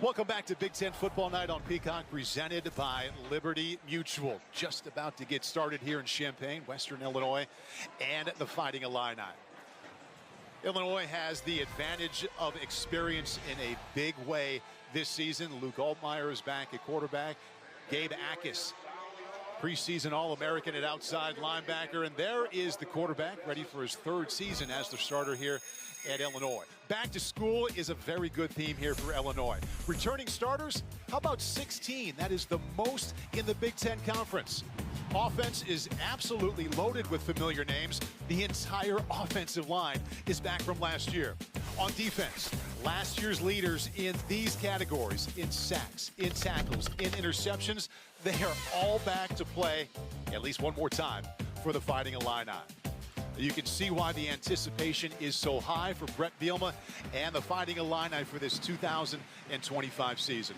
Welcome back to Big Ten Football Night on Peacock, presented by Liberty Mutual. Just about to get started here in Champaign, Western Illinois, and the Fighting Illini. Illinois has the advantage of experience in a big way this season. Luke Altmaier is back at quarterback. Gabe Jacas, preseason All-American at outside linebacker. And there is the quarterback, ready for his third season as the starter here at Illinois. Back to school is a very good theme here for Illinois. Returning starters, how about 16? That is the most in the Big Ten Conference. Offense is absolutely loaded with familiar names. The entire offensive line is back from last year. On defense, last year's leaders in these categories, in sacks, in tackles, in interceptions, they are all back to play at least one more time for the Fighting Illini. You can see why the anticipation is so high for Bret Bielema and the Fighting Illini for this 2025 season.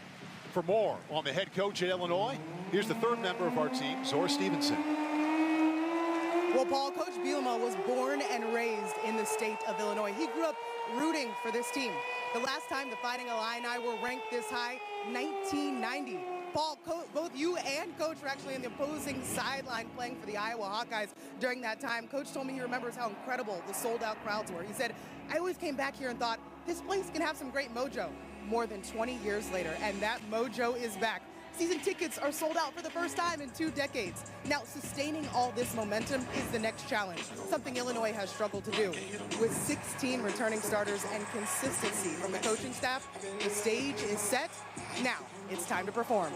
For more on the head coach at Illinois, here's the third member of our team, Zora Stevenson. Well, Paul, Coach Bielema was born and raised in the state of Illinois. He grew up rooting for this team. The last time the Fighting Illini were ranked this high, 1990. Paul, both you and Coach were actually on the opposing sideline playing for the Iowa Hawkeyes during that time. Coach told me he remembers how incredible the sold-out crowds were. He said, I always came back here and thought, this place can have some great mojo. More than 20 years later, and that mojo is back. Season tickets are sold out for the first time in 2 decades. Now, sustaining all this momentum is the next challenge, something Illinois has struggled to do. With 16 returning starters and consistency from the coaching staff, the stage is set. Now, it's time to perform.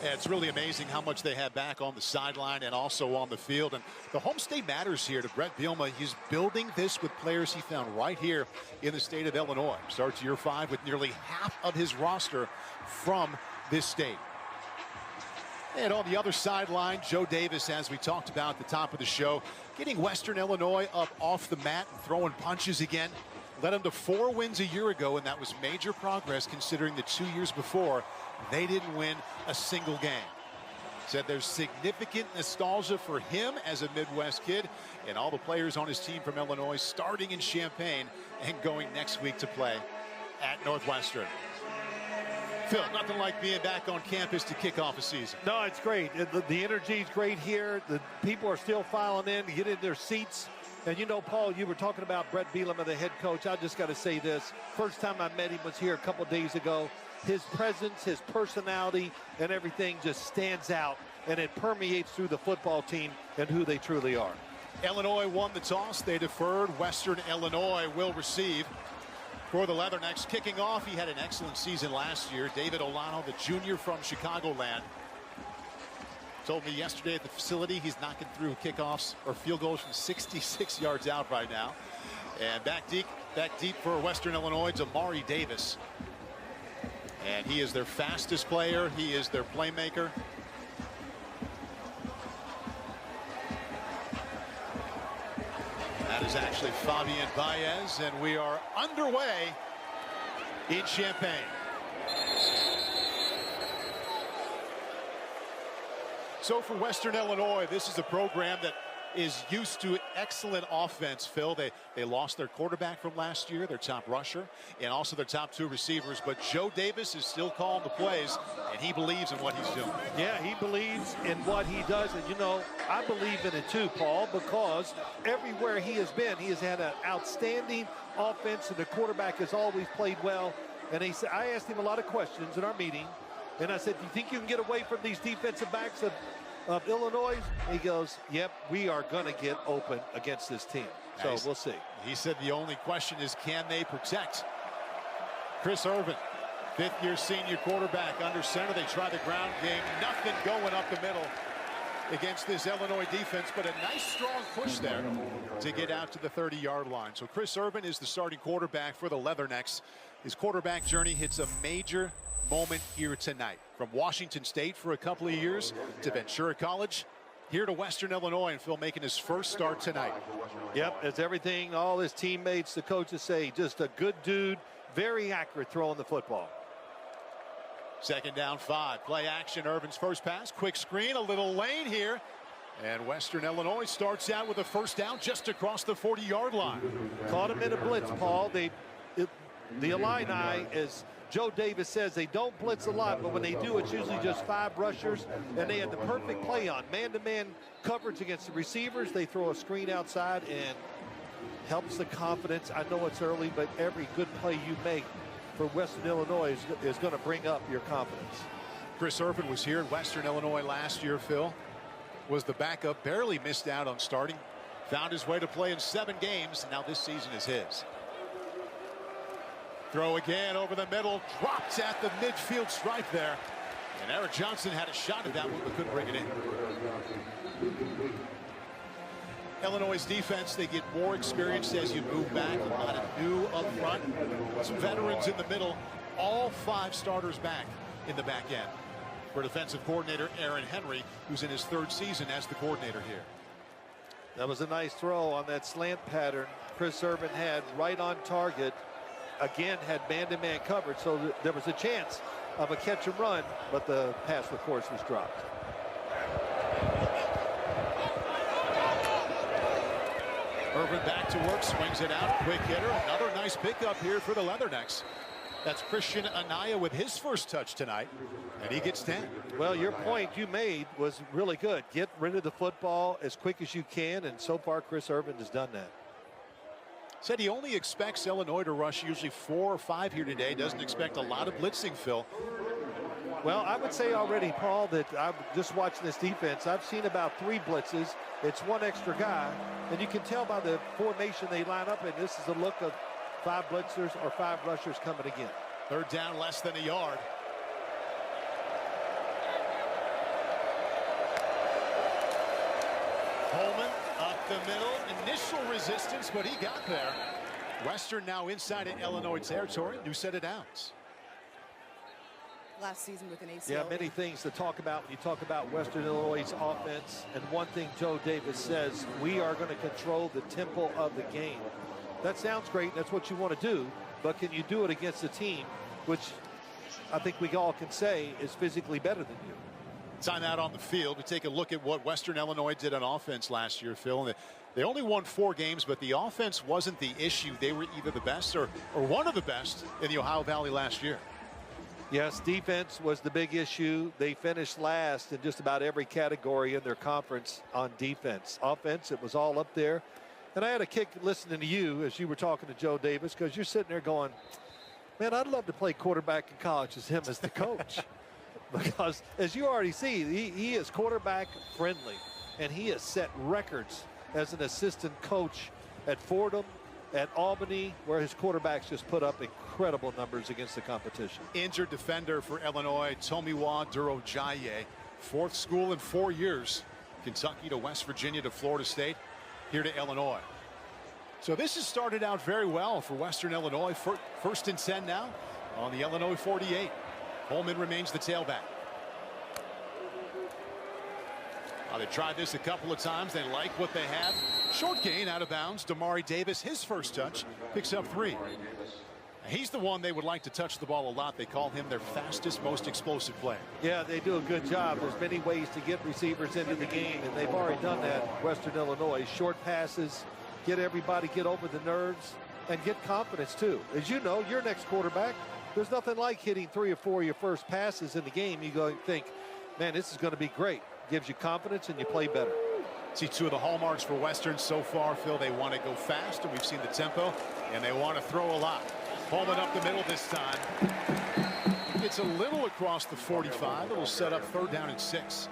Yeah, it's really amazing how much they have back on the sideline and also on the field. And the home state matters here to Bret Bielema. He's building this with players he found right here in the state of Illinois. Starts year 5 with nearly half of his roster from this state. And on the other sideline, Joe Davis, as we talked about at the top of the show, getting Western Illinois up off the mat and throwing punches again. Led them to 4 wins a year ago, and that was major progress considering the 2 years before they didn't win a single game. Said there's significant nostalgia for him as a Midwest kid, and all the players on his team from Illinois starting in Champaign and going next week to play at Northwestern. Phil, nothing like being back on campus to kick off a season. No, it's great. The energy is great here. The people are still filing in to get in their seats. And you know, Paul, you were talking about Bret Bielema, the head coach. I just got to say this. First time I met him was here a couple days ago. His presence, his personality, and everything just stands out, and it permeates through the football team and who they truly are. Illinois won the toss. They deferred. Western Illinois will receive for the Leathernecks. Kicking off, he had an excellent season last year. David Olano, the junior from Chicagoland, told me yesterday at the facility he's knocking through kickoffs or field goals from 66 yards out right now. And back deep for Western Illinois, Amari Davis. And he is their fastest player. He is their playmaker. That is actually Fabian Baez, and we are underway in Champaign. So for Western Illinois, this is a program that is used to excellent offense, Phil. They lost their quarterback from last year, their top rusher, and also their top 2 receivers. But Joe Davis is still calling the plays, and he believes in what he's doing. Yeah, he believes in what he does. And, you know, I believe in it too, Paul, because everywhere he has been, he has had an outstanding offense, and the quarterback has always played well. And he said, I asked him a lot of questions in our meeting, and I said, do you think you can get away from these defensive backs of Illinois? He goes, yep, we are going to get open against this team. So we'll see. He said the only question is, can they protect Chris Irvin, 5th-year senior quarterback under center? They try the ground game. Nothing going up the middle against this Illinois defense, but a nice strong push there to get out to the 30-yard line. So Chris Irvin is the starting quarterback for the Leathernecks. His quarterback journey hits a major moment here tonight. From Washington State for a couple of years to Ventura College, here to Western Illinois, and Phil making his first start tonight. Yep, it's everything all his teammates, the coaches say. Just a good dude, very accurate throwing the football. 2nd down 5. Play action. Irvin's first pass. Quick screen. A little lane here. And Western Illinois starts out with a first down just across the 40-yard line. Caught him in a blitz, Paul. The Illini, as Joe Davis says, they don't blitz a lot, but when they do, it's usually just 5 rushers, and they had the perfect play on man-to-man coverage against the receivers. They throw a screen outside and helps the confidence. I know it's early, but every good play you make for Western Illinois is going to bring up your confidence. Chris Irvin was here at Western Illinois last year, Phil. Was the backup, barely missed out on starting. Found his way to play in 7 games, and now this season is his. Throw again over the middle, drops at the midfield stripe there. And Eric Johnson had a shot at that one, but couldn't bring it in. Illinois' defense, they get more experienced as you move back. A lot of new up front. Some veterans in the middle. All 5 starters back in the back end. For defensive coordinator Aaron Henry, who's in his 3rd season as the coordinator here. That was a nice throw on that slant pattern Chris Irvin had right on target. Again, had man-to-man coverage, so there was a chance of a catch and run, but the pass, of course, was dropped. Irvin back to work, swings it out, quick hitter. Another nice pickup here for the Leathernecks. That's Christian Anaya with his first touch tonight, and he gets 10. Well, your point you made was really good. Get rid of the football as quick as you can, and so far Chris Irvin has done that. Said he only expects Illinois to rush usually 4 or 5 here today. Doesn't expect a lot of blitzing, Phil. Well, I would say already, Paul, that I'm just watching this defense. I've seen about 3 blitzes. It's 1 extra guy, and you can tell by the formation they line up in. This is a look of 5 blitzers or 5 rushers coming again. 3rd down, less than a yard. Holman up the middle. Initial resistance, but he got there. Western now inside of Illinois territory. New set of downs. Last season with an ACL. Yeah, many things to talk about when you talk about Western Illinois' offense. And one thing Joe Davis says, we are going to control the tempo of the game. That sounds great. That's what you want to do. But can you do it against a team which I think we all can say is physically better than you? Time out on the field to take a look at what Western Illinois did on offense last year, Phil. They only won 4 games, but the offense wasn't the issue. They were either the best or one of the best in the Ohio Valley last year. Yes, defense was the big issue. They finished last in just about every category in their conference on defense. Offense, it was all up there. And I had a kick listening to you as you were talking to Joe Davis, because you're sitting there going, man, I'd love to play quarterback in college as him as the coach. Because as you already see, he is quarterback friendly, and he has set records as an assistant coach at Fordham, at Albany, where his quarterbacks just put up incredible numbers against the competition. Injured defender for Illinois, Tomiwa Durojaye. 4th school in 4 years. Kentucky to West Virginia to Florida State, here to Illinois. So this has started out very well for Western Illinois. 1st and 10 now on the Illinois 48. Holman remains the tailback. They tried this a couple of times. They like what they have. Short gain out of bounds. Damari Davis, his first touch, picks up 3. He's the one they would like to touch the ball a lot. They call him their fastest, most explosive player. Yeah, they do a good job. There's many ways to get receivers into the game, and they've already done that. Western Illinois, short passes, get everybody, get over the nerves, and get confidence too. As you know, your next quarterback, there's nothing like hitting 3 or 4 of your first passes in the game. You go and think, man, this is going to be great. Gives you confidence and you play better. See 2 of the hallmarks for Western so far, Phil. They want to go fast, and we've seen the tempo, and they want to throw a lot. Holman up the middle this time. It's a little across the 45. It'll set up 3rd down and 6.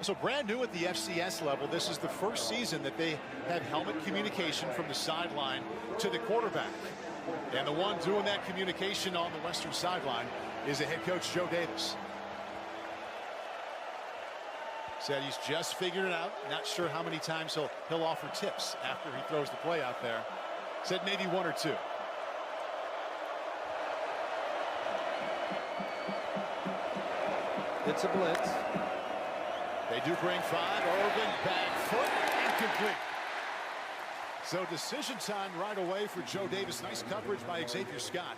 So brand new at the FCS level, this is the first season that they have helmet communication from the sideline to the quarterback. And the one doing that communication on the Western sideline is the head coach, Joe Davis. Said he's just figured it out. Not sure how many times he'll offer tips after he throws the play out there. Said maybe 1 or 2. It's a blitz. They do bring 5. Irvin back foot, incomplete. So decision time right away for Joe Davis. Nice coverage by Xavier Scott,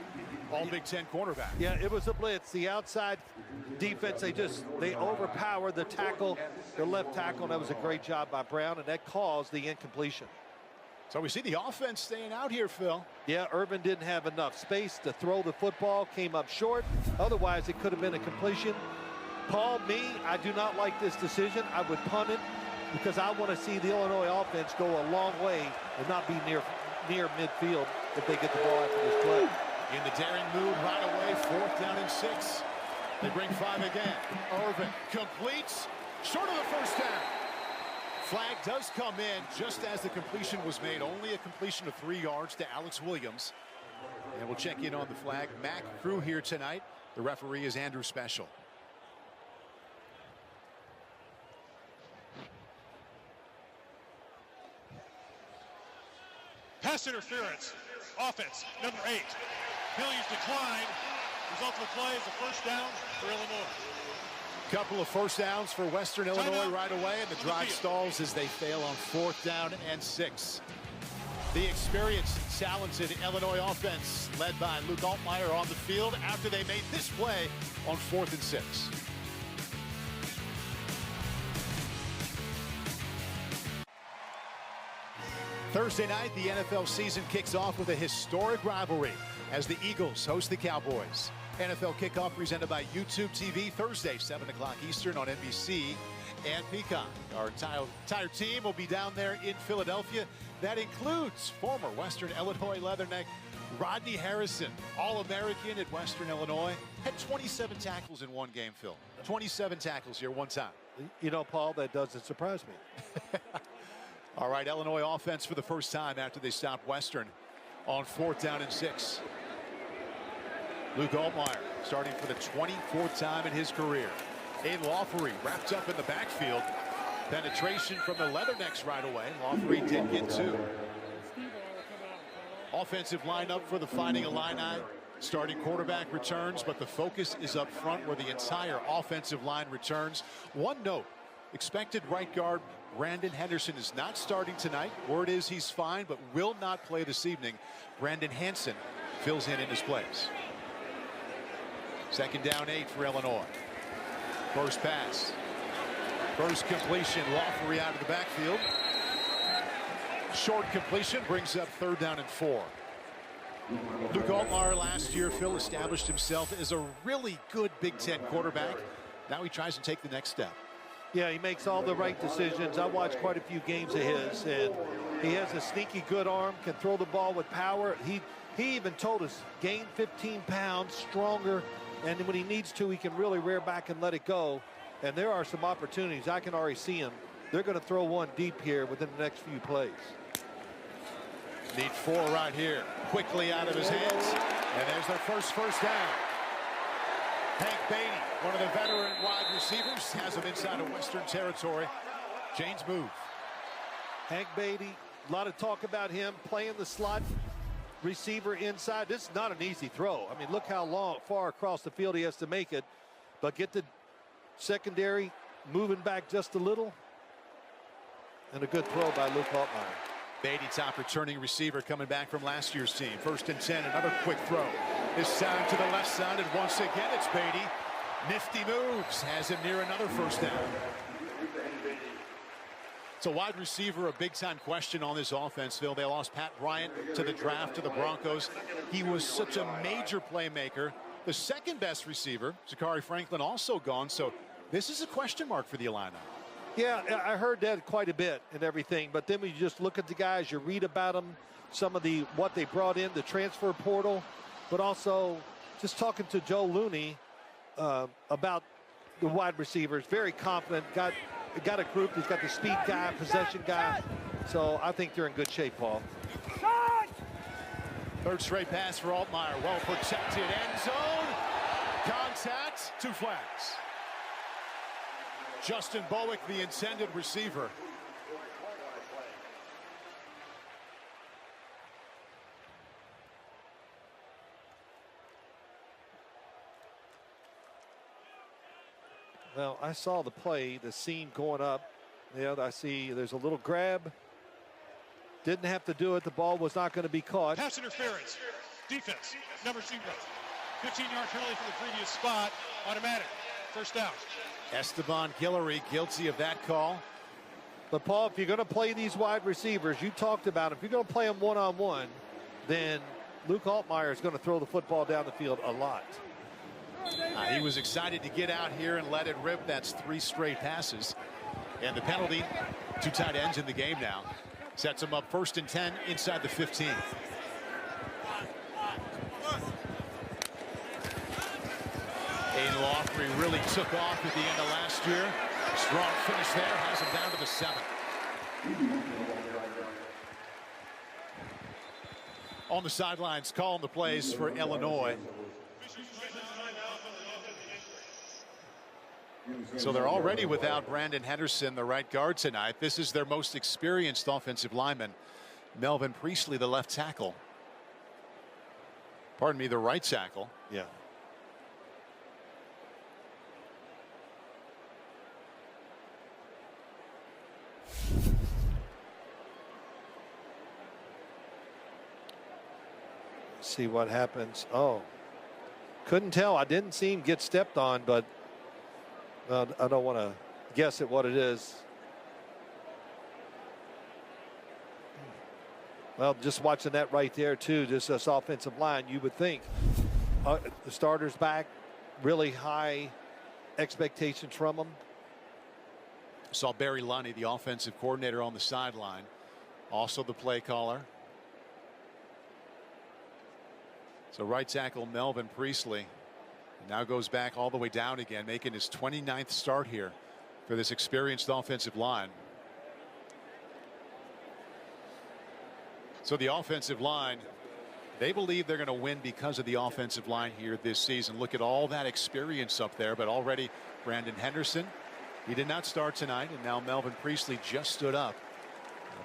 all Big Ten cornerback. Yeah, it was a blitz. The outside defense, they overpowered the tackle, the left tackle. That was a great job by Brown, and that caused the incompletion. So we see the offense staying out here, Phil. Yeah, Urban didn't have enough space to throw the football, came up short. Otherwise, it could have been a completion. Paul, I do not like this decision. I would punt it because I want to see the Illinois offense go a long way and not be near midfield if they get the ball after this play. In the daring mood right away, 4th down and 6. They bring 5 again. Irvin completes, short of the first down. Flag does come in just as the completion was made. Only a completion of 3 yards to Alex Williams. And we'll check in on the flag. Mac Crew here tonight. The referee is Andrew Special. Pass interference. Offense, number 8. Billy's decline. Result of the play is a first down for Illinois. Couple of first downs for Western Illinois right away, and the drive stalls as they fail on 4th down and 6. The experienced, talented Illinois offense led by Luke Altmaier on the field after they made this play on 4th and 6. Thursday night, the NFL season kicks off with a historic rivalry as the Eagles host the Cowboys. NFL kickoff presented by YouTube TV Thursday, 7 o'clock Eastern on NBC and Peacock. Our entire team will be down there in Philadelphia. That includes former Western Illinois Leatherneck Rodney Harrison, All-American at Western Illinois. Had 27 tackles in one game, Phil. 27 tackles here one time. You know, Paul, that doesn't surprise me. All right, Illinois offense for the first time after they stopped Western on 4th down and 6. Luke Altmaier starting for the 24th time in his career. Aiden Lawfery wrapped up in the backfield. Penetration from the Leathernecks right away. Lawfery did get 2. Offensive lineup for the Fighting Illini. Starting quarterback returns, but the focus is up front where the entire offensive line returns. One note, expected right guard Brandon Henderson is not starting tonight. Word is he's fine, but will not play this evening. Brandon Hansen fills in his place. 2nd down 8 for Illinois. First pass. First completion. Lawfery out of the backfield. Short completion brings up 3rd down and 4. Luke Altmaier last year, Phil, established himself as a really good Big Ten quarterback. Now he tries to take the next step. Yeah, he makes all the right decisions. I watched quite a few games of his, and he has a sneaky good arm, can throw the ball with power. He even told us, gain 15 pounds, stronger, and when he needs to, he can really rear back and let it go. And there are some opportunities. I can already see him. They're going to throw one deep here within the next few plays. Need 4 right here. Quickly out of his hands. And there's their first down. Hank Beatty, one of the veteran wide receivers, has him inside of Western territory. James move. Hank Beatty, a lot of talk about him playing the slot receiver inside. This is not an easy throw. I mean, look how far across the field he has to make it. But get the secondary moving back just a little. And a good throw by Luke Altmaier. Beatty, top returning receiver, coming back from last year's team. 1st and 10, another quick throw. This time to the left side, and once again it's Beatty. Nifty moves, has him near another first down. It's a wide receiver, a big-time question on this offense, Phil. They lost Pat Bryant to the draft to the Broncos. He was such a major playmaker. The second best receiver, Zachary Franklin, also gone. So this is a question mark for the Illini. Yeah, I heard that quite a bit and everything. But then when you just look at the guys, you read about them, some of what they brought in, the transfer portal, but also just talking to Joe Looney about the wide receivers. Very confident, got a group. He's got the speed guy, possession guy. So I think they're in good shape, Paul. 3rd straight pass for Altmaier. Well protected end zone. Contact. 2 flags. Justin Bowick, the intended receiver. Well, I saw the play, the seam going up. Yeah, I see there's a little grab. Didn't have to do it. The ball was not going to be caught. Pass interference. Defense. Number 0. 15-yard penalty from the previous spot. Automatic. First down. Esteban Guillory guilty of that call. But, Paul, if you're going to play these wide receivers, you talked about it. If you're going to play them one-on-one, then Luke Altmaier is going to throw the football down the field a lot. He was excited to get out here and let it rip. That's 3 straight passes. And the penalty, 2 tight ends in the game now. Sets him up 1st and 10 inside the 15. Aiden Lofgren really took off at the end of last year. Strong finish there, has him down to the 7. On the sidelines, calling the plays for Illinois. So they're already without Brandon Henderson, the right guard, tonight. This is their most experienced offensive lineman. Melvin Priestley, the left tackle. Pardon me, the right tackle. Yeah. See what happens. Oh, couldn't tell. I didn't see him get stepped on, but I don't want to guess at what it is. Well, just watching that right there, too, just this offensive line, you would think the starter's back, really high expectations from them. Saw Barry Lunny, the offensive coordinator, on the sideline. Also the play caller. So right tackle Melvin Priestley now goes back all the way down again, making his 29th start here for this experienced offensive line. So the offensive line, they believe they're going to win because of the offensive line here this season. Look at all that experience up there, but already Brandon Henderson, he did not start tonight, and now Melvin Priestley just stood up,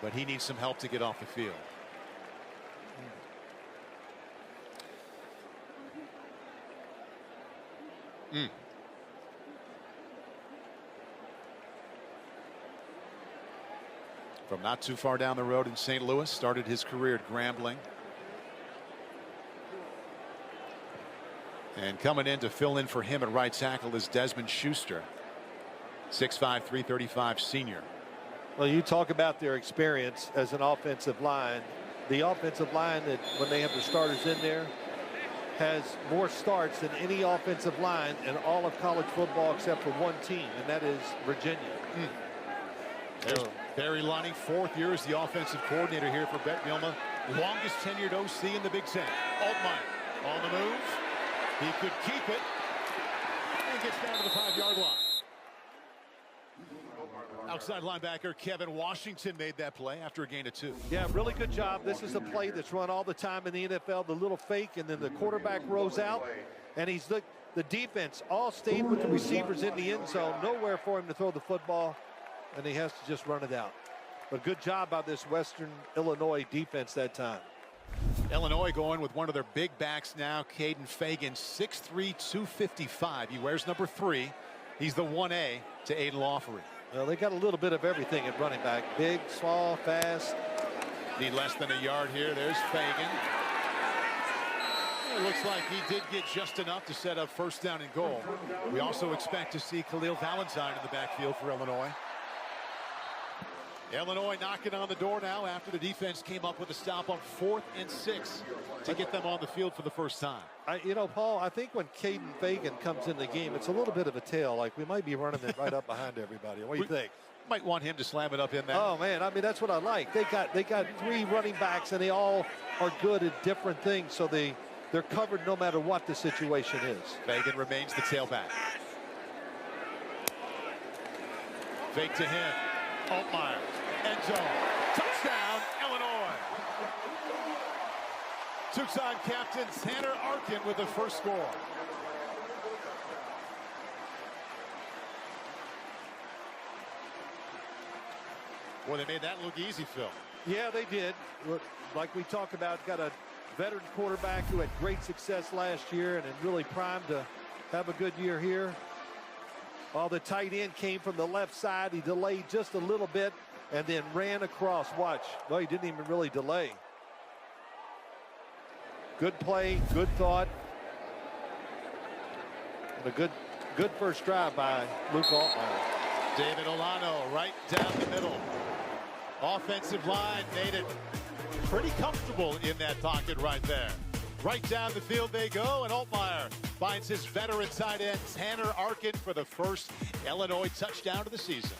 but he needs some help to get off the field. From not too far down the road in St. Louis, started his career at Grambling. And coming in to fill in for him at right tackle is Desmond Schuster, 6'5", 335 senior. Well, you talk about their experience as an offensive line. The offensive line, that when they have the starters in there, has more starts than any offensive line in all of college football except for one team, and that is Virginia. There's Barry Lunny, 4th year as the offensive coordinator here for Bret Bielema. Longest tenured OC in the Big Ten. Altmaier on the move. He could keep it and gets down to the 5-yard line. Outside linebacker Kevin Washington made that play after a gain of 2. Yeah, really good job. This is a play that's run all the time in the NFL. The little fake, and then the quarterback rolls out, and the defense all stayed with the receivers in the end zone. Nowhere for him to throw the football, and he has to just run it out. But good job by this Western Illinois defense that time. Illinois going with one of their big backs now, Caden Fagan, 6'3", 255. He wears number 3. He's the 1A to Aiden Lofgren. Well, they got a little bit of everything at running back. Big, small, fast. Need less than a yard here. There's Fagan. It looks like he did get just enough to set up 1st down and goal. We also expect to see Khalil Valentine in the backfield for Illinois. Illinois knocking on the door now after the defense came up with a stop on 4th and 6 to get them on the field for the first time. You know, Paul, I think when Caden Fagan comes in the game, it's a little bit of a tail. Like, we might be running it right up behind everybody. What do you think? Might want him to slam it up in there. Oh, man, I mean, that's what I like. They got 3 running backs, and they all are good at different things, so they're covered no matter what the situation is. Fagan remains the tailback. Fake to him. Altmaier. End zone. Touchdown, Illinois. Two-time captain Tanner Arkin with the first score. Boy, they made that look easy, Phil. Yeah, they did. Like we talked about, got a veteran quarterback who had great success last year and really primed to have a good year here. While the tight end came from the left side, he delayed just a little bit. and then ran across. Watch. Well, he didn't even really delay. Good play, good thought, and a good first drive by Luke Altmaier. David Olano right down the middle. Offensive line made it pretty comfortable in that pocket right there. Right down the field they go, and Altmaier finds his veteran tight end Tanner Arkin for the first Illinois touchdown of the season.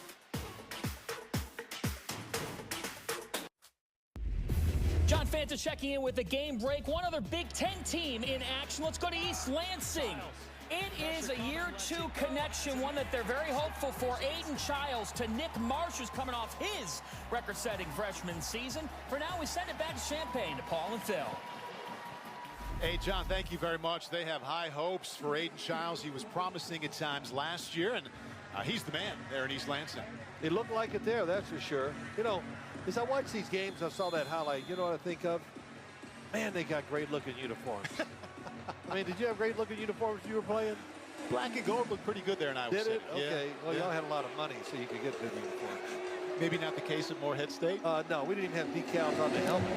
John Fanta checking in with the game break. One other Big Ten team in action. Let's go to East Lansing. It is a year 2 connection, one that they're very hopeful for. Aiden Childs to Nick Marsh, who's coming off his record-setting freshman season. For now, we send it back to Champaign to Paul and Phil. Hey, John, thank you very much. They have high hopes for Aiden Childs. He was promising at times last year, and he's the man there in East Lansing. It looked like it there, that's for sure. You know, as I watch these games, I saw that highlight. You know what I think of? Man, they got great-looking uniforms. I mean, did you have great-looking uniforms you were playing? Black and gold looked pretty good there in Iowa State. Did it? Okay. Yeah. Well, y'all had a lot of money, so you could get good uniforms. Maybe not the case at Morehead State? No, we didn't even have decals on the helmet.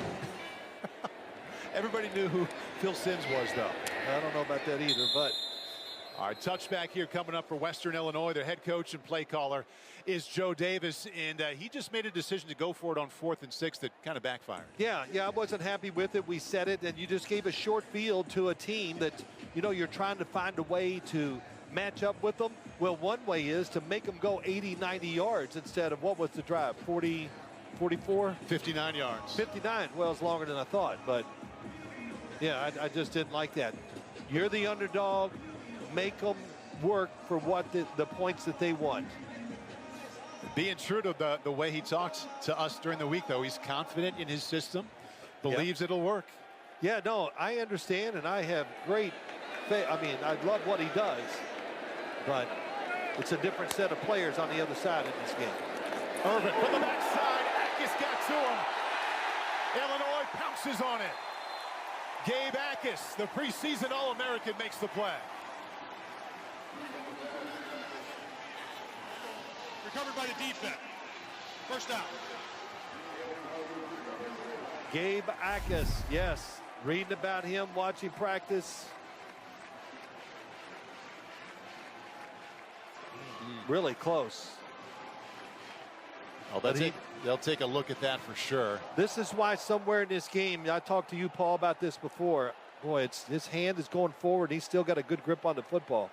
Everybody knew who Phil Simms was, though. I don't know about that either, but. All right, touchback here coming up for Western Illinois. Their head coach and play caller is Joe Davis, and he just made a decision to go for it on 4th and 6 that kind of backfired. Yeah, I wasn't happy with it. We said it, and you just gave a short field to a team that, you know, you're trying to find a way to match up with them. Well, one way is to make them go 80, 90 yards instead of, what was the drive, 40, 44? 59 yards. 59, well, it's longer than I thought, but yeah, I just didn't like that. You're the underdog. Make them work for what the points that they want. Being true to the way he talks to us during the week, though, he's confident in his system, believes it'll work. Yeah, no, I understand, and I have great faith. I mean, I love what he does, but it's a different set of players on the other side in this game. Irvin from the backside. Jacas got to him. Illinois pounces on it. Gabe Jacas, the preseason All-American, makes the play. Recovered by the defense. First down. Gabe Jacas, yes. Reading about him, watching practice. Really close. Oh, they'll take a look at that for sure. This is why somewhere in this game, I talked to you, Paul, about this before. Boy, his hand is going forward. He's still got a good grip on the football.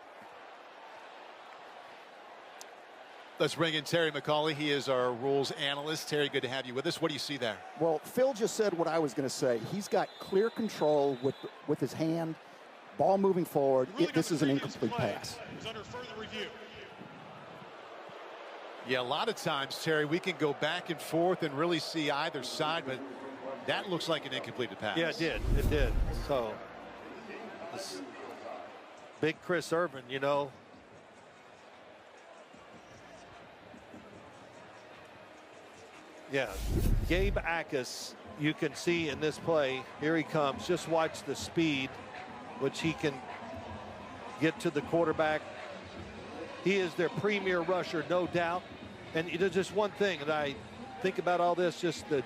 Let's bring in Terry McCauley. He is our rules analyst. Terry, good to have you with us. What do you see there? Well, Phil just said what I was going to say. He's got clear control with his hand, ball moving forward. This is an incomplete pass. It was under further review. Yeah, a lot of times, Terry, we can go back and forth and really see either side, but that looks like an incompleted pass. Yeah, it did. It did. So, this big Chris Irvin, you know. Yeah, Gabe Jacas, you can see in this play, here he comes. Just watch the speed, which he can get to the quarterback. He is their premier rusher, no doubt. And there's just one thing, and I think about all this, just the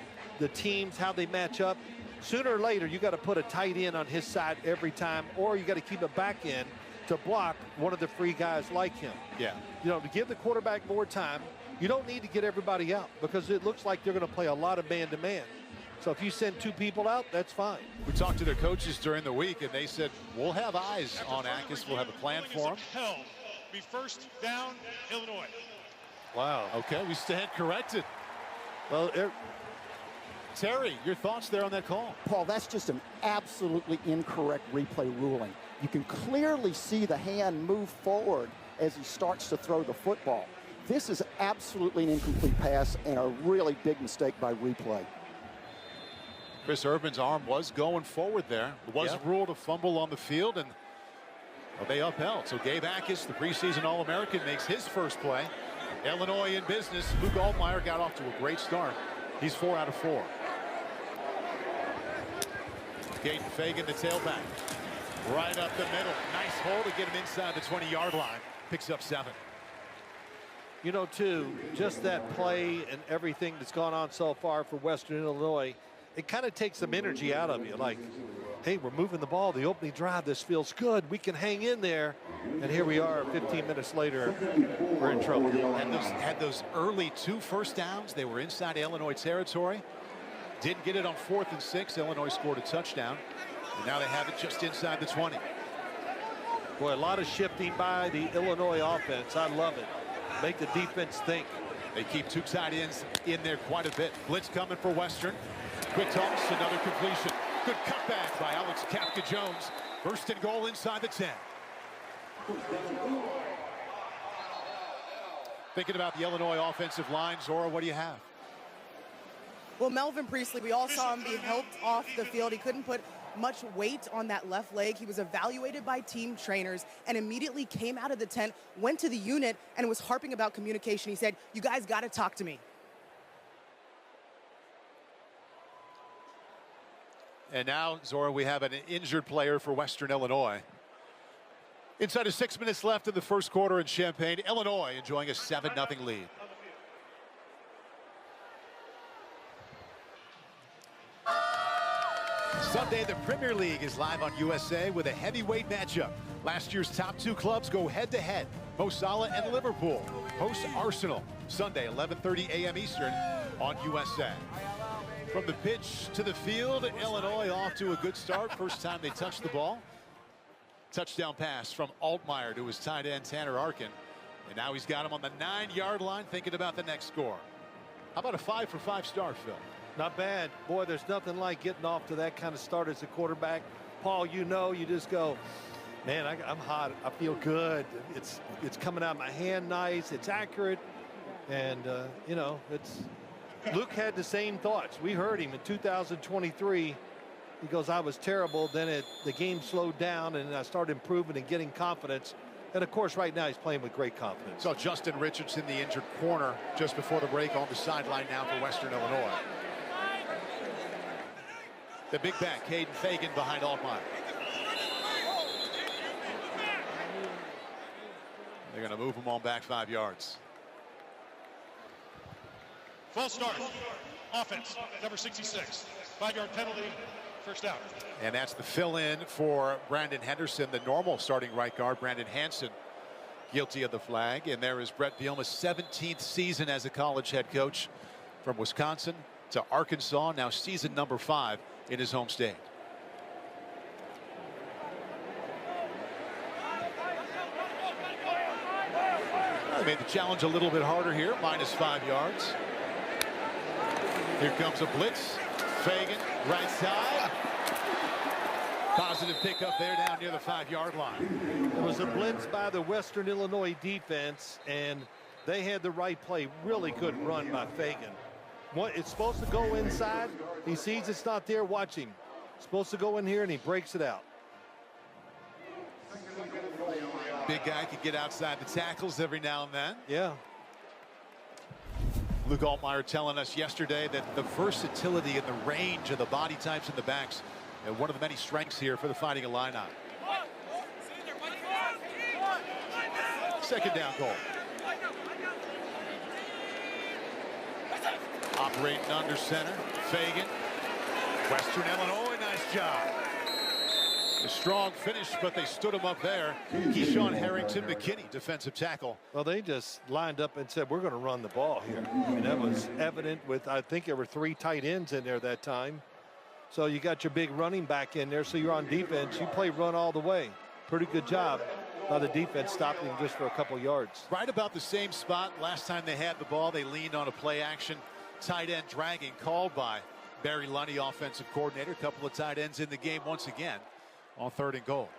teams, how they match up. Sooner or later, you got to put a tight end on his side every time, or you got to keep a back end to block one of the free guys like him. Yeah. You know, to give the quarterback more time. You don't need to get everybody out because it looks like they're going to play a lot of man-to-man. So if you send 2 people out, that's fine. We talked to their coaches during the week, and they said, we'll have eyes on Jacas. We'll have a plan for him. Helm be first down, Illinois. Wow. Okay, we stand corrected. Well, Terry, your thoughts there on that call? Paul, that's just an absolutely incorrect replay ruling. You can clearly see the hand move forward as he starts to throw the football. This is absolutely an incomplete pass and a really big mistake by replay. Chris Irvin's arm was going forward there. It was ruled a fumble on the field, and they upheld. So Gabe Jacas, the preseason All-American, makes his first play. Illinois in business. Luke Altmaier got off to a great start. He's 4 out of 4. Gaten Fagan, the tailback. Right up the middle. Nice hole to get him inside the 20-yard line. Picks up 7. You know, too, just that play and everything that's gone on so far for Western Illinois, it kind of takes some energy out of you. Like, hey, we're moving the ball. The opening drive, this feels good. We can hang in there. And here we are 15 minutes later. We're in trouble. And had those early 2 first downs. They were inside Illinois territory. Didn't get it on 4th and 6. Illinois scored a touchdown. And now they have it just inside the 20. Boy, a lot of shifting by the Illinois offense. I love it. Make the defense think. They keep 2 tight ends in there quite a bit. Blitz coming for Western. Quick toss, another completion. Good cutback by Alex Kapka-Jones. 1st and goal inside the 10. Thinking about the Illinois offensive line, Zora, what do you have? Well, Melvin Priestley, we all saw him be helped off the field. He couldn't put much weight on that left leg. He was evaluated by team trainers and immediately came out of the tent, went to the unit, and was harping about communication. He said, "You guys got to talk to me." And now, Zora, we have an injured player for Western Illinois. Inside of 6 minutes left in the first quarter in Champaign. Illinois enjoying a 7-0 lead. Sunday, the Premier League is live on USA with a heavyweight matchup. Last year's top 2 clubs go head-to-head. Mo Salah and Liverpool host Arsenal. Sunday, 11:30 a.m. Eastern on USA. From the pitch to the field, Illinois off to a good start. First time they touched the ball. Touchdown pass from Altmaier to his tight end, Tanner Arkin. And now he's got him on the 9-yard line, thinking about the next score. How about a 5-for-5 start, Phil? Not bad. Boy, there's nothing like getting off to that kind of start as a quarterback. Paul, you know, you just go, man, I'm hot. I feel good. It's coming out of my hand nice. It's accurate. And, you know, Luke had the same thoughts. We heard him in 2023. He goes, I was terrible. Then the game slowed down, and I started improving and getting confidence. And, of course, right now he's playing with great confidence. So Justin Richardson, the injured corner, just before the break on the sideline now for Western Illinois. The big back, Caden Fagan, behind Altmaier. They're going to move him on back 5 yards. False start. Offense, number 66. 5-yard penalty. First down. And that's the fill-in for Brandon Henderson, the normal starting right guard. Brandon Hansen guilty of the flag. And there is Bret Bielema's 17th season as a college head coach, from Wisconsin to Arkansas, now season number 5 in his home state. They made the challenge a little bit harder here, -5 yards. Here comes a blitz. Fagan, right side. Positive pickup there down near the 5-yard line. It was a blitz by the Western Illinois defense, and they had the right play. Really good run by Fagan. It's supposed to go inside. He sees it's not there. Watch him. Supposed to go in here, and he breaks it out. Big guy can get outside the tackles every now and then. Yeah. Luke Altmaier telling us yesterday that the versatility and the range of the body types in the backs are one of the many strengths here for the Fighting Illini. Second down goal. Operating under center. Fagan. Western Illinois, nice job. A strong finish, but they stood him up there. Keyshawn Harrington McKinney, defensive tackle. Well, they just lined up and said, we're going to run the ball here. I mean, that was evident with, I think there were 3 tight ends in there that time. So you got your big running back in there, so you're on defense. You play run all the way. Pretty good job by the defense, stopping him just for a couple yards. Right about the same spot. Last time they had the ball, they leaned on a play action. Tight end dragging called by Barry Lunny, offensive coordinator. A couple of tight ends in the game once again on 3rd and goal.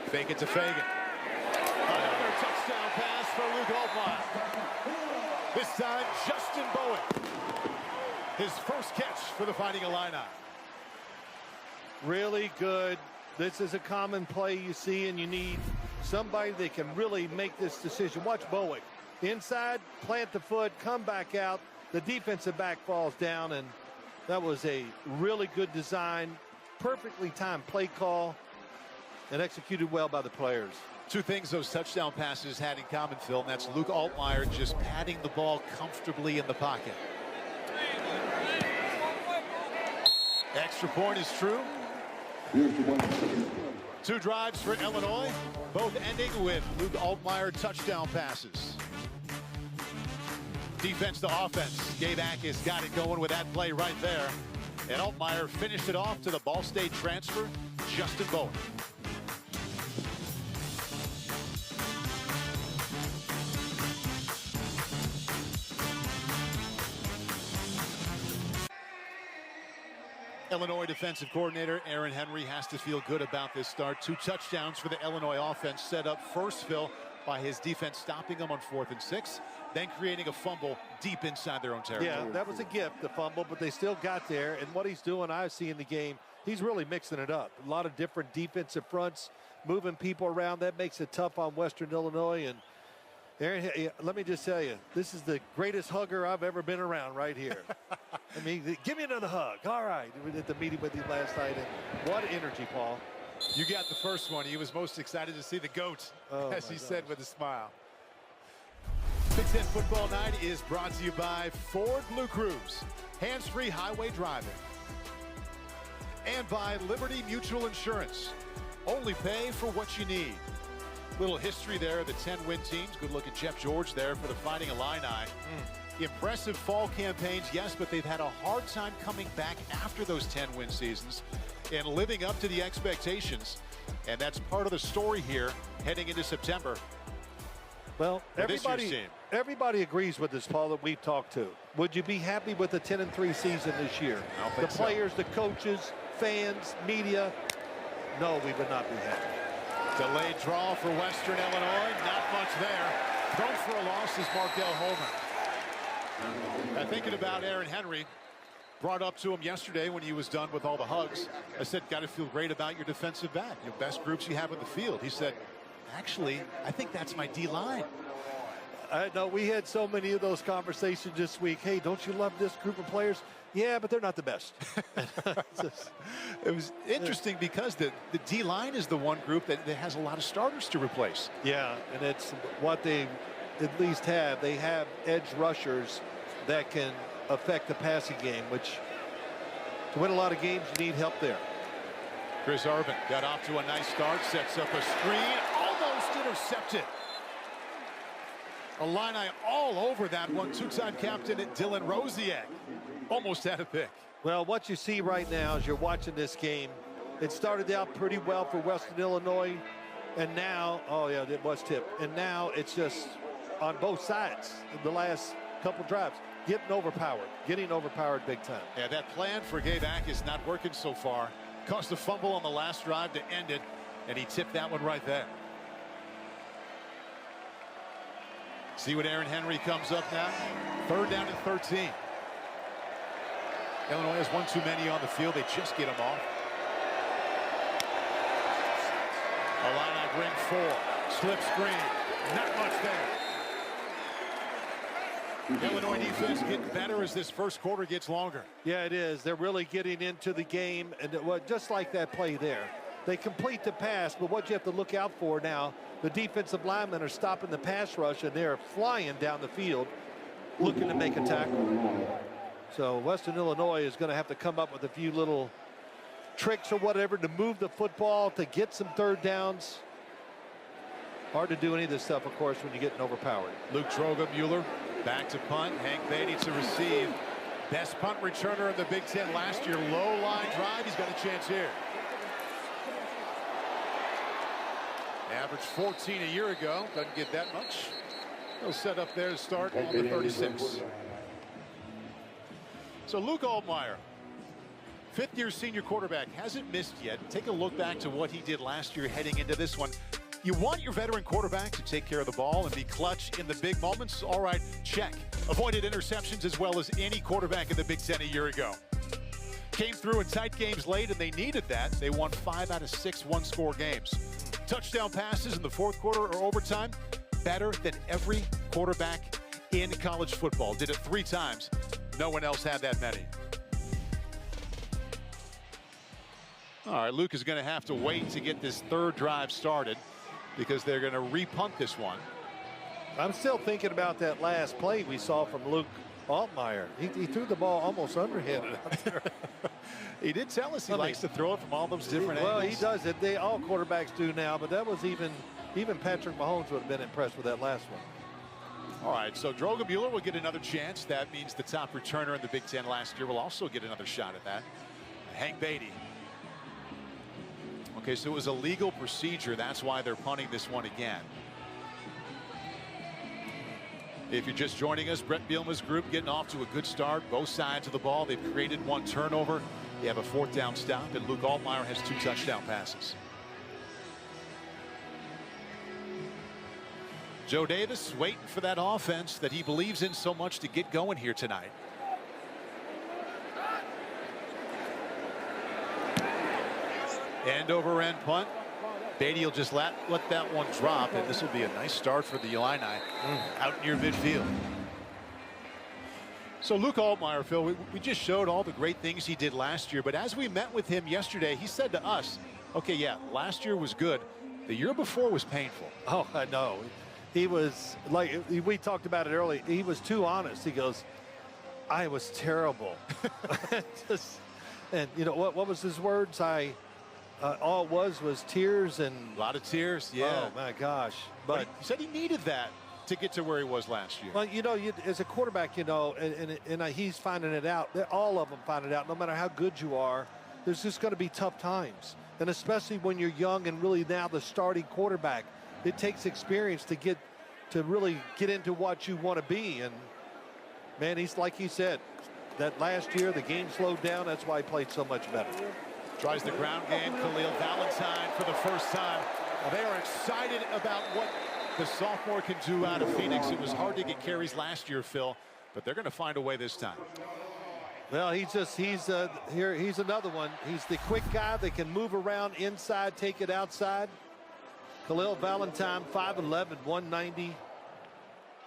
Fake it to Fagan. Another touchdown pass for Luke Altmaier. This time, Justin Bowen. His first catch for the Fighting Illini. Really good. This is a common play you see, and you need somebody that can really make this decision. Watch Bowen. Inside, plant the foot, come back out. The defensive back falls down, and that was a really good design. perfectly timed play call and executed well by the players. Two things those touchdown passes had in common, Phil, and that's Luke Altmaier just patting the ball comfortably in the pocket. Extra point is true. Two drives for Illinois, both ending with Luke Altmaier touchdown passes. Defense to offense. Gabe Jacas got it going with that play right there. And Altmaier finished it off to the Ball State transfer, Justin Bowen. Illinois defensive coordinator Aaron Henry has to feel good about this start. Two touchdowns for the Illinois offense, set up first, Phil, by his defense stopping them on 4th and 6, then creating a fumble deep inside their own territory. Yeah, that was a gift, the fumble, but they still got there. And what he's doing, I see in the game, he's really mixing it up. A lot of different defensive fronts, moving people around. That makes it tough on Western Illinois. And Aaron, let me just tell you, this is the greatest hugger I've ever been around right here. I mean, give me another hug. All right. We did the meeting with him last night, and what energy, Paul. You got the first one. He was most excited to see the GOAT, as he said with a smile. Big Ten Football Night is brought to you by Ford Blue Cruise, hands-free highway driving, and by Liberty Mutual Insurance. Only pay for what you need. Little history there, the 10-win teams. Good look at Jeff George there for the Fighting Illini. Impressive fall campaigns, yes, but they've had a hard time coming back after those 10-win seasons and living up to the expectations. And that's part of the story here heading into September. Well, everybody agrees with this, Paul, that we've talked to. Would you be happy with the 10-3 season this year? The players, the coaches, fans, media? No, we would not be happy. Delayed draw for Western Illinois. Not much there. Thrown for a loss is Markel Holman. Thinking about Aaron Henry, brought up to him yesterday when he was done with all the hugs. I said, got to feel great about your defensive back, your best groups you have in the field. He said, actually, I think that's my D-line. I know we had so many of those conversations this week. Hey, don't you love this group of players? Yeah, but they're not the best. It was interesting because the D-line is the one group that has a lot of starters to replace. Yeah, and it's what they at least have. They have edge rushers that can affect the passing game, which to win a lot of games, you need help there. Chris Urban got off to a nice start, sets up a screen, almost intercepted. Illini all over that one. Two-time captain Dylan Rosiak almost had a pick. Well, what you see right now as you're watching this game, it started out pretty well for Western Illinois, and now, oh yeah, it was tipped, and now it's just on both sides in the last couple drives. Getting overpowered big time. Yeah, that plan for Gabe Jacas is not working so far. Caused a fumble on the last drive to end it, and he tipped that one right there. See what Aaron Henry comes up now. 3rd down and 13. Illinois has one too many on the field. They just get them off. Illini bring 4. Slip screen. Not much there. Illinois defense getting better as this first quarter gets longer. Yeah, it is. They're really getting into the game, and just like that play there. They complete the pass, but what you have to look out for now, the defensive linemen are stopping the pass rush, and they're flying down the field looking to make a tackle. So Western Illinois is going to have to come up with a few little tricks or whatever to move the football, to get some 3rd downs. Hard to do any of this stuff, of course, when you're getting overpowered. Luke Droga-Mueller back to punt. Hank Beatty to receive. Best punt returner in the Big Ten last year. Low line drive. He's got a chance here. Averaged 14 a year ago. Doesn't get that much. He'll set up there to start on the 36. So Luke Altmaier, 5th-year senior quarterback, hasn't missed yet. Take a look back to what he did last year heading into this one. You want your veteran quarterback to take care of the ball and be clutch in the big moments? All right, check. Avoided interceptions as well as any quarterback in the Big Ten a year ago. Came through in tight games late, and they needed that. They won 5 out of 6 one-score games. Touchdown passes in the 4th quarter or overtime, better than every quarterback in college football. Did it 3 times. No one else had that many. All right, Luke is going to have to wait to get this third drive started because they're going to re-punt this one. I'm still thinking about that last play we saw from Luke Altmaier. He threw the ball almost underhanded out there. He did tell us he likes to throw it from all those different angles. Well, he does it. All quarterbacks do now, but that was even Patrick Mahomes would have been impressed with that last one. All right, so Droga-Mueller will get another chance. That means the top returner in the Big Ten last year will also get another shot at that. Hank Beatty. Okay, so it was a legal procedure. That's why they're punting this one again. If you're just joining us, Bret Bielema's group getting off to a good start. Both sides of the ball. They've created one turnover. They have a 4th down stop, and Luke Altmaier has 2 touchdown passes. Joe Davis waiting for that offense that he believes in so much to get going here tonight. End over end punt. Beatty will just let that one drop, and this will be a nice start for the Illini out near midfield. So Luke Altmaier, Phil, we just showed all the great things he did last year, but as we met with him yesterday, he said to us, okay, yeah, last year was good. The year before was painful. Oh, I know. He was, like we talked about it earlier, he was too honest. He goes, I was terrible. And you know, what was his words? All it was tears and a lot of tears. Yeah. Oh my gosh. But he said he needed that to get to where he was last year. Well, you know, as a quarterback, you know, and he's finding it out. All of them find it out. No matter how good you are, there's just going to be tough times. And especially when you're young and really now the starting quarterback, it takes experience to really get into what you want to be. And man, he's like he said, that last year the game slowed down. That's why he played so much better. Tries the ground game. Khalil Valentine for the first time. Well, they are excited about what the sophomore can do out of Phoenix. It was hard to get carries last year, Phil, but they're going to find a way this time. Well, he's another one. He's the quick guy that can move around inside, take it outside. Khalil Valentine, 5'11", 190.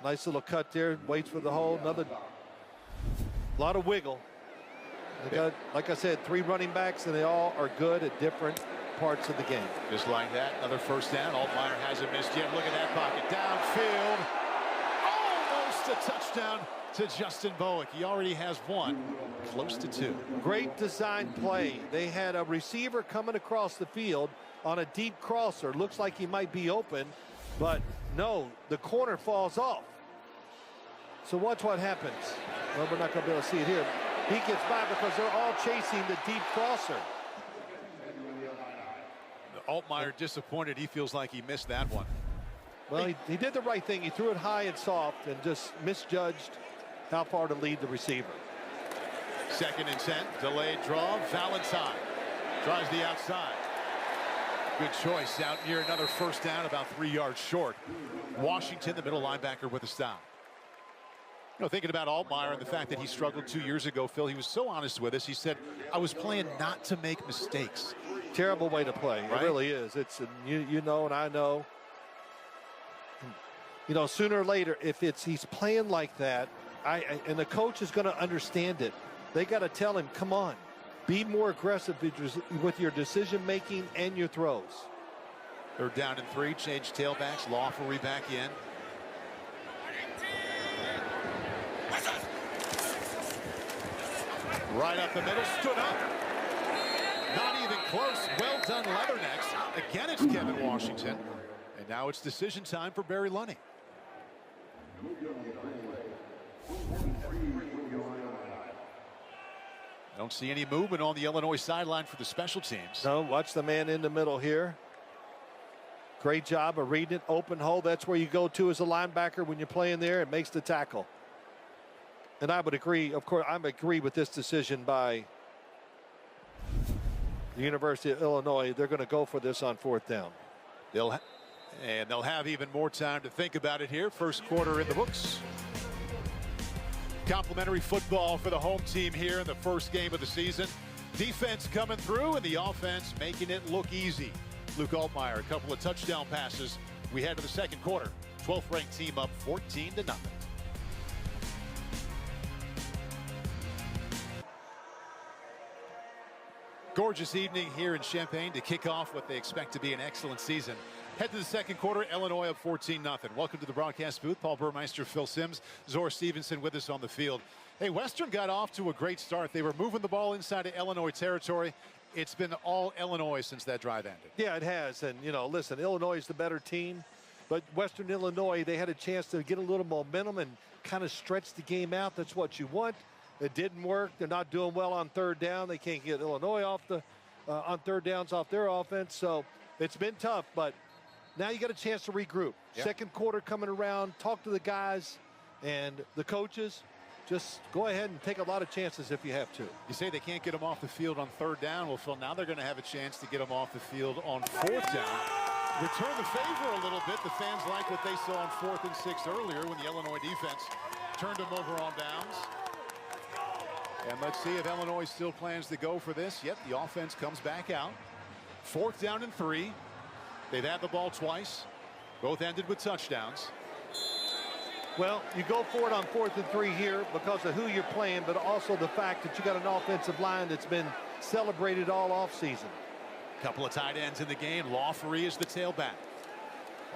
Nice little cut there. Waits for the hole. Another lot of wiggle. They got, like I said, 3 running backs, and they all are good at different parts of the game. Just like that, another first down. Altmaier hasn't missed yet. Look at that pocket. Downfield. Almost a touchdown to Justin Bowick. He already has 1, close to 2. Great design play. They had a receiver coming across the field on a deep crosser. Looks like he might be open, but no, the corner falls off. So watch what happens. Well, we're not going to be able to see it here. He gets by because they're all chasing the deep crosser. Altmaier disappointed. He feels like he missed that one. Well, he did the right thing. He threw it high and soft and just misjudged how far to lead the receiver. 2nd and 10. Delayed draw. Valentine tries the outside. Good choice out near another first down, about 3 yards short. Washington, the middle linebacker, with a stop. You know, thinking about Altmaier and the fact that he struggled 2 years ago, Phil, he was so honest with us. He said, I was playing not to make mistakes. Terrible way to play. Right? It really is. It's you know, and I know. You know, sooner or later, if he's playing like that, and the coach is going to understand it. They got to tell him, come on, be more aggressive with your decision making and your throws. They're down in 3. Change tailbacks. Lawfully back in. Right up the middle, stood up. Not even close. Well done, Leathernecks. Again, it's Kevin Washington. And now it's decision time for Barry Lunney. Don't see any movement on the Illinois sideline for the special teams. No, watch the man in the middle here. Great job of reading it. Open hole. That's where you go to as a linebacker when you're playing there. It makes the tackle. And I would agree, of course, I agree with this decision by the University of Illinois. They're going to go for this on 4th down. They'll have even more time to think about it here. First quarter in the books. Complimentary football for the home team here in the first game of the season. Defense coming through and the offense making it look easy. Luke Altmaier, a couple of touchdown passes. We head to the second quarter. 12th ranked team up 14-0. Gorgeous evening here in Champaign to kick off what they expect to be an excellent season. Head to the second quarter, Illinois up 14-0. Welcome to the broadcast booth. Paul Burmeister, Phil Simms, Zora Stevenson with us on the field. Hey, Western got off to a great start. They were moving the ball inside of Illinois territory. It's been all Illinois since that drive ended. Yeah, it has. And, you know, listen, Illinois is the better team. But Western Illinois, they had a chance to get a little momentum and kind of stretch the game out. That's what you want. It didn't work. They're not doing well on third down. They can't get Illinois off on third downs off their offense. So it's been tough, but now you got a chance to regroup. Yep. Second quarter coming around, talk to the guys and the coaches. Just go ahead and take a lot of chances if you have to. You say they can't get them off the field on third down. Well, Phil, now they're going to have a chance to get them off the field on fourth down. Return the favor a little bit. The fans like what they saw on 4th and 6 earlier when the Illinois defense turned them over on downs. And let's see if Illinois still plans to go for this. Yep, the offense comes back out. 4th down and 3. They've had the ball twice. Both ended with touchdowns. Well, you go for it on 4th and 3 here because of who you're playing, but also the fact that you got an offensive line that's been celebrated all offseason. Couple of tight ends in the game. Lawfrey is the tailback.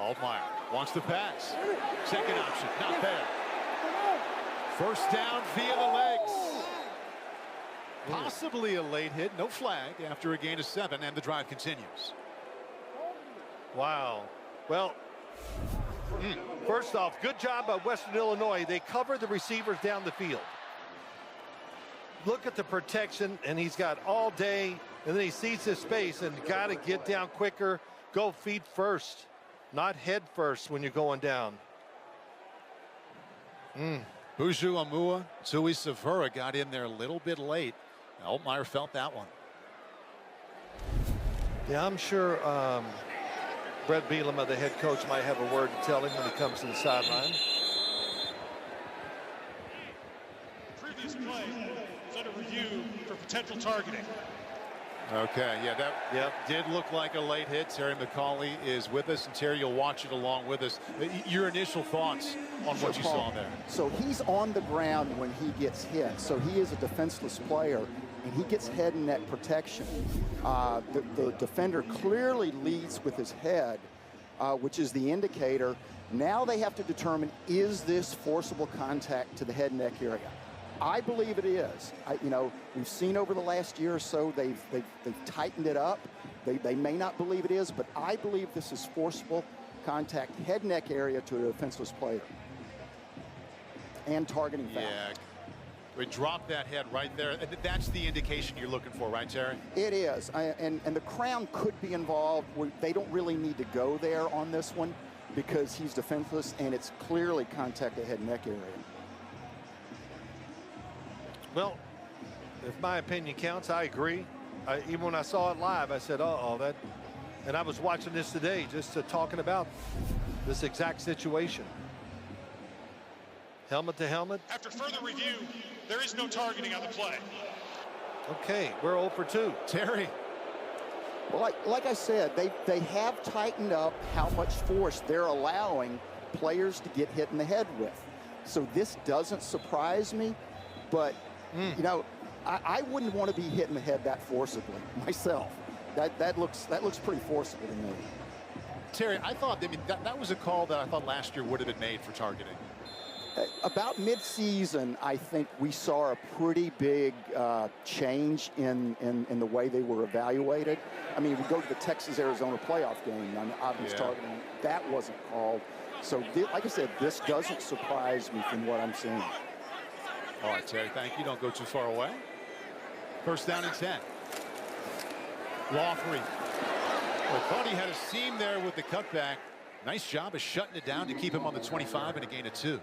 Altmaier wants to pass. Second option, not there. First down via the legs. Possibly a late hit, no flag after a gain of 7, and the drive continues. Wow. Well, first off, good job by Western Illinois. They covered the receivers down the field. Look at the protection, and he's got all day, and then he sees his space and got to get down quicker. Go feet first, not head first when you're going down. Buju Amua, Tui Savura got in there a little bit late. Altmaier felt that one. Yeah, I'm sure Bret Bielema, the head coach, might have a word to tell him when he comes to the sideline. Previous play is under review for potential targeting. Okay, yeah, that did look like a late hit. Terry McCauley is with us, and Terry, you'll watch it along with us. Your initial thoughts on what you saw there? So he's on the ground when he gets hit. So he is a defenseless player, and he gets head and neck protection. The defender clearly leads with his head, which is the indicator. Now they have to determine, is this forcible contact to the head and neck area? I believe it is. You know, we've seen over the last year or so they've tightened it up. They may not believe it is, but I believe this is forcible contact, head neck area to a defenseless player, and targeting foul. Yeah, we dropped that head right there. That's the indication you're looking for, right, Terry? It is, and the crown could be involved. They don't really need to go there on this one because he's defenseless, and it's clearly contact the head neck area. Well, if my opinion counts, I agree. Even when I saw it live, I said, uh-oh, that. And I was watching this today just talking about this exact situation. Helmet to helmet. After further review, there is no targeting on the play. Okay, we're 0 for 2. Terry. Well, like I said, they have tightened up how much force they're allowing players to get hit in the head with. So this doesn't surprise me, but you know, I wouldn't want to be hit in the head that forcibly myself. That looks pretty forcible to me. Terry, I thought, that was a call that I thought last year would have been made for targeting. About mid-season, I think we saw a pretty big change in the way they were evaluated. I mean, we go to the Texas-Arizona playoff game on obvious targeting. That wasn't called. So, like I said, this doesn't surprise me from what I'm seeing. All right, Terry, thank you. Don't go too far away. First down and 10. Lawfrey. I thought he had a seam there with the cutback. Nice job of shutting it down to keep him on the 25 and a gain of 2.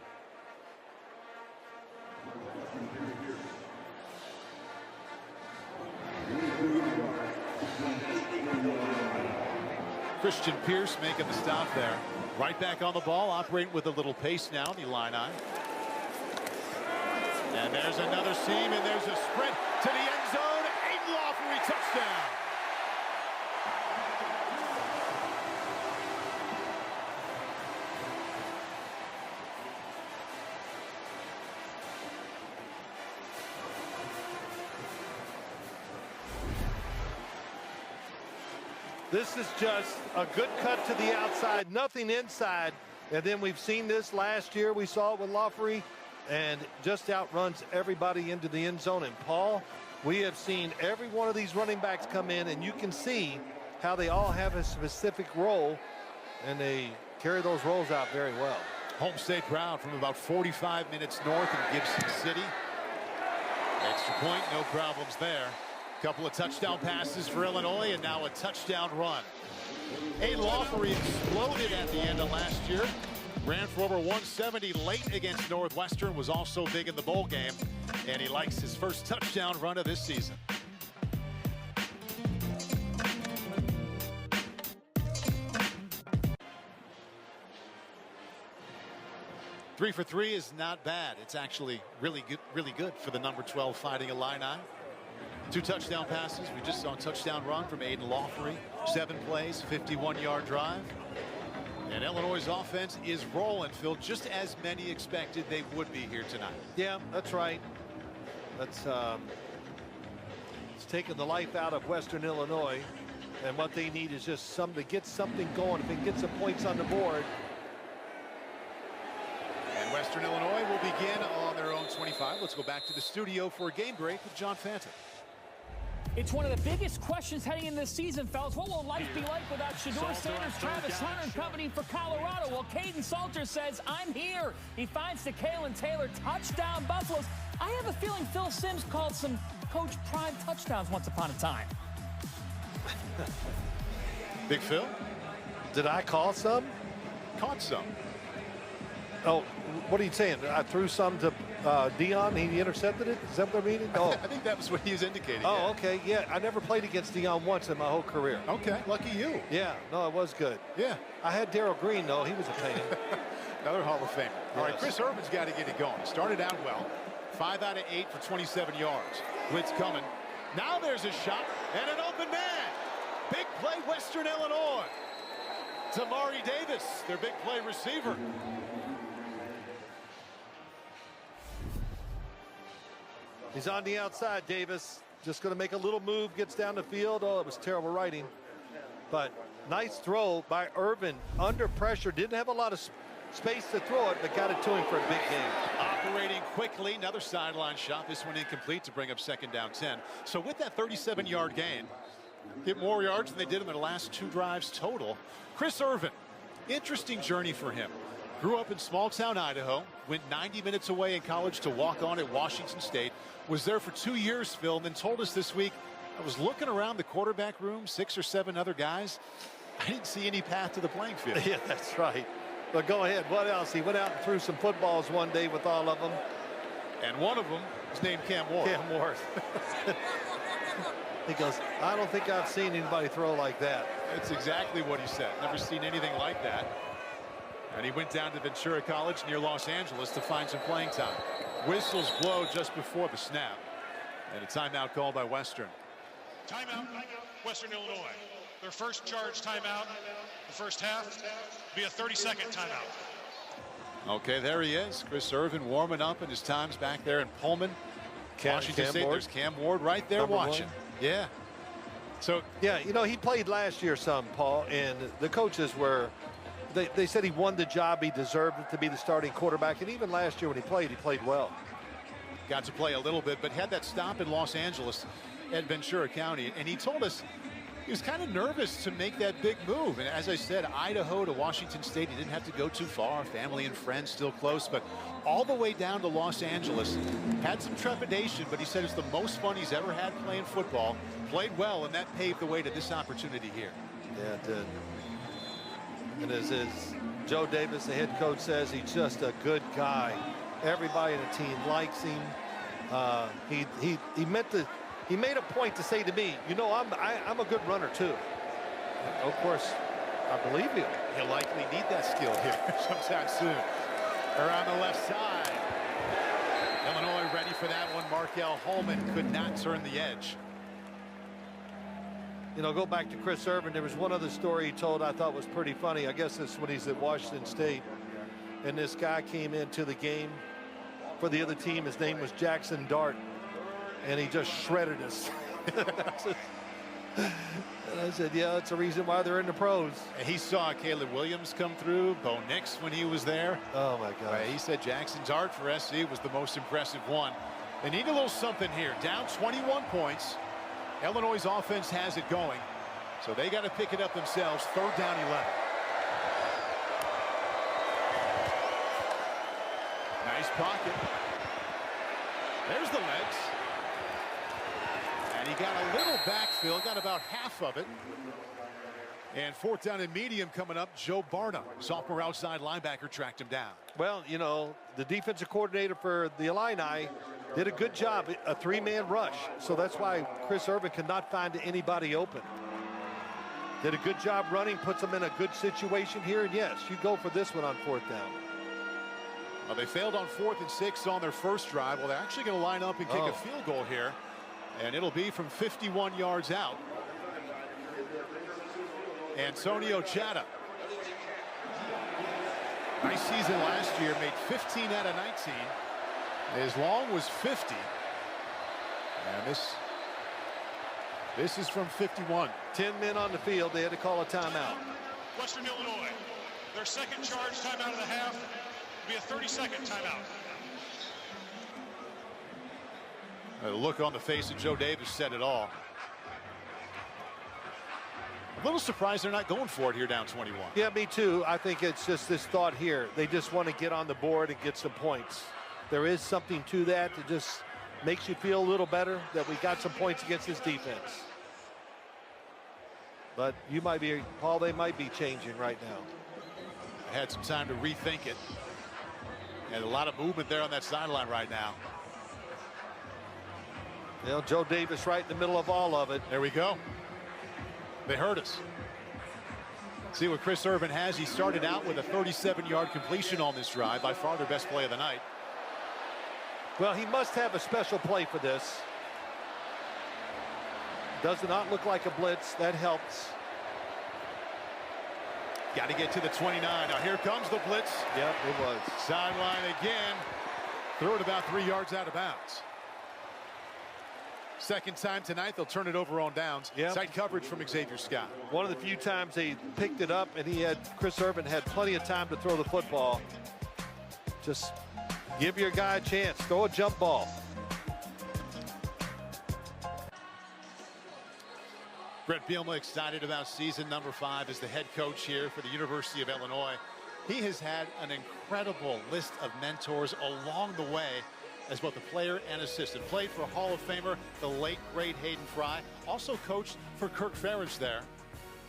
Christian Pierce making the stop there. Right back on the ball, operating with a little pace now, the Illini. And there's another seam, and there's a sprint to the end zone. Aiden Lawfrey, touchdown. This is just a good cut to the outside, nothing inside. And then we've seen this last year. We saw it with Loughery, and just outruns everybody into the end zone. And Paul, we have seen every one of these running backs come in, and you can see how they all have a specific role, and they carry those roles out very well. Home state crowd from about 45 minutes north in Gibson City. Extra point, no problems there. Couple of touchdown passes for Illinois, and now a touchdown run. Loughery exploded at the end of last year. Ran for over 170 late against Northwestern, was also big in the bowl game, and he likes his first touchdown run of this season. Three for three is not bad. It's actually really good for the number 12 Fighting Illini. 2 touchdown passes. We just saw a touchdown run from Loughery. 7 plays, 51-yard drive. And Illinois' offense is rolling, Phil, just as many expected they would be here tonight. Yeah, that's right. That's it's taken the life out of Western Illinois, and what they need is just to get something going. If they can get some points on the board. And Western Illinois will begin on their own 25. Let's go back to the studio for a game break with John Fanta. It's one of the biggest questions heading into this season, fellas. What will life be like without Shedeur Sanders, Travis Hunter, and company for Colorado? Well, Caden Salter says, I'm here. He finds the Kalen Taylor touchdown Buffaloes. I have a feeling Phil Simms called some Coach Prime touchdowns once upon a time. Big Phil? Did I call some? Caught some. Oh, what are you saying? I threw some to Dion. He intercepted it. Is that what they're meaning? Oh, I think that was what he was indicating. Oh, yeah. Okay. Yeah, I never played against Dion once in my whole career. Okay, lucky you. Yeah, no, it was good. Yeah. I had Darryl Green, though. He was a pain. Another Hall of Famer. All right, Yes. Chris Irvin's got to get it going. Started out well. 5 out of 8 for 27 yards. Blitz coming. Now there's a shot and an open man. Big play, Western Illinois. Tamari Davis, their big play receiver. He's on the outside, Davis. Just going to make a little move, gets down the field. Oh, it was terrible writing. But nice throw by Irvin. Under pressure. Didn't have a lot of space to throw it, but got it to him for a big game. Operating quickly. Another sideline shot. This one incomplete to bring up 2nd down 10. So with that 37-yard gain, get more yards than they did in their last 2 drives total. Chris Irvin, interesting journey for him. Grew up in small-town Idaho, went 90 minutes away in college to walk on at Washington State, was there for 2 years, Phil, and then told us this week, I was looking around the quarterback room, 6 or 7 other guys. I didn't see any path to the playing field. Yeah, that's right. But go ahead. What else? He went out and threw some footballs one day with all of them. And one of them is named Cam Ward. Cam Ward. He goes, I don't think I've seen anybody throw like that. That's exactly what he said. Never seen anything like that. And he went down to Ventura College near Los Angeles to find some playing time. Whistles blow just before the snap. And a timeout called by Western. Timeout, Western Illinois. Their first charge timeout, the first half, be a 30-second timeout. Okay, there he is. Chris Irvin warming up in his times back there in Pullman. Washington State. There's Cam Ward right there watching. Yeah. So, yeah, you know, he played last year some, Paul, and the coaches were, they said he won the job. He deserved it to be the starting quarterback. And even last year when he played well. Got to play a little bit, but had that stop in Los Angeles at Ventura County. And he told us he was kind of nervous to make that big move. And as I said, Idaho to Washington State, he didn't have to go too far. Family and friends still close, but all the way down to Los Angeles. Had some trepidation, but he said it's the most fun he's ever had playing football. Played well, and that paved the way to this opportunity here. Yeah, it did. And as Joe Davis, the head coach, says, he's just a good guy. Everybody in the team likes him. He made a point to say to me, you know, I'm a good runner too. And of course, I believe you. He'll likely need that skill here sometime soon. Around the left side. Illinois ready for that one. Markel Holman could not turn the edge. You know, go back to Chris Irvin. There was one other story he told I thought was pretty funny. I guess it's when he's at Washington State. And this guy came into the game for the other team. His name was Jackson Dart. And he just shredded us. And I said, yeah, that's the reason why they're in the pros. He saw Caleb Williams come through, Bo Nix when he was there. Oh, my God. He said Jackson's art for SC was the most impressive one. They need a little something here. Down 21 points. Illinois' offense has it going. So they got to pick it up themselves. 3rd down 11. Nice pocket. There's the legs. And he got a little backfill, got about half of it. And 4th down and medium coming up. Joe Barna, sophomore outside linebacker, tracked him down. Well, you know, the defensive coordinator for the Illini did a good job, a 3-man rush. So that's why Chris Irvin could not find anybody open. Did a good job running, puts them in a good situation here. And yes, you go for this one on 4th down. Well, they failed on 4th and 6 on their first drive. Well, they're actually going to line up and kick a field goal here. And it'll be from 51 yards out. Antonio Chata. Nice season last year, made 15 out of 19. His long was 50. And this is from 51. 10 men on the field. They had to call a timeout. Western Illinois, their second charge timeout of the half will be a 30-second timeout. The look on the face of Joe Davis said it all. A little surprised they're not going for it here down 21. Yeah, me too. I think it's just this thought here. They just want to get on the board and get some points. There is something to that. It just makes you feel a little better that we got some points against this defense. But you might be, Paul, they might be changing right now. I had some time to rethink it. And a lot of movement there on that sideline right now. You know, Joe Davis right in the middle of all of it. There we go. They hurt us. See what Chris Irvin has. He started out with a 37-yard completion on this drive, by far their best play of the night. Well, he must have a special play for this. Does not look like a blitz. That helps. Got to get to the 29. Now here comes the blitz. Yep, it was. Sideline again. Threw it about 3 yards out of bounds. Second time tonight, they'll turn it over on downs. Yep. Tight coverage from Xavier Scott. One of the few times they picked it up, and Chris Irvin had plenty of time to throw the football. Just give your guy a chance. Throw a jump ball. Bret Bielema excited about season number 5 as the head coach here for the University of Illinois. He has had an incredible list of mentors along the way as both a player and assistant. Played for Hall of Famer, the late, great Hayden Fry. Also coached for Kirk Ferentz there.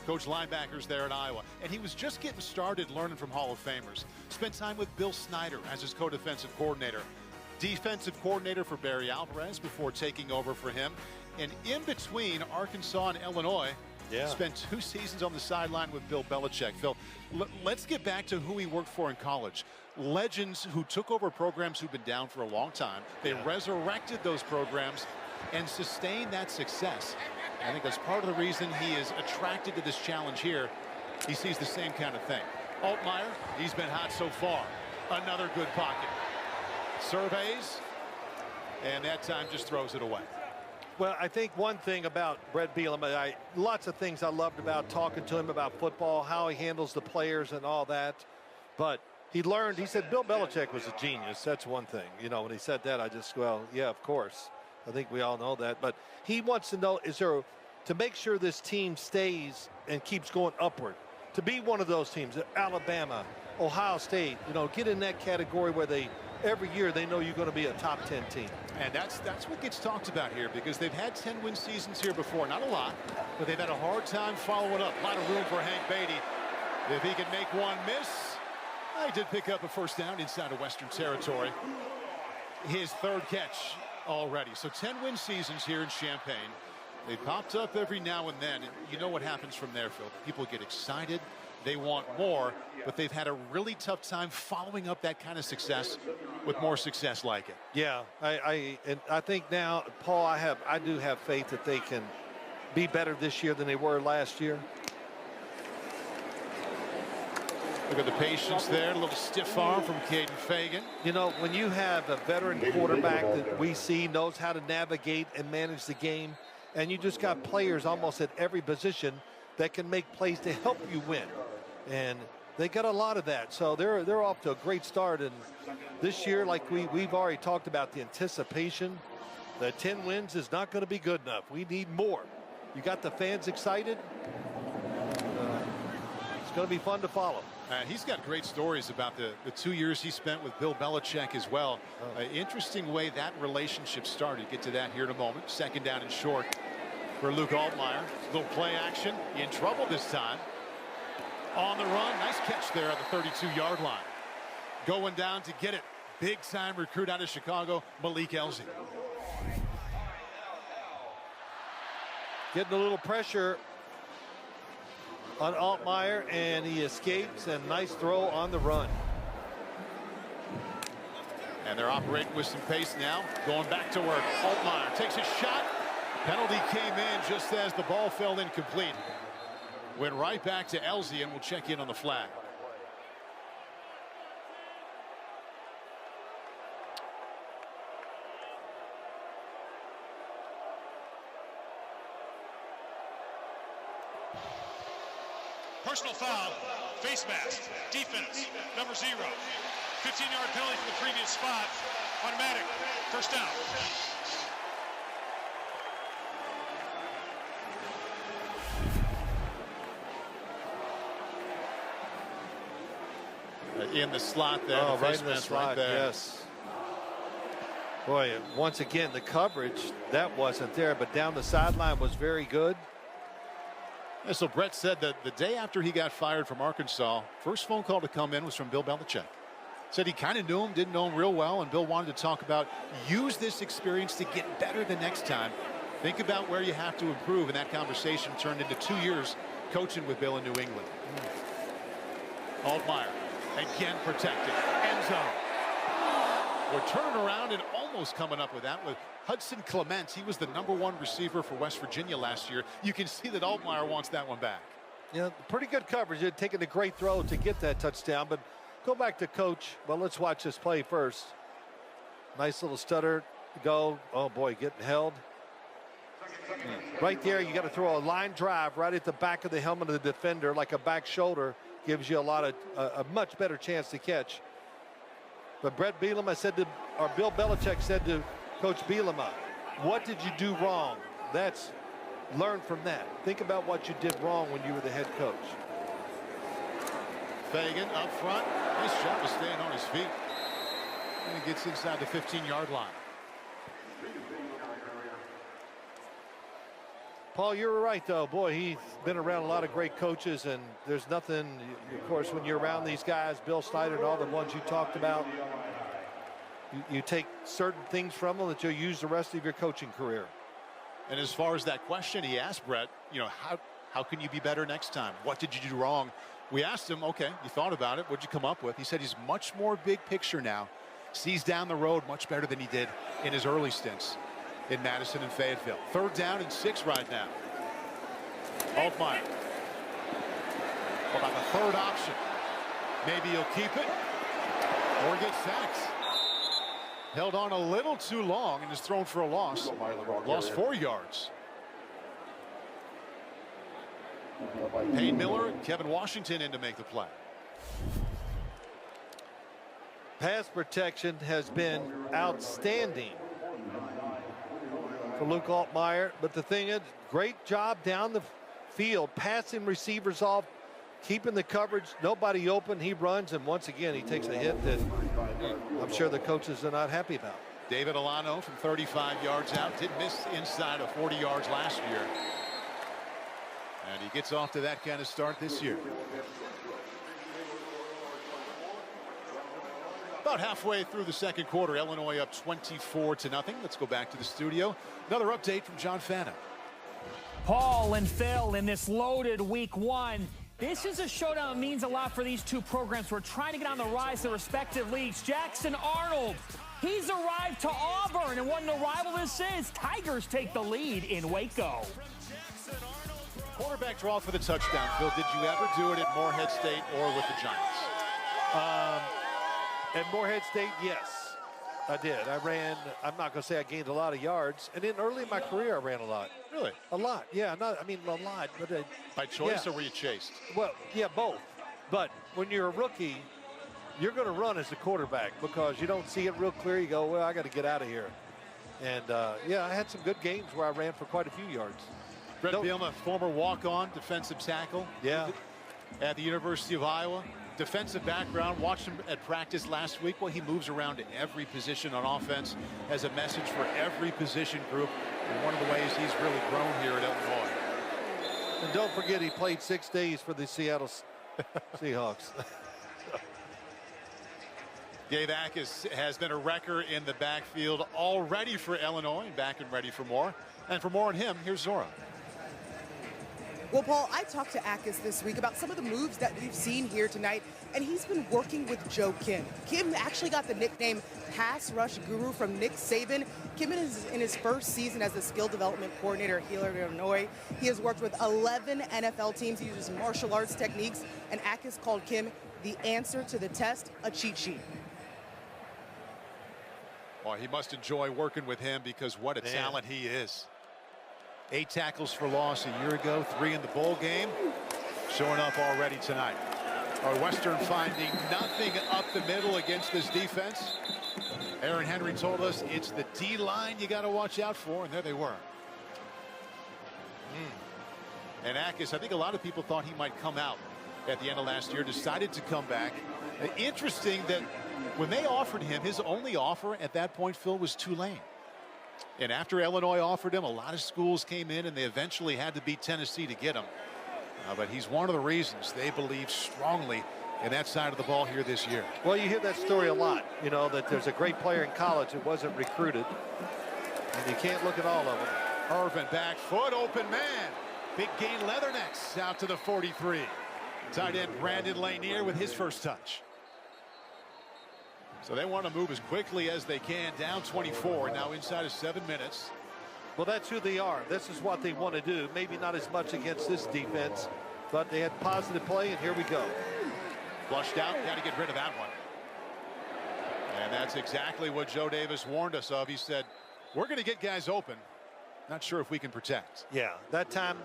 Coached linebackers there at Iowa. And he was just getting started learning from Hall of Famers. Spent time with Bill Snyder as his co-defensive coordinator. Defensive coordinator for Barry Alvarez before taking over for him. And in between Arkansas and Illinois, spent 2 seasons on the sideline with Bill Belichick. Phil, let's get back to who he worked for in college. Legends who took over programs who've been down for a long time. They resurrected those programs and sustained that success. I think that's part of the reason he is attracted to this challenge here. He sees the same kind of thing. Altmaier, he's been hot so far. Another good pocket. Surveys, and that time just throws it away. Well, I think one thing about Bret Bielema, lots of things I loved about talking to him about football, how he handles the players and all that. But he learned, he said Bill Belichick was a genius. That's one thing. You know, when he said that, I just, well, yeah, of course. I think we all know that. But he wants to know, is there, to make sure this team stays and keeps going upward, to be one of those teams, Alabama, Ohio State, you know, get in that category where they, every year they know you're going to be a top 10 team. And that's what gets talked about here, because they've had 10-win seasons here before. Not a lot, but they've had a hard time following up. A lot of room for Hank Beatty. If he can make one miss, he did pick up a first down inside of Western Territory. His 3rd catch already. So 10-win seasons here in Champaign. They popped up every now and then. And you know what happens from there, Phil. People get excited. They want more, but they've had a really tough time following up that kind of success with more success like it. Yeah, I think now, Paul, I do have faith that they can be better this year than they were last year. Look at the patience there, a little stiff arm from Caden Fagan. You know, when you have a veteran quarterback that we see knows how to navigate and manage the game, and you just got players almost at every position that can make plays to help you win. And they got a lot of that. So they're off to a great start. And this year, like we've already talked about, the anticipation, the 10 wins is not going to be good enough. We need more. You got the fans excited. It's going to be fun to follow. He's got great stories about the 2 years he spent with Bill Belichick as well. Interesting way that relationship started. Get to that here in a moment. Second down and short for Luke Altmaier. Little play action. In trouble this time. On the run. Nice catch there at the 32-yard line. Going down to get it. Big time recruit out of Chicago, Malik Elzy. Getting a little pressure on Altmaier, and he escapes, and nice throw on the run. And they're operating with some pace now. Going back to work. Altmaier takes a shot. Penalty came in just as the ball fell incomplete. Went right back to Elzy, and we'll check in on the flag. Personal foul, face mask, defense, number 0. 15-yard penalty from the previous spot. Automatic, first down. In the slot there. Oh, right in the slot, right there. Yes. Boy, once again, the coverage, that wasn't there, but down the sideline was very good. Yeah, so Bret said that the day after he got fired from Arkansas, first phone call to come in was from Bill Belichick. Said he kind of knew him, didn't know him real well, and Bill wanted to talk about use this experience to get better the next time. Think about where you have to improve, and that conversation turned into 2 years coaching with Bill in New England. Altmaier again protected. End zone. We're turning around and almost coming up with that with Hudson Clement. He was the #1 receiver for West Virginia last year. You can see that Altmaier wants that one back. Yeah, pretty good coverage. They're taking a great throw to get that touchdown, but go back to coach. Well, let's watch this play first. Nice little stutter go. Oh boy, getting held. Right there, you got to throw a line drive right at the back of the helmet of the defender, like a back shoulder. Gives you a much better chance to catch. But Bret Bielema said to, or Bill Belichick said to Coach Bielema, what did you do wrong? Learn from that. Think about what you did wrong when you were the head coach. Fagan up front. Nice job of staying on his feet. And he gets inside the 15-yard line. Paul, you're right, though. Boy, he's been around a lot of great coaches, and there's nothing, of course, when you're around these guys, Bill Snyder and all the ones you talked about, you take certain things from them that you'll use the rest of your coaching career. And as far as that question he asked Bret, how can you be better next time? What did you do wrong? We asked him, okay, you thought about it. What'd you come up with? He said he's much more big picture now. Sees down the road much better than he did in his early stints in Madison and Fayetteville. 3rd down and 6 right now. Altmaier. What about the third option? Maybe he'll keep it or get sacked. Held on a little too long and is thrown for a loss. Lost 4 yards. Payne Miller and Kevin Washington in to make the play. Pass protection has been outstanding for Luke Altmaier, but the thing is, great job down the field, passing receivers off, keeping the coverage, nobody open, he runs, and once again he takes a hit that I'm sure the coaches are not happy about. David Alano from 35 yards out, did miss inside of 40 yards last year. And he gets off to that kind of start this year. About halfway through the second quarter, Illinois up 24-0. Let's go back to the studio. Another update from John Fanta. Paul and Phil in this loaded week 1. This is a showdown that means a lot for these two programs. We're trying to get on the rise in their respective leagues. Jackson Arnold, he's arrived to Auburn, and what an arrival this is. Tigers take the lead in Waco. Quarterback draw for the touchdown. Phil, did you ever do it at Morehead State or with the Giants? At Morehead State, yes. I did. I ran, I'm not going to say I gained a lot of yards. And then early in my career, I ran a lot. Really? A lot, yeah. A lot. But by choice, yeah. or were you chased? Well, yeah, both. But when you're a rookie, you're going to run as a quarterback because you don't see it real clear. You go, well, I got to get out of here. And, yeah, I had some good games where I ran for quite a few yards. Bret Bielema, former walk-on defensive tackle. Yeah. At the University of Iowa. Defensive background. Watched him at practice last week. Well, he moves around in every position on offense. Has a message for every position group. And one of the ways he's really grown here at Illinois. And don't forget, he played 6 days for the Seattle Seahawks. Gabe Jacas has been a wrecker in the backfield already for Illinois. Back and ready for more. And for more on him, here's Zora. Well, Paul, I talked to Jacas this week about some of the moves that we've seen here tonight, and he's been working with Joe Kim. Kim actually got the nickname Pass Rush Guru from Nick Saban. Kim is in his first season as the skill development coordinator here at Illinois. He has worked with 11 NFL teams. He uses martial arts techniques, and Jacas called Kim the answer to the test, a cheat sheet. Well, he must enjoy working with him because what a talent he is. 8 tackles for loss a year ago, 3 in the bowl game. Showing up already tonight. Our Western finding nothing up the middle against this defense. Aaron Henry told us it's the D-line you got to watch out for, and there they were. And Jacas, I think a lot of people thought he might come out at the end of last year, decided to come back. Interesting that when they offered him, his only offer at that point, Phil, was Tulane. And after Illinois offered him, a lot of schools came in, and they eventually had to beat Tennessee to get him. But he's one of the reasons they believe strongly in that side of the ball here this year. Well, you hear that story a lot, you know, that there's a great player in college that wasn't recruited. And you can't look at all of them. Irvin back foot, open man. Big gain, Leathernecks out to the 43. Tight end Brandon Lanier with his first touch. So they want to move as quickly as they can, down 24, now inside of 7 minutes. Well, that's who they are. This is what they want to do. Maybe not as much against this defense, but they had positive play, and here we go. Flushed out, got to get rid of that one. And that's exactly what Joe Davis warned us of. He said, we're going to get guys open. Not sure if we can protect. Yeah, that time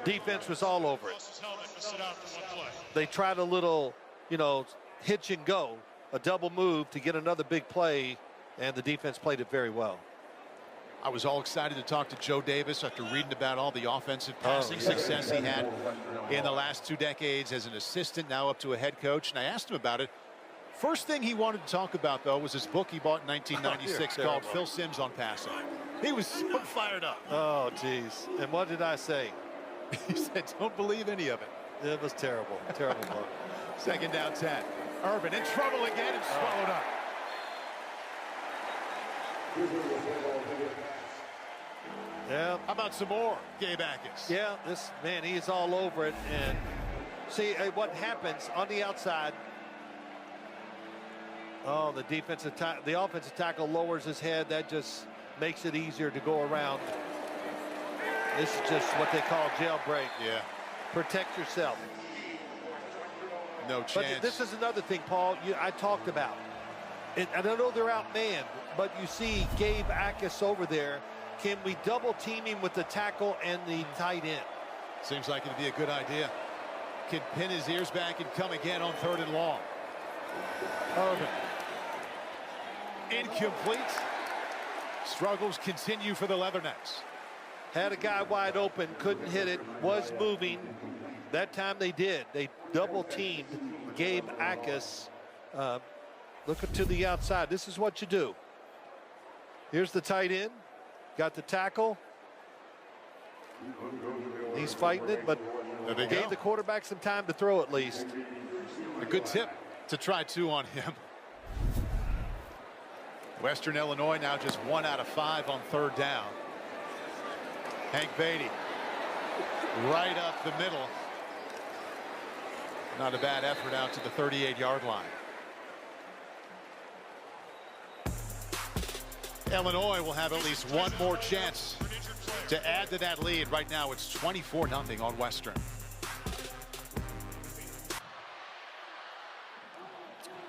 defense was all over it. They tried a little, you know, hitch and go. A double move to get another big play, and the defense played it very well. I was all excited to talk to Joe Davis after reading about all the offensive passing success he had in the last 2 decades as an assistant, now up to a head coach. And I asked him about it. First thing he wanted to talk about, though, was his book he bought in 1996 called Phil Simms on Passing. He was so fired up. Oh, geez. And what did I say? He said, don't believe any of it. It was terrible. Terrible book. Second down 10. Urban in trouble again and swallowed up. Yeah. How about some more, Gabe Jacas? Yeah, this man, he's all over it. And see what happens on the outside. Oh, the offensive tackle lowers his head. That just makes it easier to go around. This is just what they call jailbreak. Yeah. Protect yourself. No chance. But this is another thing, Paul, I talked about. And I know they're outmanned, but you see Gabe Jacas over there. Can we double team him with the tackle and the tight end? Seems like it'd be a good idea. Can pin his ears back and come again on 3rd and long. Irvin. Incomplete. Struggles continue for the Leathernecks. Had a guy wide open, couldn't hit it, was moving. That time they did. They double-teamed Gabe Jacas. Looking to the outside. This is what you do. Here's the tight end. Got the tackle. He's fighting it, but gave the quarterback some time to throw at least. A good tip to try 2 on him. Western Illinois now just 1 out of 5 on 3rd down. Hank Beatty right up the middle. Not a bad effort out to the 38-yard line. Illinois will have at least one more chance to add to that lead. Right now it's 24-0 on Western.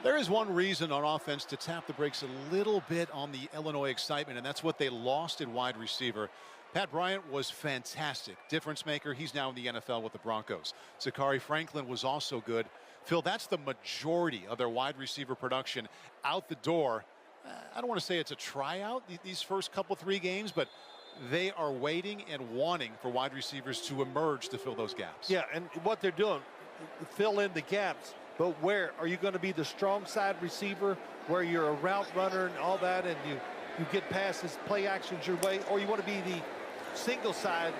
There's There is one reason on offense to tap the brakes a little bit on the Illinois excitement, and that's what they lost at wide receiver. Pat Bryant was fantastic. Difference maker. He's now in the NFL with the Broncos. Zachary Franklin was also good. Phil, that's the majority of their wide receiver production out the door. I don't want to say it's a tryout, these first couple 3 games, but they are waiting and wanting for wide receivers to emerge to fill those gaps. Yeah, and what they're doing, fill in the gaps. But where are you going to be the strong side receiver where you're a route runner and all that, and you get passes, play actions your way, or you want to be the single side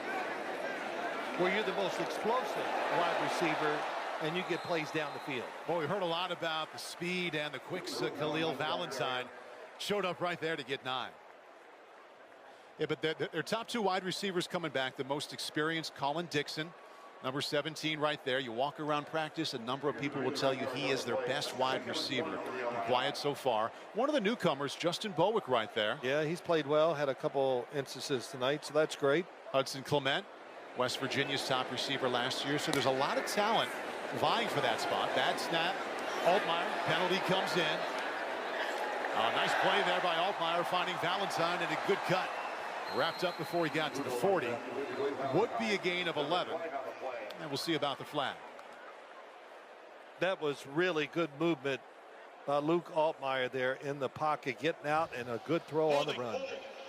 where you're the most explosive wide receiver and you get plays down the field. Well, we heard a lot about the speed and the quicks. Khalil Valentine showed up right there to get 9. Yeah, but their top 2 wide receivers coming back, the most experienced, Colin Dixon, number 17 right there. You walk around practice, a number of people will tell you he is their best wide receiver. Quiet so far. One of the newcomers, Justin Bowick, right there. Yeah, he's played well, had a couple instances tonight, so that's great. Hudson Clement, West Virginia's top receiver last year. So there's a lot of talent vying for that spot. Bad snap. Altmaier, penalty comes in. Nice play there by Altmaier, finding Valentine, and a good cut. Wrapped up before he got to the 40. Would be a gain of 11. And we'll see about the flag. That was really good movement by Luke Altmaier there in the pocket, getting out, and a good throw on the run.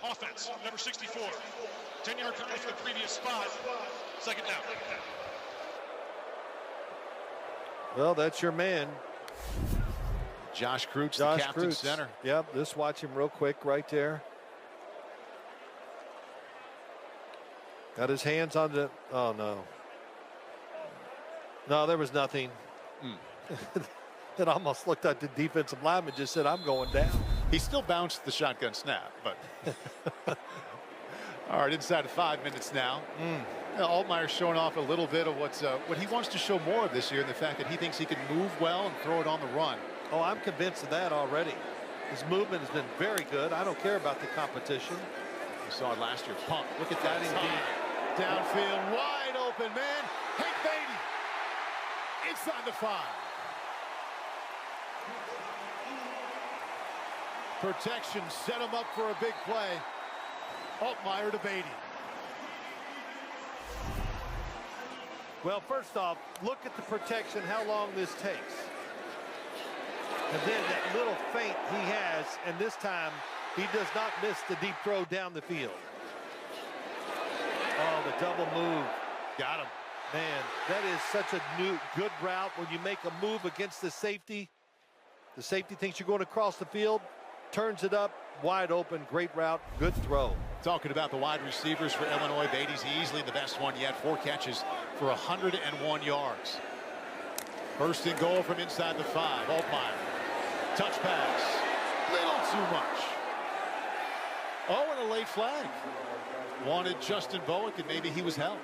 Offense, number 64. 10-yard penalty for the previous spot. Second down. Well, that's your man. Josh Kreutz, the captain center. Yep, just watch him real quick right there. Got his hands on the, oh no. No, there was nothing. It almost looked like the defensive lineman just said, I'm going down. He still bounced the shotgun snap, but. All right, inside of 5 minutes now. Altmaier showing off a little bit of what he wants to show more of this year, and the fact that he thinks he can move well and throw it on the run. Oh, I'm convinced of that already. His movement has been very good. I don't care about the competition. We saw it last year. Punt. Look at that indeed. Downfield, wide open, man. Hey, Beatty. Inside the 5. Protection set him up for a big play. Altmaier to Beatty. Well, first off, look at the protection, how long this takes. And then that little feint he has, and this time he does not miss the deep throw down the field. Oh, the double move. Got him. Man, that is such a good route when you make a move against the safety. The safety thinks you're going across the field, turns it up, wide open, great route, good throw. Talking about the wide receivers for Illinois, Beatty's easily the best one yet. 4 catches for 101 yards. First and goal from inside the 5. Altmaier. Touch pass. Little too much. Oh, and a late flag. Wanted Justin Bowick, and maybe he was held.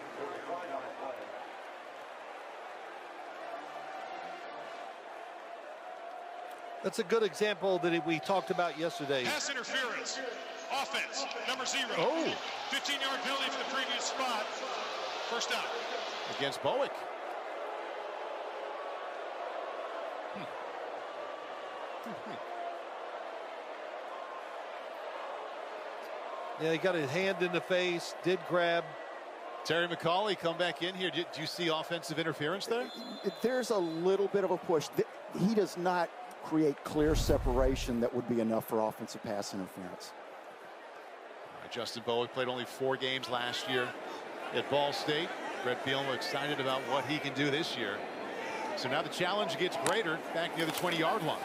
That's a good example that we talked about yesterday. Pass interference. Offense, number 0. Oh. 15-yard penalty for the previous spot. First down. Against Bowick. Yeah, he got his hand in the face, did grab. Terry McCauley come back in here. Do you see offensive interference there? There's a little bit of a push. He does not create clear separation that would be enough for offensive pass interference. Justin Bowick played only 4 games last year at Ball State. Bret Bielema excited about what he can do this year. So now the challenge gets greater back near the 20-yard line.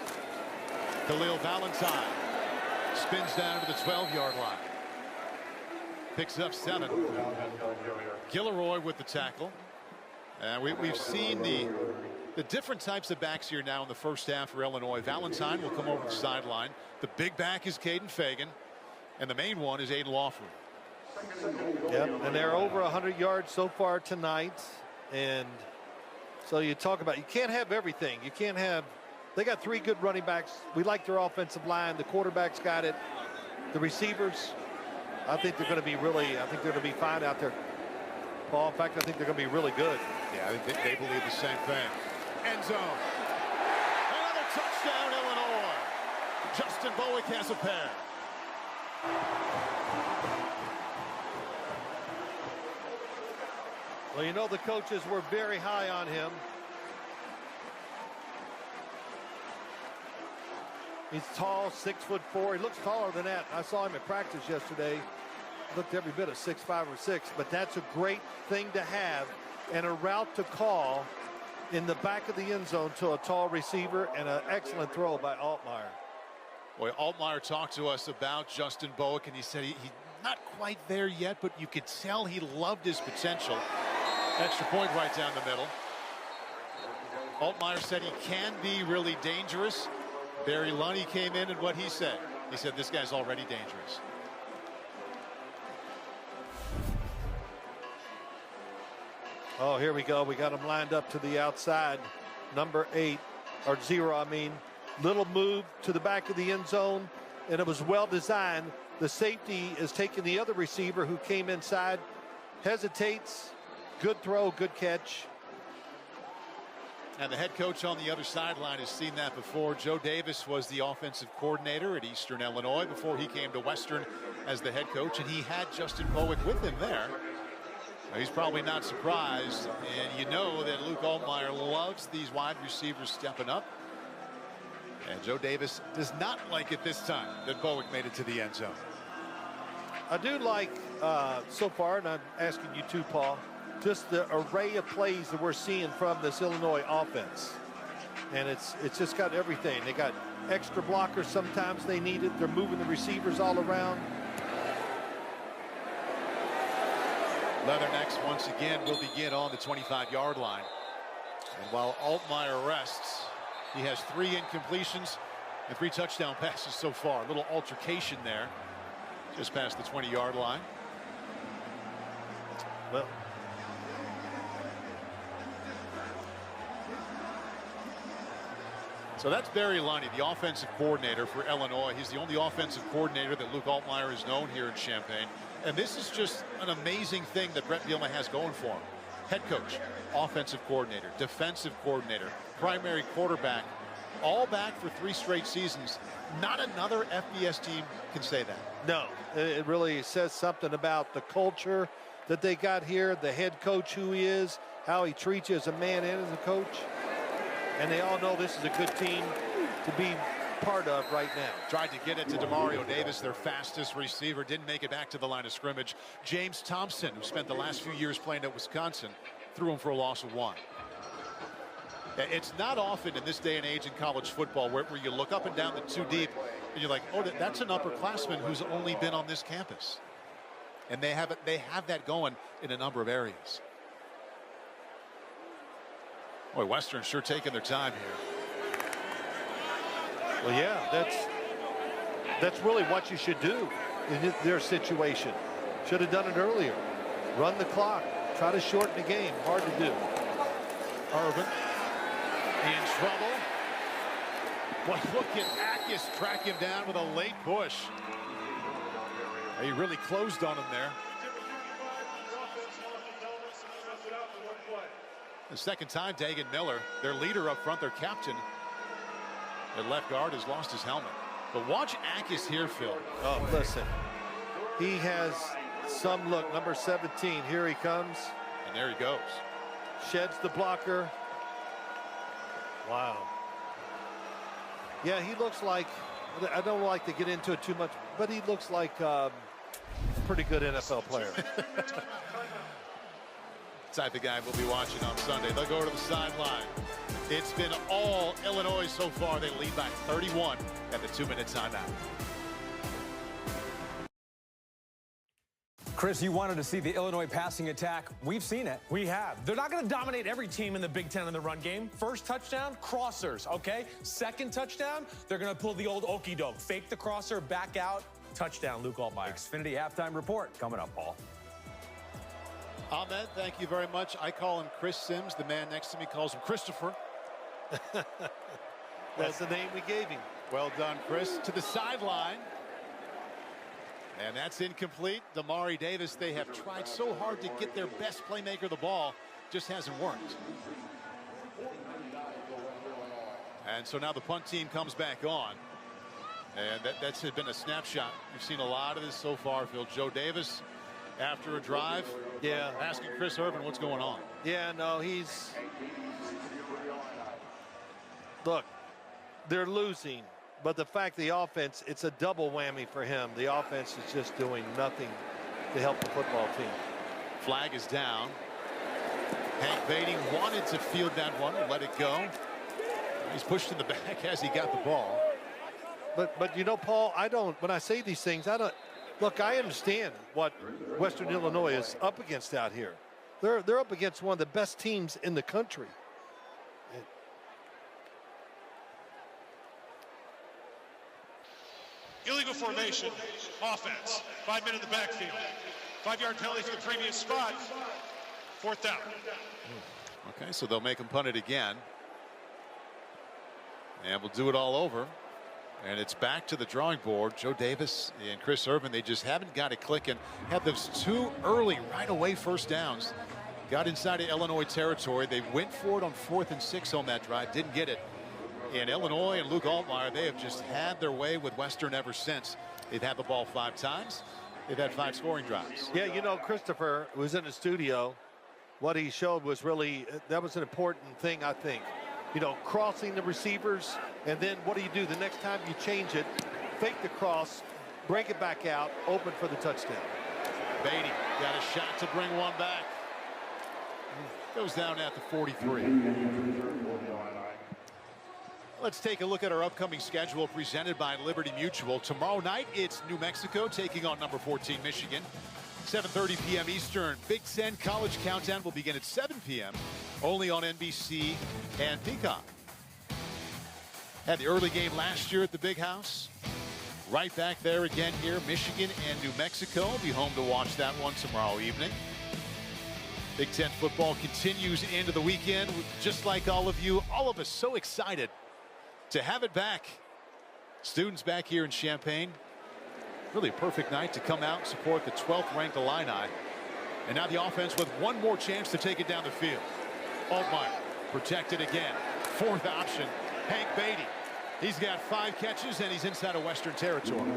Khalil Valentine spins down to the 12-yard line. Picks up 7. Gilroy with the tackle. And we've seen the different types of backs here now in the first half for Illinois. Valentine will come over the sideline. The big back is Caden Fagan. And the main one is Aiden Lawford. Yep, and they're over 100 yards so far tonight. And so you talk about, you can't have everything. You can't have, they got 3 good running backs. We like their offensive line. The quarterback's got it. The receivers, I think they're going to be really, I think they're going to be fine out there. Paul, in fact, I think they're going to be really good. Yeah, I think they believe the same thing. End zone. Another touchdown, Illinois. Justin Bowick has a pair. Well, you know the coaches were very high on him. He's tall, 6'4". He looks taller than that. I saw him at practice yesterday. Looked every bit of 6'5" or 6", but that's a great thing to have, and a route to call in the back of the end zone to a tall receiver, and an excellent throw by Altmaier. Boy, Altmaier talked to us about Justin Bowick, and he said he's not quite there yet, but you could tell he loved his potential. Extra point right down the middle. Altmaier said he can be really dangerous. Barry Lunny came in, and what he said? He said this guy's already dangerous. Oh, here we go. We got him lined up to the outside. Number 8, or 0, I mean. Little move to the back of the end zone, and it was well designed. The safety is taking the other receiver who came inside, hesitates. Good throw, good catch. And the head coach on the other sideline has seen that before. Joe Davis was the offensive coordinator at Eastern Illinois before he came to Western as the head coach, and he had Justin Bowick with him there. Now, he's probably not surprised, and you know that Luke Altmaier loves these wide receivers stepping up. And Joe Davis does not like it this time that Bowick made it to the end zone. I do like so far, and I'm asking you too, Paul, just the array of plays that we're seeing from this Illinois offense. And it's just got everything. They got extra blockers sometimes they need it. They're moving the receivers all around. Leathernecks once again will begin on the 25-yard line. And while Altmaier rests, he has 3 incompletions and 3 touchdown passes so far. A little altercation there just past the 20-yard line. Well, so that's Barry Lunny, the offensive coordinator for Illinois. He's the only offensive coordinator that Luke Altmaier has known here in Champaign. And this is just an amazing thing that Bret Bielema has going for him. Head coach, offensive coordinator, defensive coordinator, primary quarterback, all back for 3 straight seasons. Not another FBS team can say that. no, it really says something about the culture that they got here, the head coach who he is, how he treats you as a man and as a coach. And they all know this is a good team to be part of right now. Tried to get it to Demario Davis, their fastest receiver. Didn't make it back to the line of scrimmage. James Thompson, who spent the last few years playing at Wisconsin, threw him for a loss of 1. It's not often in this day and age in college football where you look up and down the 2 deep and you're like, oh, that's an upperclassman who's only been on this campus. And they have that going in a number of areas. Boy, Western sure taking their time here. Well, yeah, that's really what you should do in their situation. Should have done it earlier. Run the clock. Try to shorten the game. Hard to do. Irvin in trouble. But look at Jacas track him down with a late push. He really closed on him there. The second time, Dagan Miller, their leader up front, their captain, at left guard, has lost his helmet. But watch Jacas here, Phil. Oh, listen. He has some look. Number 17, here he comes. And there he goes. Sheds the blocker. Wow. Yeah, he looks like, I don't like to get into it too much, but he looks like a pretty good NFL player. Type of guy we'll be watching on Sunday. They'll go to the sideline. It's been all Illinois so far. They lead by 31 at the 2-minute timeout. Chris, you wanted to see the Illinois passing attack. We've seen it. We have. They're not going to dominate every team in the Big Ten in the run game. First touchdown, crossers, okay? Second touchdown, they're going to pull the old okie doke. Fake the crosser, back out, touchdown, Luke Altmaier. Xfinity halftime report coming up, Paul. Ahmed, thank you very much. I call him Chris Sims. The man next to me calls him Christopher. That's the name we gave him. Well done, Chris. To the sideline. And that's incomplete. Damari Davis, they have tried so hard to get their best playmaker the ball. Just hasn't worked. And so now the punt team comes back on. And that's been a snapshot. We've seen a lot of this so far, Phil. Joe Davis, after a drive, asking Chris Irvin what's going on. Yeah, no, look, they're losing, but the fact the offense, it's a double whammy for him. The offense is just doing nothing to help the football team. Flag is down. Hank Beatty wanted to field that one, let it go. He's pushed in the back as he got the ball. But you know, Paul, when I say these things, look, I understand what Western Illinois is up against out here. They're up against one of the best teams in the country. Illegal formation, offense, 5 men in the backfield. 5-yard penalty for the previous spot. 4th down. Okay, so they'll make him punt it again. And we'll do it all over. And it's back to the drawing board. Joe Davis and Chris Irvin, they just haven't got it clicking. Had those 2 early right away first downs. Got inside of Illinois territory. They went for it on 4th and 6 on that drive. Didn't get it. And Illinois and Luke Altmaier, they have just had their way with Western ever since. They've had the ball 5 times. They've had 5 scoring drives. Yeah, you know, Christopher was in the studio. What he showed was really, that was an important thing, I think. You know, crossing the receivers, and then what do? The next time you change it, fake the cross, break it back out, open for the touchdown. Beatty got a shot to bring one back. Goes down at the 43. Let's take a look at our upcoming schedule presented by Liberty Mutual. Tomorrow night, it's New Mexico taking on number 14 Michigan. 7:30 p.m. Eastern. Big Ten College Countdown will begin at 7 p.m. only on NBC and Peacock. Had the early game last year at the Big House. Right back there again here. Michigan and New Mexico will be home to watch that one tomorrow evening. Big Ten football continues into the weekend. Just like all of you, all of us so excited to have it back. Students back here in Champaign. Really a perfect night to come out and support the 12th ranked Illini. And now the offense with one more chance to take it down the field. Altmaier protected again. 4th option, Hank Beatty. He's got 5 catches and he's inside of Western territory.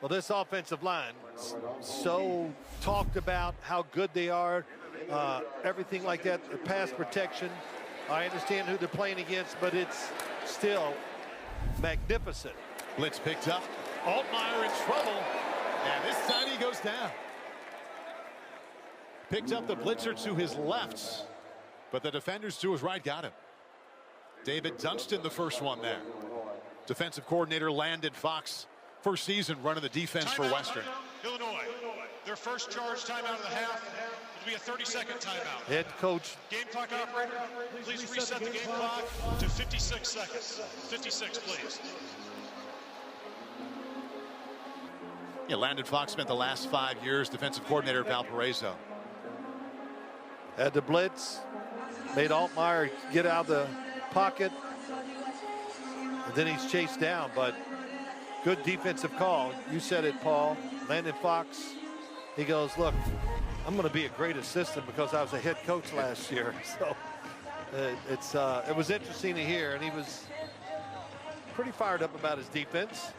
Well, this offensive line, so talked about how good they are, everything like that, the pass protection. I understand who they're playing against, but it's still magnificent. Blitz picked up. Altmaier in trouble. And this time he goes down. Picked up the blitzer to his left, but the defenders to his right got him. David Dunston, the first one there. Defensive coordinator Landon Fox, first season running the defense for Western. Illinois, their first charge timeout of the half. It'll be a 30-second timeout. Head coach. Game clock operator, please reset the game clock to 56 seconds. 56, please. Yeah, Landon Fox spent the last 5 years defensive coordinator at Valparaiso. Had the blitz, made Altmaier get out of the pocket, and then he's chased down, but good defensive call. You said it, Paul. Landon Fox, he goes, look, I'm going to be a great assistant because I was a head coach last year. So it was interesting to hear, and he was pretty fired up about his defense.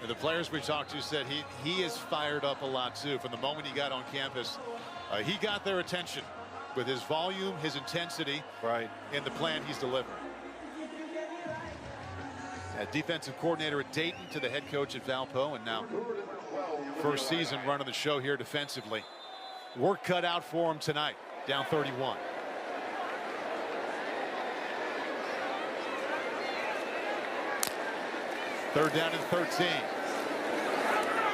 And the players we talked to said he is fired up a lot too. From the moment he got on campus, he got their attention with his volume, his intensity, right, and the plan he's delivering. Defensive coordinator at Dayton to the head coach at Valpo, and now first season running the show here defensively. Work cut out for him tonight, down 31. Third down and 13.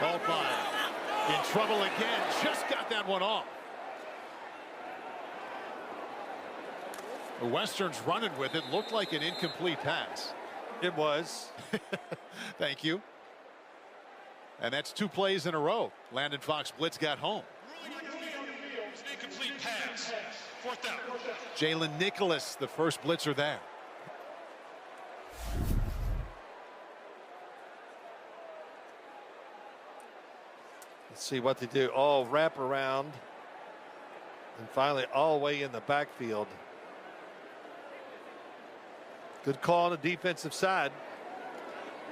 Altmaier in trouble again. Just got that one off. The Western's running with it. Looked like an incomplete pass. It was. Thank you. And that's 2 plays in a row. Landon Fox blitz got home. Incomplete pass. 4th down. Jalen Nicholas, the first blitzer there. Let's see what they do. All wrap around. And finally all the way in the backfield. Good call on the defensive side.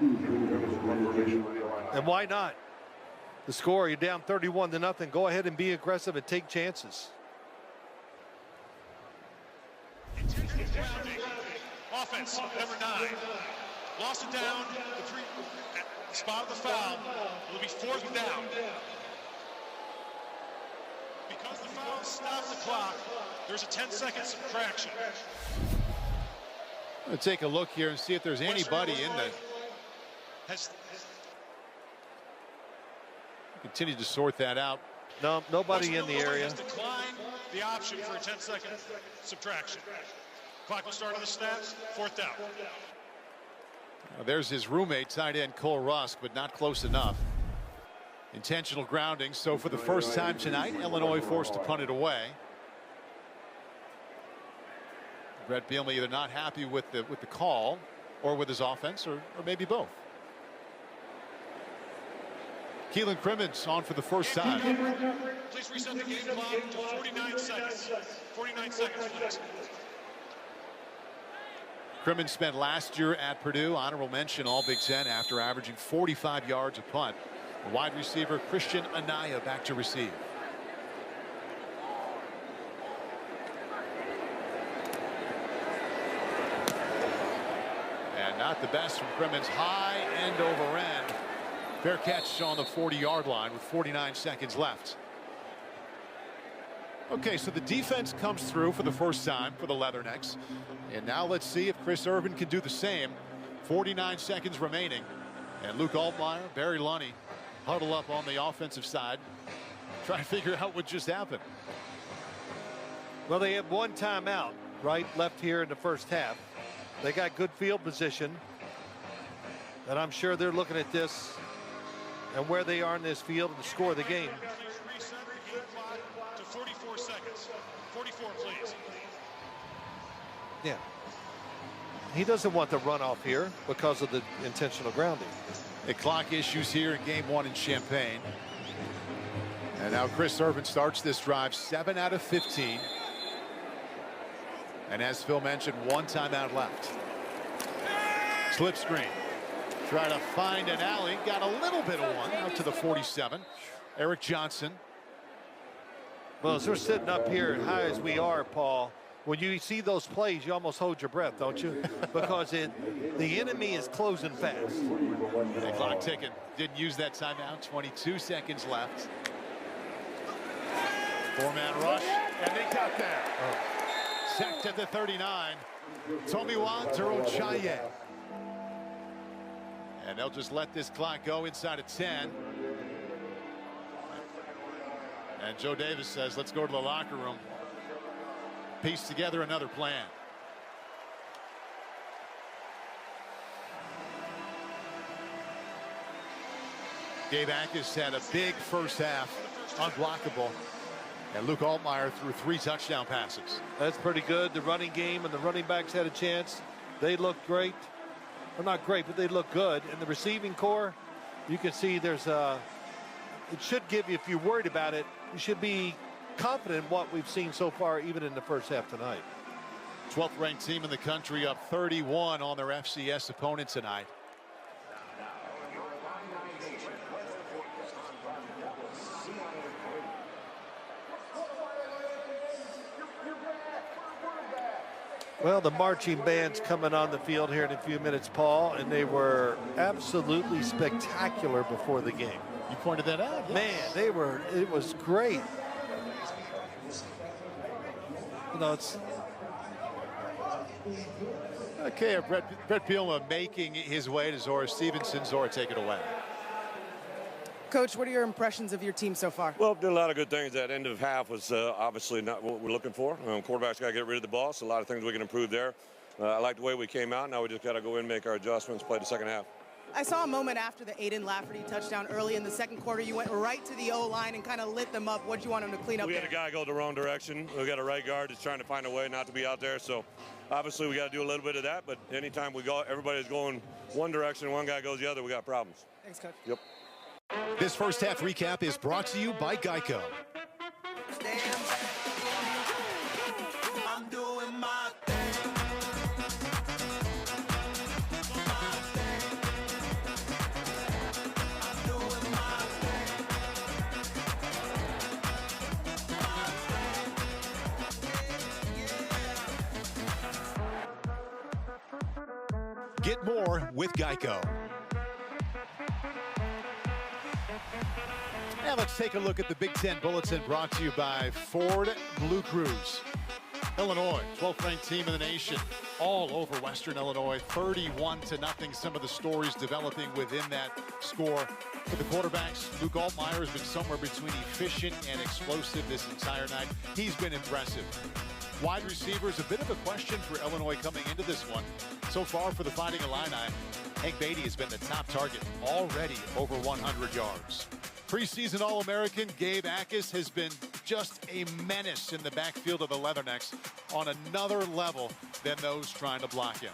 And why not? The score, you're down 31-0. Go ahead and be aggressive and take chances. Offense, number 9. Lost it down. The spot of the foul. It'll be 4th down. Because the foul stopped the clock, there's a 10-second subtraction. I'm going to take a look here and see if there's anybody in the... Continue to sort that out. No, nobody in the area. Has declined the option for a 10-second subtraction. Clock will start on the snap. 4th down. There's his roommate, tight end Cole Rusk, but not close enough. Intentional grounding. So for the first time tonight, Illinois forced to punt it away. Bret Bielema either not happy with the call or with his offense, or maybe both. Keelan Crimmins on for the first time. Please reset the game clock to 49 seconds. 49 seconds, please. Crimmins spent last year at Purdue. Honorable mention all Big Ten after averaging 45 yards a punt. The wide receiver Christian Anaya back to receive. And not the best from Crimmins. High end over end. Fair catch on the 40-yard line with 49 seconds left. Okay, so the defense comes through for the first time for the Leathernecks. And now let's see if Chris Irvin can do the same. 49 seconds remaining. And Luke Altmaier, Barry Lunny huddle up on the offensive side. Try to figure out what just happened. Well, they have one timeout, right, left here in the first half. They got good field position. And I'm sure they're looking at this and where they are in this field and the score of the game. Reset the game clock to 44 seconds. 44, please. Yeah. He doesn't want the runoff here because of the intentional grounding. The clock issues here in game 1 in Champaign. And now Chris Irvin starts this drive 7 out of 15. And as Phil mentioned, one timeout left. Slip screen. Try to find an alley. Got a little bit of one out to the 47. Eric Johnson. Well, as we're sitting up here high as we are, Paul, when you see those plays, you almost hold your breath, don't you? Because the enemy is closing fast. The clock ticking. Didn't use that timeout. 22 seconds left. 4-man rush, and they got there. Sacked at the 39. Tomiwa Durochaye. And they'll just let this clock go inside of 10. And Joe Davis says, let's go to the locker room. Piece together another plan. Gabe Jacas had a big first half, unblockable. And Luke Altmaier threw 3 touchdown passes. That's pretty good. The running game and the running backs had a chance. They looked great. Well, not great, but they look good. And the receiving core, you can see there's a, it should give you, if you're worried about it, you should be confident in what we've seen so far, even in the first half tonight. 12th ranked team in the country, up 31 on their FCS opponent tonight. Well, the marching band's coming on the field here in a few minutes, Paul, and they were absolutely spectacular before the game. You pointed that out. Yes. Man, it was great. You know, it's... Okay, Bret Bielema making his way to Zora Stevenson. Zora, take it away. Coach, what are your impressions of your team so far? Well, did a lot of good things. That end of half was obviously not what we're looking for. Quarterback's got to get rid of the ball, so a lot of things we can improve there. I like the way we came out. Now we just got to go in and make our adjustments, play the second half. I saw a moment after the Aiden Lafferty touchdown early in the second quarter. You went right to the O-line and kind of lit them up. What did you want them to clean up? We had a guy go the wrong direction. We got a right guard that's trying to find a way not to be out there. So obviously we got to do a little bit of that. But anytime we go, everybody's going one direction, one guy goes the other, we got problems. Thanks, Coach. Yep. This first half recap is brought to you by Geico. Get more with Geico. Now let's take a look at the Big Ten Bulletin brought to you by Ford Blue Crews. Illinois, 12th ranked team in the nation, all over Western Illinois, 31-0. Some of the stories developing within that score. For the quarterbacks, Luke Altmaier has been somewhere between efficient and explosive this entire night. He's been impressive. Wide receivers, a bit of a question for Illinois coming into this one. So far for the Fighting Illini, Hank Beatty has been the top target, already over 100 yards. Preseason All-American Gabe Jacas has been just a menace in the backfield of the Leathernecks, on another level than those trying to block him.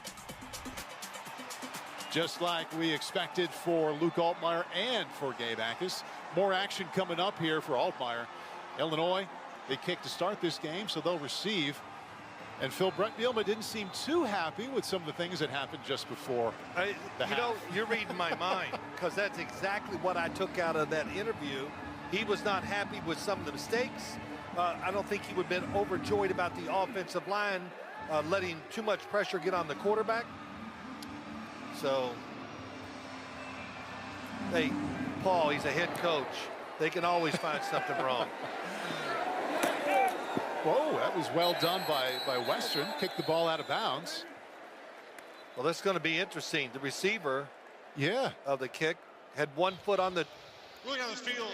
Just like we expected for Luke Altmaier and for Gabe Jacas. More action coming up here for Altmaier. Illinois, they kick to start this game, so they'll receive. And Phil, Bret Bielema didn't seem too happy with some of the things that happened just before the half. You know, you're reading my mind, because that's exactly what I took out of that interview. He was not happy with some of the mistakes. I don't think he would have been overjoyed about the offensive line letting too much pressure get on the quarterback. So, hey, Paul, he's a head coach. They can always find something wrong. Whoa, that was well done by Western. Kicked the ball out of bounds. Well, that's going to be interesting. The receiver of the kick had 1 foot on the... Ruling on the field,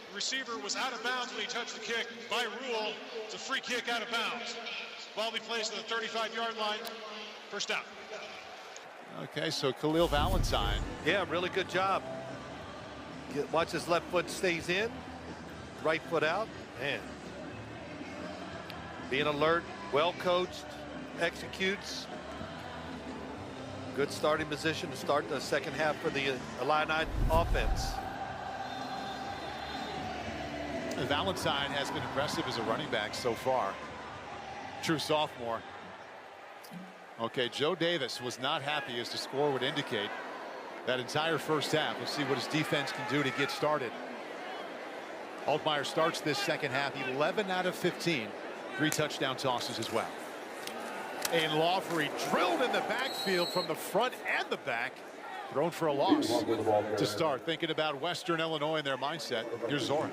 the receiver was out of bounds when he touched the kick. By rule, it's a free kick out of bounds. Ball be placed at the 35-yard line. First down. Okay, so Khalil Valentine. Yeah, really good job. Watch his left foot stays in, right foot out. Man. Being alert, well coached, executes. Good starting position to start the second half for the Illini offense. Valentine has been impressive as a running back so far. True sophomore. Okay, Joe Davis was not happy, as the score would indicate, that entire first half. We'll see what his defense can do to get started. Altmaier starts this second half 11 out of 15. 3 touchdown tosses as well. And Lawfrey drilled in the backfield from the front and the back. Thrown for a loss to start. Thinking about Western Illinois and their mindset. Here's Zora.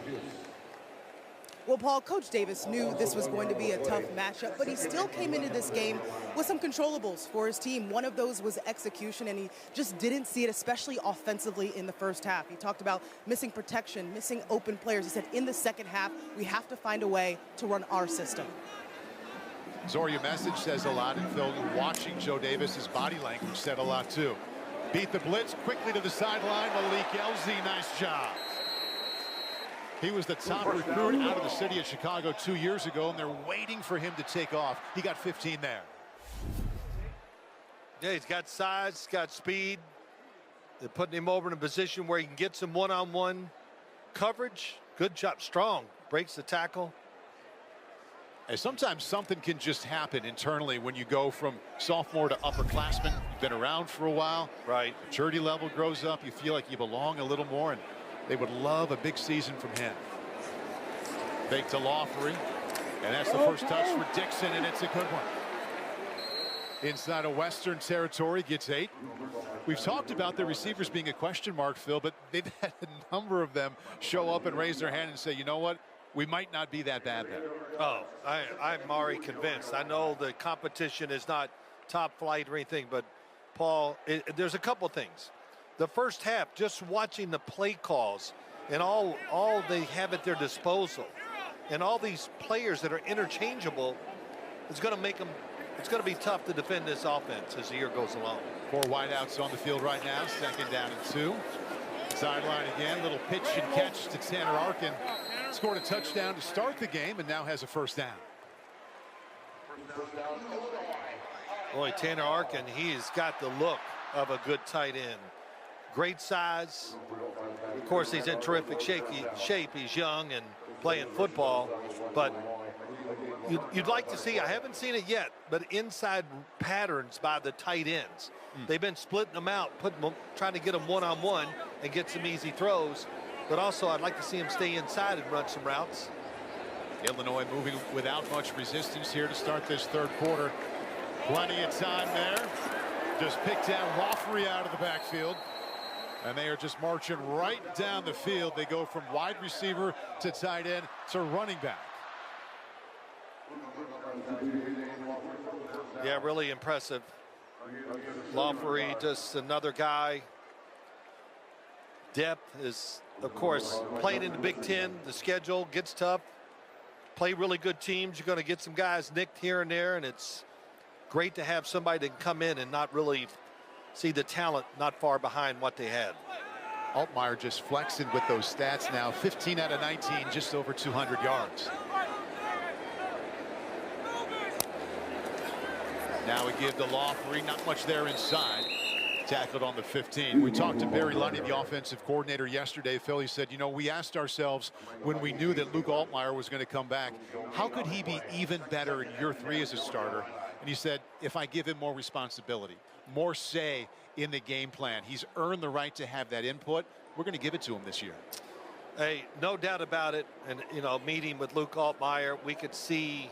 Well, Paul, Coach Davis knew this was going to be a tough matchup, but he still came into this game with some controllables for his team. One of those was execution, and he just didn't see it, especially offensively in the first half. He talked about missing protection, missing open players. He said in the second half, we have to find a way to run our system. Zora, your message says a lot, and Phil, watching Joe Davis's body language said a lot too. Beat the blitz quickly to the sideline. Malik Elzy, nice job. He was the top recruit out of the city of Chicago 2 years ago, and they're waiting for him to take off. He got 15 there. Yeah, he's got size, he's got speed. They're putting him over in a position where he can get some one-on-one coverage. Good job, strong, breaks the tackle. And sometimes something can just happen internally when you go from sophomore to upperclassman. You've been around for a while. Right. Maturity level grows up. You feel like you belong a little more, and they would love a big season from him. Fake to Lawfrey, and that's the first touch for Dixon, and it's a good one. Inside of Western territory, gets 8. We've talked about the receivers being a question mark, Phil, but they've had a number of them show up and raise their hand and say, you know what, we might not be that bad then. Oh, I'm already convinced. I know the competition is not top flight or anything, but Paul, there's a couple things. The first half, just watching the play calls and all they have at their disposal, and all these players that are interchangeable, is going to make them. It's going to be tough to defend this offense as the year goes along. 4 wideouts on the field right now. Second down and 2. Sideline again. Little pitch and catch to Tanner Arkin. Scored a touchdown to start the game, and now has a first down. Boy, Tanner Arkin, he's got the look of a good tight end. Great size. Of course, he's in terrific shape. He's young and playing football, but you'd like to see, I haven't seen it yet, but inside patterns by the tight ends. They've been splitting them out, trying to get them one-on-one and get some easy throws. But also, I'd like to see him stay inside and run some routes. Illinois moving without much resistance here to start this third quarter. Plenty of time there. Just picked down Wofford out of the backfield. And they are just marching right down the field. They go from wide receiver to tight end to running back. Yeah, really impressive. Wofford, just another guy. Depth is, of course, playing in the Big Ten. The schedule gets tough. Play really good teams. You're going to get some guys nicked here and there, and it's great to have somebody that can come in and not really see the talent not far behind what they had. Altmaier just flexing with those stats now. 15 out of 19, just over 200 yards. Now we give to Wofford, not much there inside. Tackled on the 15. We talked to Barry Lundy, the offensive coordinator, yesterday. Phil, he said, you know, we asked ourselves when we knew that Luke Altmaier was going to come back, how could he be even better in year 3 as a starter? And he said, if I give him more responsibility, more say in the game plan, he's earned the right to have that input. We're going to give it to him this year. Hey, no doubt about it. And, you know, meeting with Luke Altmaier, we could see,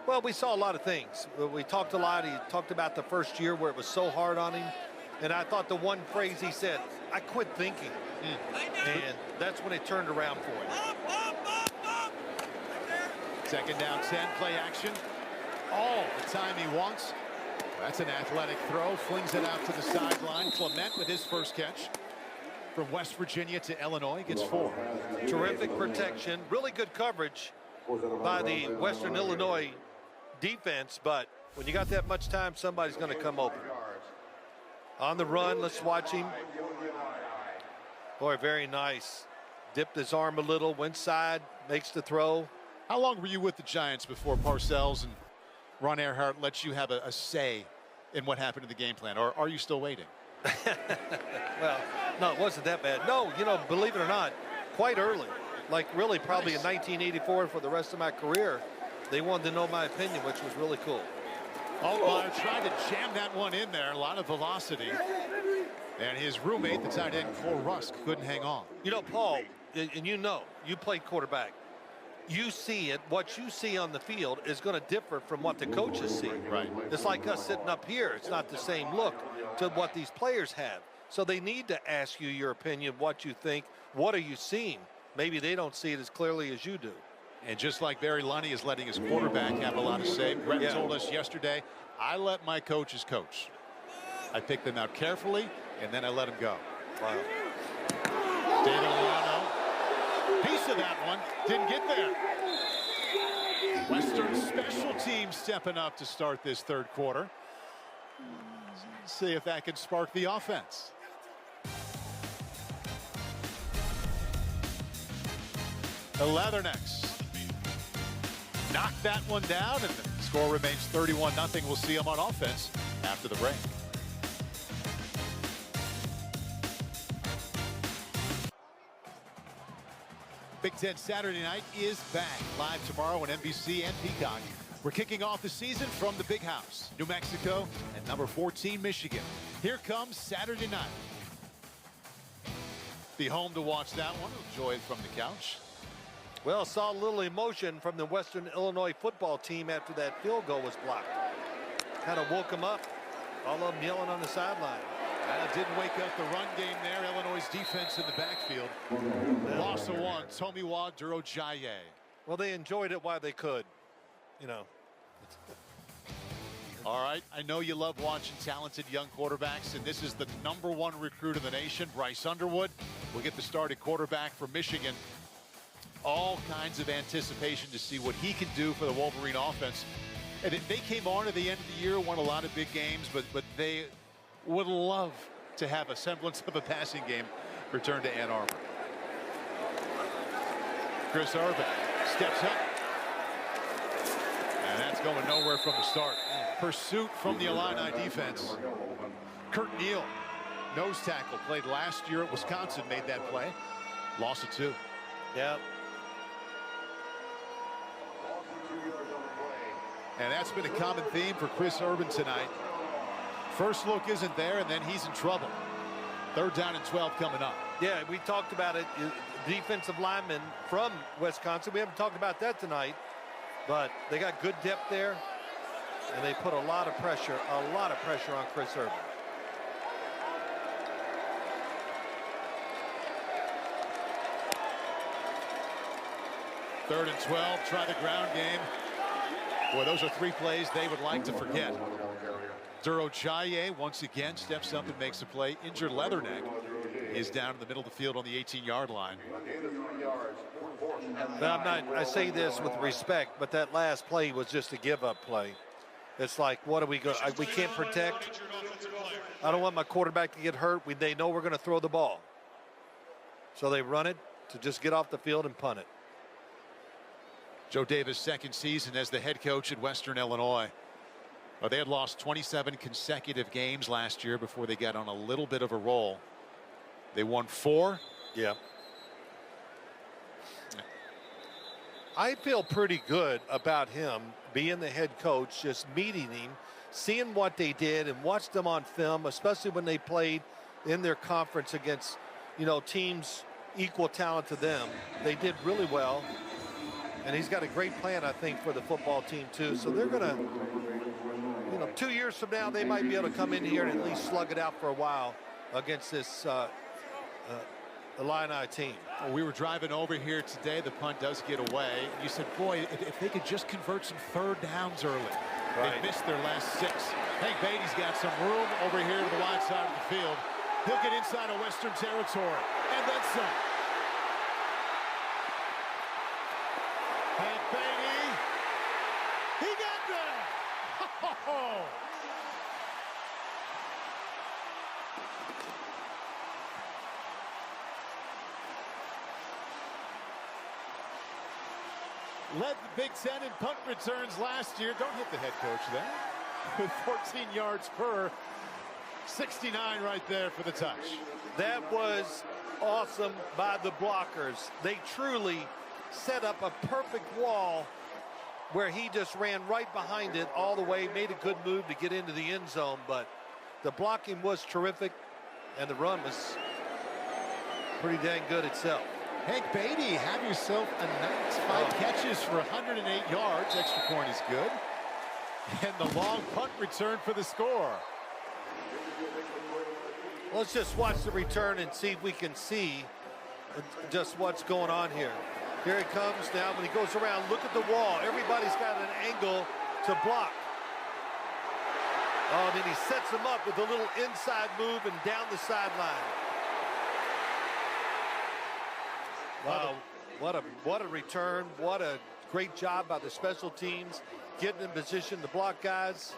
well, we saw a lot of things. We talked a lot. He talked about the first year where it was so hard on him. And I thought the one phrase he said, I quit thinking. And that's when it turned around for him. Second down 10, play action. All the time he wants. That's an athletic throw. Flings it out to the sideline. Clement with his first catch. From West Virginia to Illinois, gets 4. Terrific protection. Really good coverage by the Western Illinois defense. But when you got that much time, somebody's going to come open. On the run, let's watch him. Boy, very nice. Dipped his arm a little, went side, makes the throw. How long were you with the Giants before Parcells and Ron Erhardt let you have a say in what happened in the game plan? Or are you still waiting? Well, no, it wasn't that bad. No, you know, believe it or not, quite early. Like really probably in 1984 for the rest of my career. They wanted to know my opinion, which was really cool. Altmaier tried to jam that one in there. A lot of velocity. And his roommate, the tight end, Cole Rusk, couldn't hang on. You know, Paul, and you know, you played quarterback. You see it. What you see on the field is going to differ from what the coaches see. Right. It's like us sitting up here. It's not the same look to what these players have. So they need to ask you your opinion, what you think. What are you seeing? Maybe they don't see it as clearly as you do. And just like Barry Lundy is letting his quarterback have a lot of say, Brett told us yesterday, I let my coaches coach. I picked them out carefully, and then I let them go. Wow. David Alano, piece of that one, didn't get there. Western special teams stepping up to start this third quarter. See if that can spark the offense. The Leathernecks knock that one down, and the score remains 31-0. We'll see them on offense after the break. Big Ten Saturday Night is back live tomorrow on NBC and Peacock. We're kicking off the season from the Big House, New Mexico, and number 14, Michigan. Here comes Saturday night. Be home to watch that one. Enjoy it from the couch. Well, saw a little emotion from the Western Illinois football team after that field goal was blocked. Kind of woke them up. All of them yelling on the sideline. Didn't wake up the run game there. Illinois' defense in the backfield. Loss of 1. Tomiwa Durojaye. Well, they enjoyed it while they could. You know. All right, I know you love watching talented young quarterbacks, and this is the #1 recruit in the nation, Bryce Underwood. Will get the start at quarterback for Michigan. All kinds of anticipation to see what he can do for the Wolverine offense. And they came on at the end of the year, won a lot of big games, but they would love to have a semblance of a passing game return to Ann Arbor. Chris Urban steps up. And that's going nowhere from the start. Pursuit from the Illini defense. Kurt Neal, nose tackle, played last year at Wisconsin, made that play. Loss of 2. Yeah. And that's been a common theme for Chris Urban tonight. First look isn't there, and then he's in trouble. 3rd down and 12 coming up. Yeah, we talked about it. Defensive lineman from Wisconsin. We haven't talked about that tonight, but they got good depth there, and they put a lot of pressure on Chris Urban. 3rd and 12, try the ground game. Boy, those are 3 plays they would like to forget. Durochaye once again steps up and makes a play. Injured Leatherneck is down in the middle of the field on the 18-yard line. Now, I say this with respect, but that last play was just a give-up play. It's like, what are we going? We can't protect. I don't want my quarterback to get hurt. They know we're going to throw the ball, so they run it to just get off the field and punt it. Joe Davis' second season as the head coach at Western Illinois. They had lost 27 consecutive games last year before they got on a little bit of a roll. They won 4. Yeah. I feel pretty good about him being the head coach, just meeting him, seeing what they did and watched them on film, especially when they played in their conference against, teams equal talent to them. They did really well. And he's got a great plan, I think, for the football team, too. So they're going to, 2 years from now, they might be able to come in here and at least slug it out for a while against this Illini team. Well, we were driving over here today. The punt does get away. You said, boy, if they could just convert some 3rd downs early. Right. They missed their last 6. Hank Beatty's got some room over here to the wide side of the field. He'll get inside of Western territory. And then some. Hank Beatty. He got there. Oh. Led the Big Ten in punt returns last year. Don't hit the head coach there. With 14 yards per. 69 right there for the touch. That was awesome by the blockers. They truly set up a perfect wall where he just ran right behind it all the way, made a good move to get into the end zone, but the blocking was terrific and the run was pretty dang good itself. Hank Beatty, have yourself a nice 5 catches for 108 yards. Extra point is good. And the long punt return for the score. Let's just watch the return and see if we can see just what's going on here. Here it comes now. When he goes around, look at the wall. Everybody's got an angle to block. Oh, then he sets him up with a little inside move and down the sideline. Wow, what a return. What a great job by the special teams getting in position to block guys.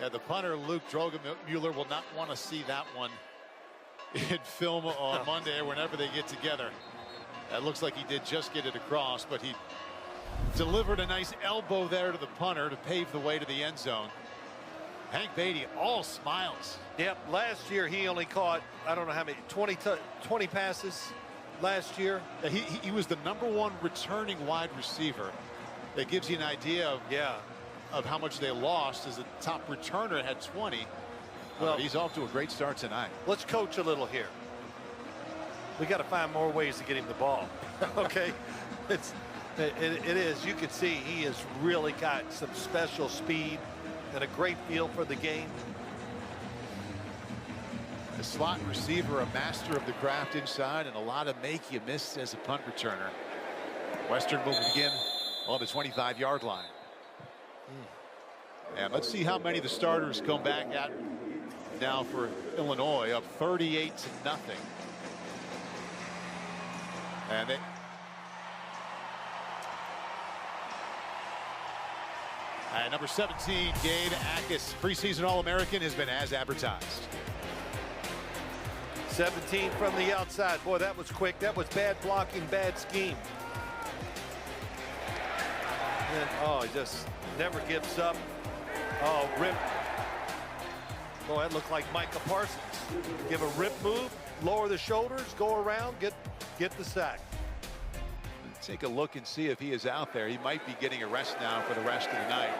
Yeah, the punter, Luke Drogemuller, will not want to see that one in film on Monday or whenever they get together. It looks like he did just get it across, but he delivered a nice elbow there to the punter to pave the way to the end zone. Hank Beatty, all smiles. Yep, last year he only caught, I don't know how many, 20 passes last year. He was the #1 returning wide receiver. That gives you an idea of how much they lost, as the top returner had 20. Well, he's off to a great start tonight. Let's coach a little here. We got to find more ways to get him the ball. Okay, it is. You can see he has really got some special speed and a great feel for the game. A slot receiver, a master of the craft inside, and a lot of make you miss as a punt returner. Western will begin on the 25-yard line. And let's see how many of the starters come back at now for Illinois, up 38-0. And number 17, Gabe Jacas, preseason All-American, has been as advertised. 17 from the outside. Boy, that was quick. That was bad blocking, bad scheme. And, he just never gives up. Oh, rip. Boy, that looked like Micah Parsons. Give a rip move, lower the shoulders, go around, get the sack. Take a look and see if he is out there. He might be getting a rest now for the rest of the night.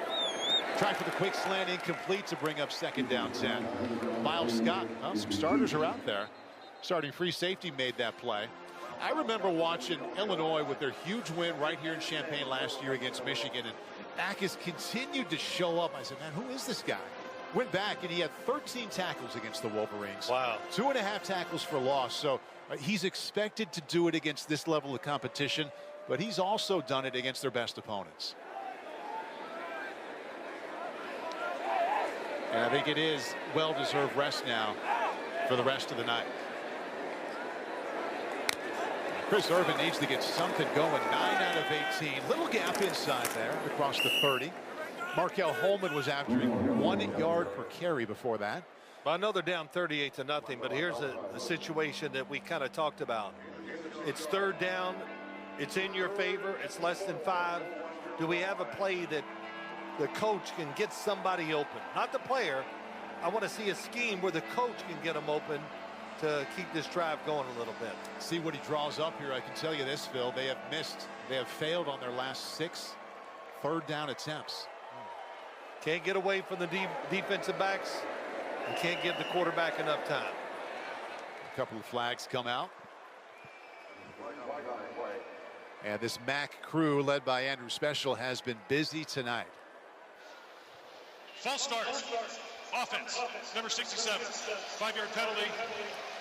Try for the quick slant, incomplete to bring up 2nd down 10. Miles Scott, some starters are out there. Starting free safety made that play. I remember watching Illinois with their huge win right here in Champaign last year against Michigan, and Jacas continued to show up. I said, man, who is this guy? Went back, and he had 13 tackles against the Wolverines. Wow. 2.5 tackles for loss. So he's expected to do it against this level of competition. but he's also done it against their best opponents. And I think it is well-deserved rest now for the rest of the night. Chris Irvin needs to get something going. 9 out of 18. Little gap inside there across the 30. Markel Holman was averaging 1 yard per carry before that. Well, I know they're down 38-0, but here's a situation that we kind of talked about. It's third down. It's in your favor. It's less than 5. Do we have a play that the coach can get somebody open? Not the player. I want to see a scheme where the coach can get them open to keep this drive going a little bit. See what he draws up here. I can tell you this, Phil. They have missed. They have failed on their last 6 third down attempts. Can't get away from the defensive backs. And can't give the quarterback enough time. A couple of flags come out. And this MAC crew led by Andrew Special has been busy tonight. False start. Offense. Number 67. 5-yard penalty.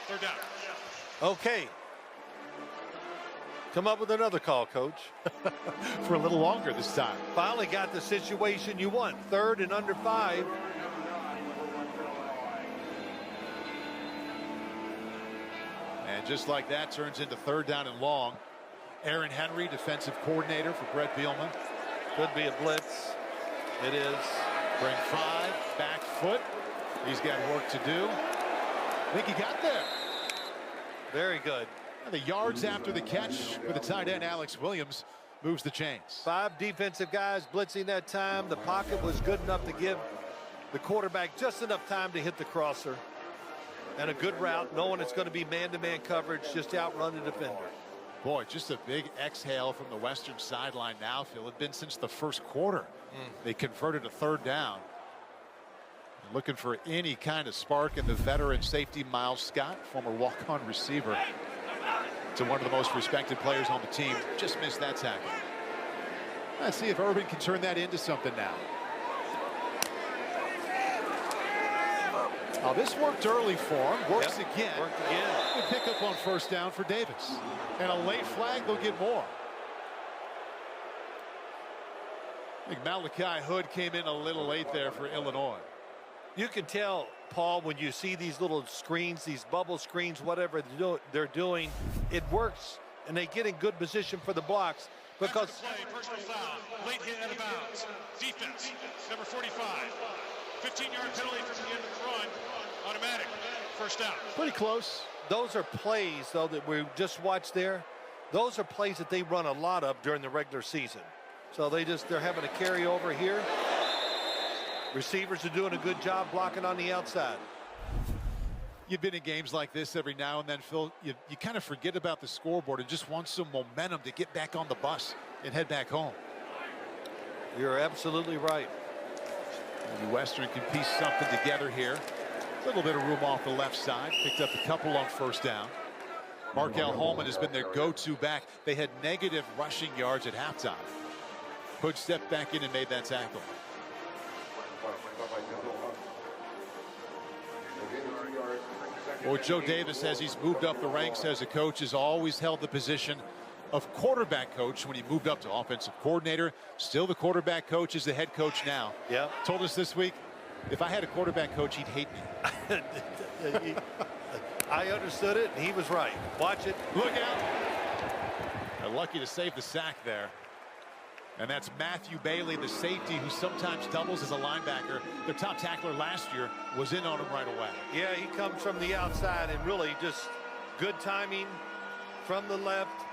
Third down. Okay. Come up with another call, Coach. For a little longer this time. Finally got the situation you want. 3rd and under 5. And just like that, turns into 3rd down and long. Aaron Henry, defensive coordinator for Bret Bielema. Could be a blitz. It is. Bring 5, back foot. He's got work to do. I think he got there. Very good. And the yards after the catch for the tight end, Alex Williams, moves the chains. 5 defensive guys blitzing that time. The pocket was good enough to give the quarterback just enough time to hit the crosser. And a good route, knowing it's going to be man-to-man coverage, just outrun the defender. Boy, just a big exhale from the western sideline now, Phil. It's been since the first quarter. They converted a 3rd down. Looking for any kind of spark in the veteran safety Miles Scott, former walk-on receiver, to one of the most respected players on the team. Just missed that tackle. Let's see if Urban can turn that into something now. Oh, this worked early for him. Works again. Worked again. Good pick up on 1st down for Davis. And a late flag, they'll get more. I think Malachi Hood came in a little late there for Illinois. You can tell, Paul, when you see these little screens, these bubble screens, whatever they're doing, it works, and they get in good position for the blocks because. Play, personal foul, late hit out of bounds. Defense, number 45. 15-yard penalty from the end of the run. Automatic. 1st down. Pretty close. Those are plays, though, that we just watched there. Those are plays that they run a lot of during the regular season. So they're having a carry over here. Receivers are doing a good job blocking on the outside. You've been in games like this every now and then, Phil. You kind of forget about the scoreboard and just want some momentum to get back on the bus and head back home. You're absolutely right. And Western can piece something together here. A little bit of room off the left side. Picked up a couple on 1st down. Markel Holman has been their go-to back. They had negative rushing yards at halftime. Hood stepped back in and made that tackle. Well, Joe Davis, as he's moved up the ranks as a coach, has always held the position of quarterback coach when he moved up to offensive coordinator. Still the quarterback coach, is the head coach now. Yeah. Told us this week, if I had a quarterback coach, he'd hate me. I understood it, and he was right. Watch it. Look out. They're lucky to save the sack there. And that's Matthew Bailey, the safety, who sometimes doubles as a linebacker. Their top tackler last year was in on him right away. Yeah, he comes from the outside and really just good timing from the left.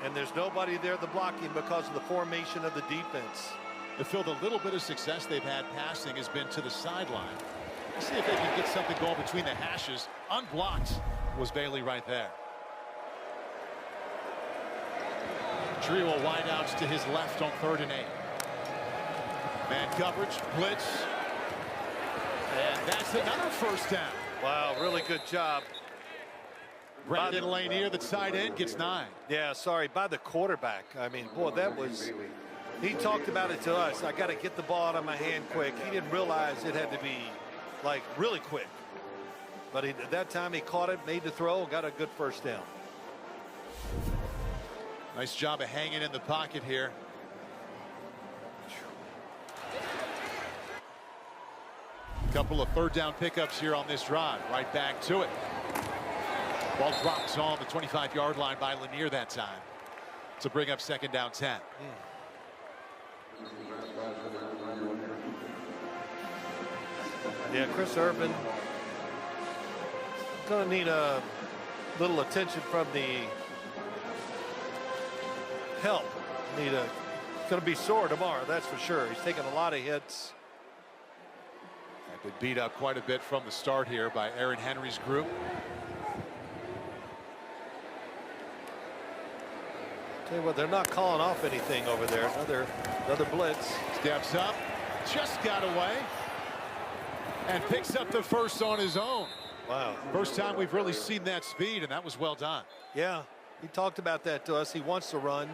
And there's nobody there the blocking because of the formation of the defense. To feel the little bit of success they've had passing has been to the sideline. Let's see if they can get something going between the hashes. Unblocked was Bailey right there. Trio of wideouts to his left on 3rd and 8. Man coverage, blitz. And that's another 1st down. Wow, really good job. Brandon Lanier, the tight end, gets 9. Yeah, sorry, by the quarterback. I mean, boy, that was, he talked about it to us. I got to get the ball out of my hand quick. He didn't realize it had to be, like, really quick. But at that time, he caught it, made the throw, got a good first down. Nice job of hanging in the pocket here. Couple of third down pickups here on this drive. Right back to it. Ball drops on the 25-yard line by Lanier that time to bring up second down 10. Yeah, Chris Urban going to need a little attention from the help. Going to be sore tomorrow, that's for sure. He's taking a lot of hits. Been beat up quite a bit from the start here by Aaron Henry's group. Tell you what, they're not calling off anything over there. Another blitz. Steps up, just got away, and picks up the first on his own. Wow. First time we've really seen that speed, and that was well done. Yeah, he talked about that to us. He wants to run.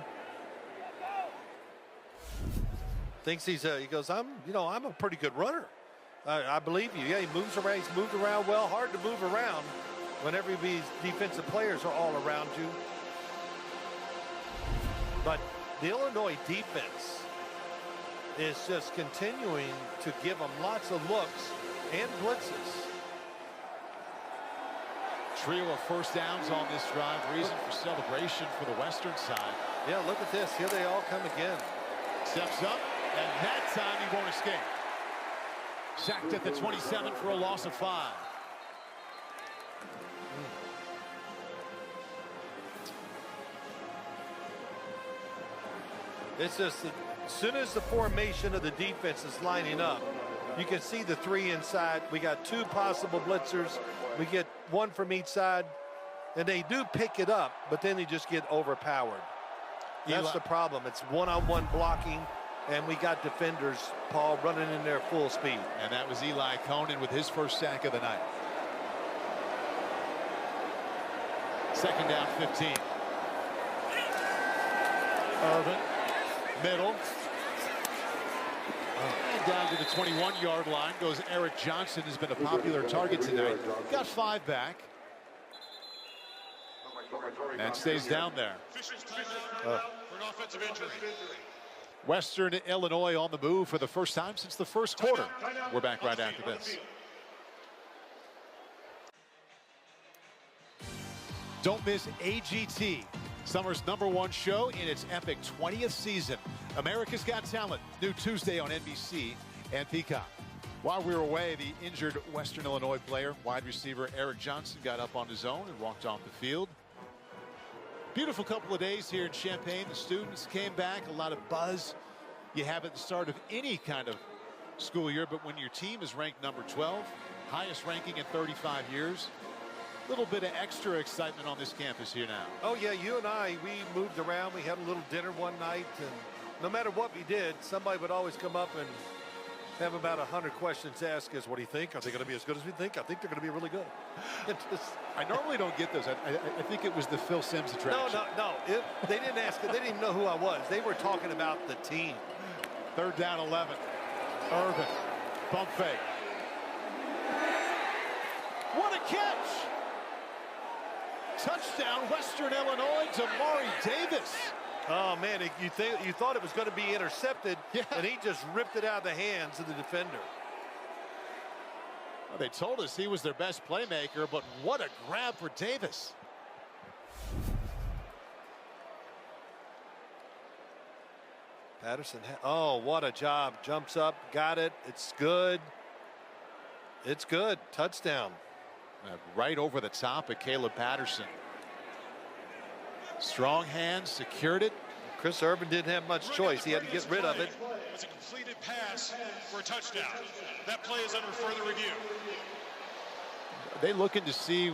Thinks he goes, I'm a pretty good runner. I believe you. Yeah, he moves around. He's moved around well. Hard to move around whenever these defensive players are all around you. But the Illinois defense is just continuing to give them lots of looks and blitzes. Trio of first downs on this drive. Reason for celebration for the Western side. Yeah, look at this. Here they all come again. Steps up, and that time he won't escape. Sacked at the 27 for a loss of 5. It's just that as soon as the formation of the defense is lining up, you can see the 3 inside. We got 2 possible blitzers. We get 1 from each side, and they do pick it up, but then they just get overpowered. That's the problem. It's one-on-one blocking, and we got defenders, Paul, running in there full speed. And that was Eli Conan with his first sack of the night. Second down 15. Irvin, middle. And down to the 21-yard line goes Eric Johnson, has been a popular target tonight. Got 5 back. And stays down there. Western Illinois on the move for the first time since the first quarter. We're back right after this. Don't miss AGT, summer's #1 show in its epic 20th season. America's Got Talent, new Tuesday on NBC and Peacock. While we were away, the injured Western Illinois player, wide receiver Eric Johnson, got up on his own and walked off the field. Beautiful couple of days here in Champaign. The students came back, a lot of buzz you have at the start of any kind of school year, but when your team is ranked number 12, highest ranking in 35 years, a little bit of extra excitement on this campus here now. Oh yeah, you and I, we moved around. We had a little dinner one night, and no matter what we did, somebody would always come up and have about 100 questions to ask us. What do you think? Are they going to be as good as we think? I think they're going to be really good. I normally don't get those. I think it was the Phil Simms attraction. No. They didn't ask. They didn't even know who I was. They were talking about the team. Third down 11. Irvin, pump fake. What a catch! Touchdown, Western Illinois to Mari Davis. Oh man, you thought it was going to be intercepted, and he just ripped it out of the hands of the defender. Well, they told us he was their best playmaker, but what a grab for Davis. Patterson, oh, what a job. Jumps up, got it. It's good. It's good. Touchdown. Right over the top of Caleb Patterson. Strong hands, secured it. Chris Urban didn't have much choice. He had to get rid of it. It's a completed pass for a touchdown. That play is under further review. Are they looking to see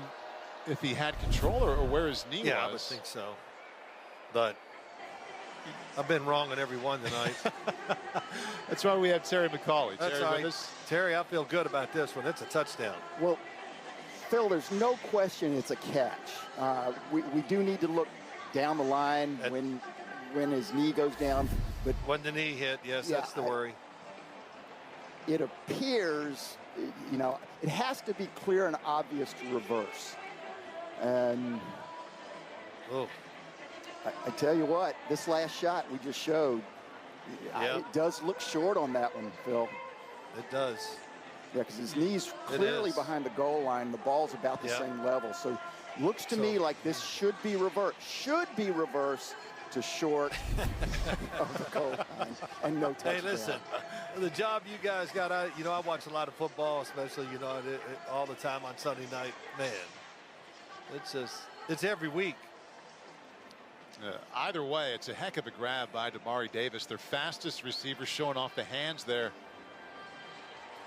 if he had control or where his knee was? Yeah, I would think so. But I've been wrong on every one tonight. That's why we have Terry McCauley. That's Terry, right. Terry, I feel good about this one. It's a touchdown. Well, Phil, there's no question it's a catch. We do need to look down the line when his knee goes down. But when the knee hit, yes, yeah, that's the worry. It appears you know, it has to be clear and obvious to reverse. And I tell you what, this last shot we just showed, it does look short on that one, Phil. It does. Yeah, because his knee's clearly behind the goal line. The ball's about the same level. So looks to me like this should be reversed. Should be reversed to short of the goal line and no touchdown. Hey, listen, the job you guys got, I watch a lot of football, especially, all the time on Sunday night. Man, it's every week. Either way, it's a heck of a grab by Damari Davis, their fastest receiver, showing off the hands there.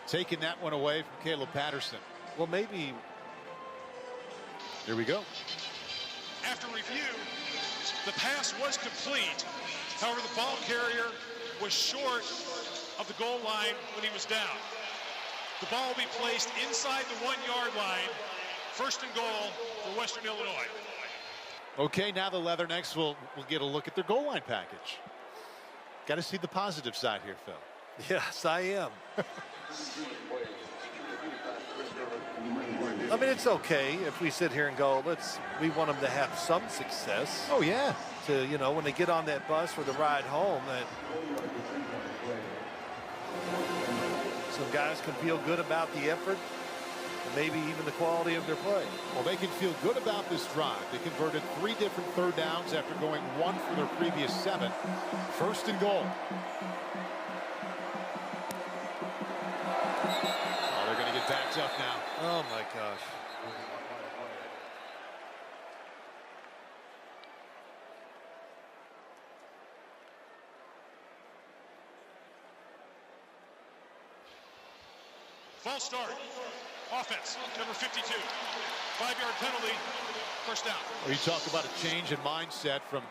Taking that one away from Caleb Patterson. Well, maybe. Here we go. After review, the pass was complete. However, the ball carrier was short of the goal line when he was down. The ball will be placed inside the 1-yard line. First and goal for Western Illinois. Okay, now the Leathernecks will get a look at their goal line package. Got to see the positive side here, Phil. Yes, I am. I mean, it's okay if we sit here and go, we want them to have some success. Oh, yeah. To, when they get on that bus for the ride home, that some guys can feel good about the effort and maybe even the quality of their play. Well, they can feel good about this drive. They converted 3 different third downs after going 1 for their previous 7. First and goal. Oh, they're going to get backed up now. Oh, my gosh. False start. Offense, number 52. 5-yard penalty, first down. Well, you talk about a change in mindset from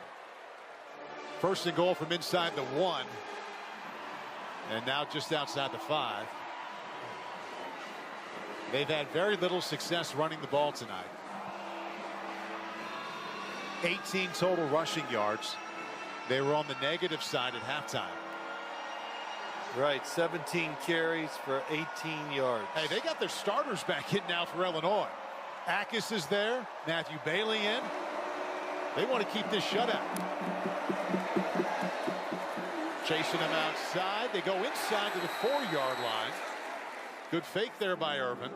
first and goal from inside the 1. And now just outside the 5. They've had very little success running the ball tonight. 18 total rushing yards. They were on the negative side at halftime. Right, 17 carries for 18 yards. Hey, they got their starters back in now for Illinois. Jacas is there. Matthew Bailey in. They want to keep this shutout. Chasing them outside. They go inside to the 4-yard line. Good fake there by Irvin.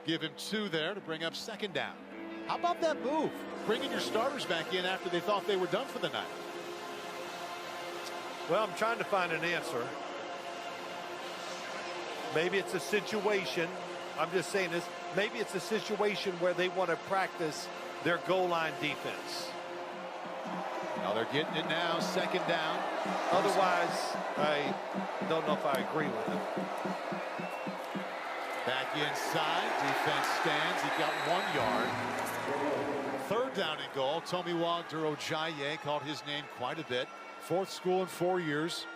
Give him 2 there to bring up second down. How about that move? Bringing your starters back in after they thought they were done for the night. Well, I'm trying to find an answer. Maybe it's a situation. I'm just saying this. Maybe it's a situation where they want to practice their goal line defense. Now they're getting it now, second down. Otherwise, I don't know if I agree with it. Back inside, defense stands. He got 1 yard. Third down and goal. Tomiwa Durojaye called his name quite a bit. 4th school in 4 years.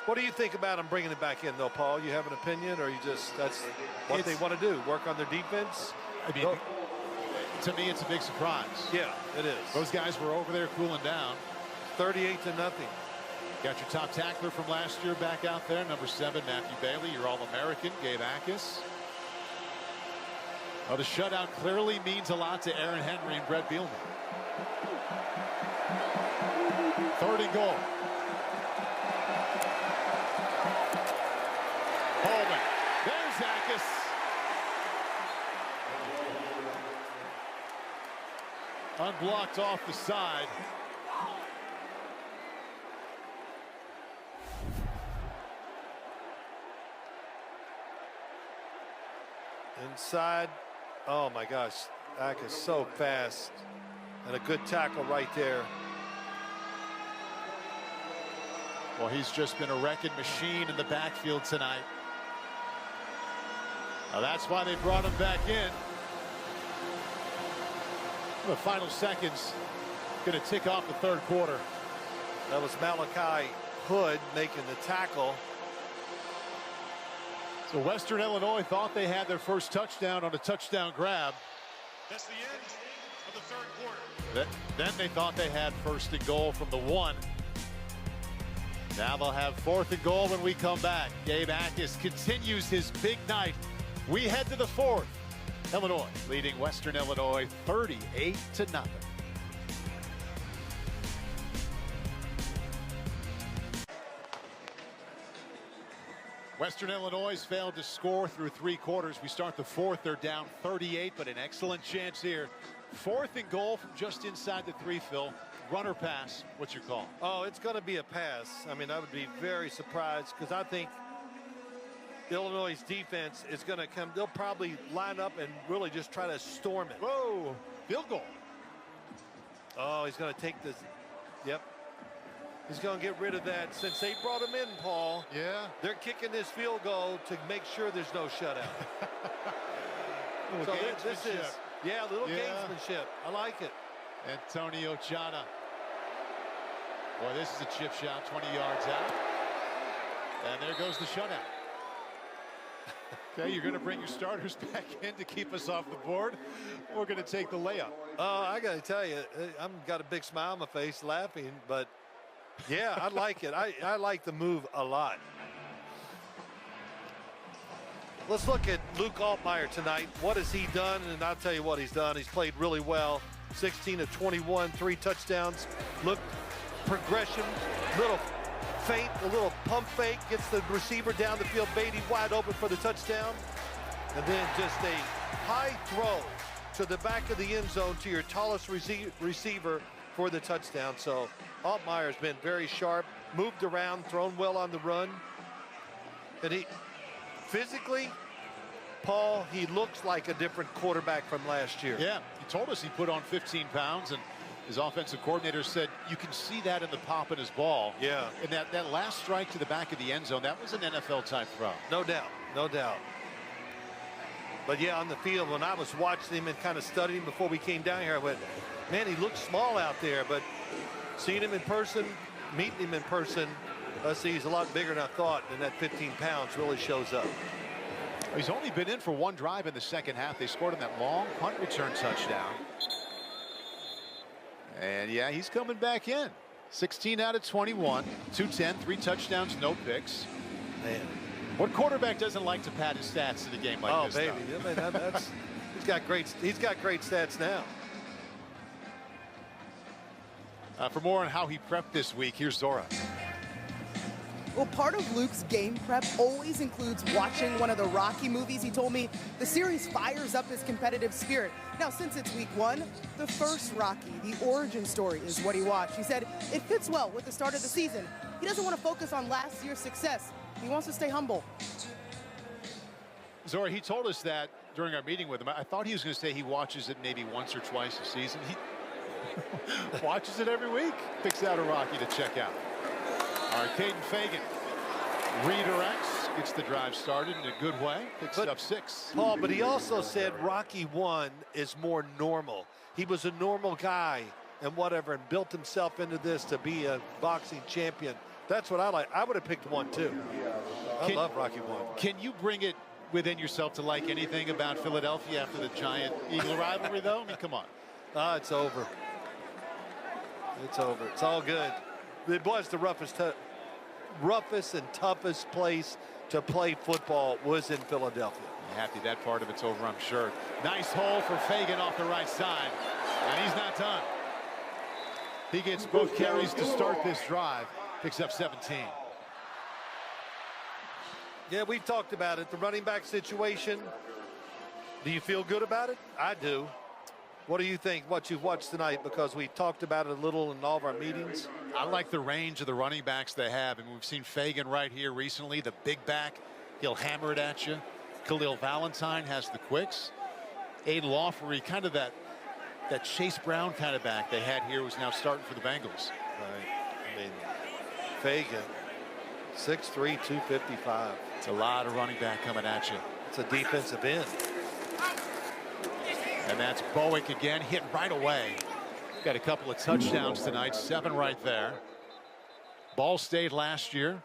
What do you think about them bringing it back in, though, Paul? You have an opinion, or you just that's what they want to do? Work on their defense? I mean, to me, it's a big surprise. Yeah, it is. Those guys were over there cooling down. 38-0. Got your top tackler from last year back out there, number 7, Matthew Bailey. Your All-American, Gabe Jacas. Well, the shutout clearly means a lot to Aaron Henry and Bret Bielema. 3rd and goal. Holman. There's Jacas. Unblocked off the side. Inside. Oh my gosh. Jacas so fast. And a good tackle right there. Well, he's just been a wrecking machine in the backfield tonight. Now that's why they brought him back in. The final seconds going to tick off the 3rd quarter. That was Malachi Hood making the tackle. So Western Illinois thought they had their first touchdown on a touchdown grab. That's the end of the 3rd quarter. Then they thought they had first and goal from the 1. Now they'll have 4th and goal when we come back. Gabe Jacas continues his big night. We head to the 4th. Illinois leading Western Illinois 38-0. Western Illinois failed to score through 3 quarters. We start the 4th. They're down 38, but an excellent chance here. 4th and goal from just inside the 3, Phil. Runner pass. What's your call? Oh, it's going to be a pass. I mean, I would be very surprised because I think Illinois' defense is going to come. They'll probably line up and really just try to storm it. Whoa, field goal. Oh, he's going to take this. Yep. He's going to get rid of that. Since they brought him in, Paul, yeah, they're kicking this field goal to make sure there's no shutout. So this is, yeah, a little gamesmanship. I like it. Antonio Chana. Boy, this is a chip shot, 20 yards out. And there goes the shutout. Okay, you're going to bring your starters back in to keep us off the board. We're going to take the layup. I got to tell you, I've got a big smile on my face laughing, but yeah, I like it. I like the move a lot. Let's look at Luke Altmyer tonight. What has he done? And I'll tell you what he's done. He's played really well. 16 of 21, 3 touchdowns. Look, progression, little feint, a little pump fake, gets the receiver down the field. Beatty wide open for the touchdown. And then just a high throw to the back of the end zone to your tallest receiver for the touchdown. So Altmyer's been very sharp, moved around, thrown well on the run. And he physically, Paul, he looks like a different quarterback from last year. Yeah, he told us he put on 15 pounds, and his offensive coordinator said you can see that in the pop in his ball. Yeah. And that last strike to the back of the end zone, that was an NFL-type throw. No doubt, no doubt. But yeah, on the field, when I was watching him and kind of studying him before we came down here, I went, man, he looks small out there, but seeing him in person, meeting him in person, I see he's a lot bigger than I thought, and that 15 pounds really shows up. He's only been in for 1 drive in the second half. They scored on that long punt return touchdown. And yeah, he's coming back in. 16 out of 21, 210, 3 touchdowns, no picks. Man, what quarterback doesn't like to pad his stats in a game like this? Oh, baby, I mean, that's he's got great stats now. For more on how he prepped this week, here's Zora. Well, part of Luke's game prep always includes watching one of the Rocky movies. He told me the series fires up his competitive spirit. Now, since it's week 1, the first Rocky, the origin story, is what he watched. He said it fits well with the start of the season. He doesn't want to focus on last year's success. He wants to stay humble. Zora, he told us that during our meeting with him. I thought he was going to say he watches it maybe once or twice a season. He watches it every week. Picks out a Rocky to check out. All right, Caden Fagan redirects, gets the drive started in a good way, picks up 6. Paul, but he also said Rocky 1 is more normal. He was a normal guy and whatever, and built himself into this to be a boxing champion. That's what I like. I would have picked 1 too. I love Rocky 1. Can you bring it within yourself to like anything about Philadelphia after the Giant-Eagle rivalry, though? I mean, come on. It's over. It's over. It's all good. It was the roughest and toughest place to play football was in Philadelphia. Happy that part of it's over, I'm sure. Nice hole for Fagan off the right side, and he's not done. He gets both carries to start this drive, picks up 17. Yeah, we've talked about it, the running back situation. Do you feel good about it? I do. What do you think, what you've watched tonight? Because we talked about it a little in all of our meetings. I like the range of the running backs they have. And we've seen Fagan right here recently, the big back. He'll hammer it at you. Khalil Valentine has the quicks. Aiden Lawfrey, kind of that Chase Brown kind of back they had here, who's now starting for the Bengals. Right. I mean, Fagan, 6'3", 255. It's a lot of running back coming at you. It's a defensive end. And that's Bowick again, hit right away. Got a couple of touchdowns tonight, 7 right there. Ball State last year.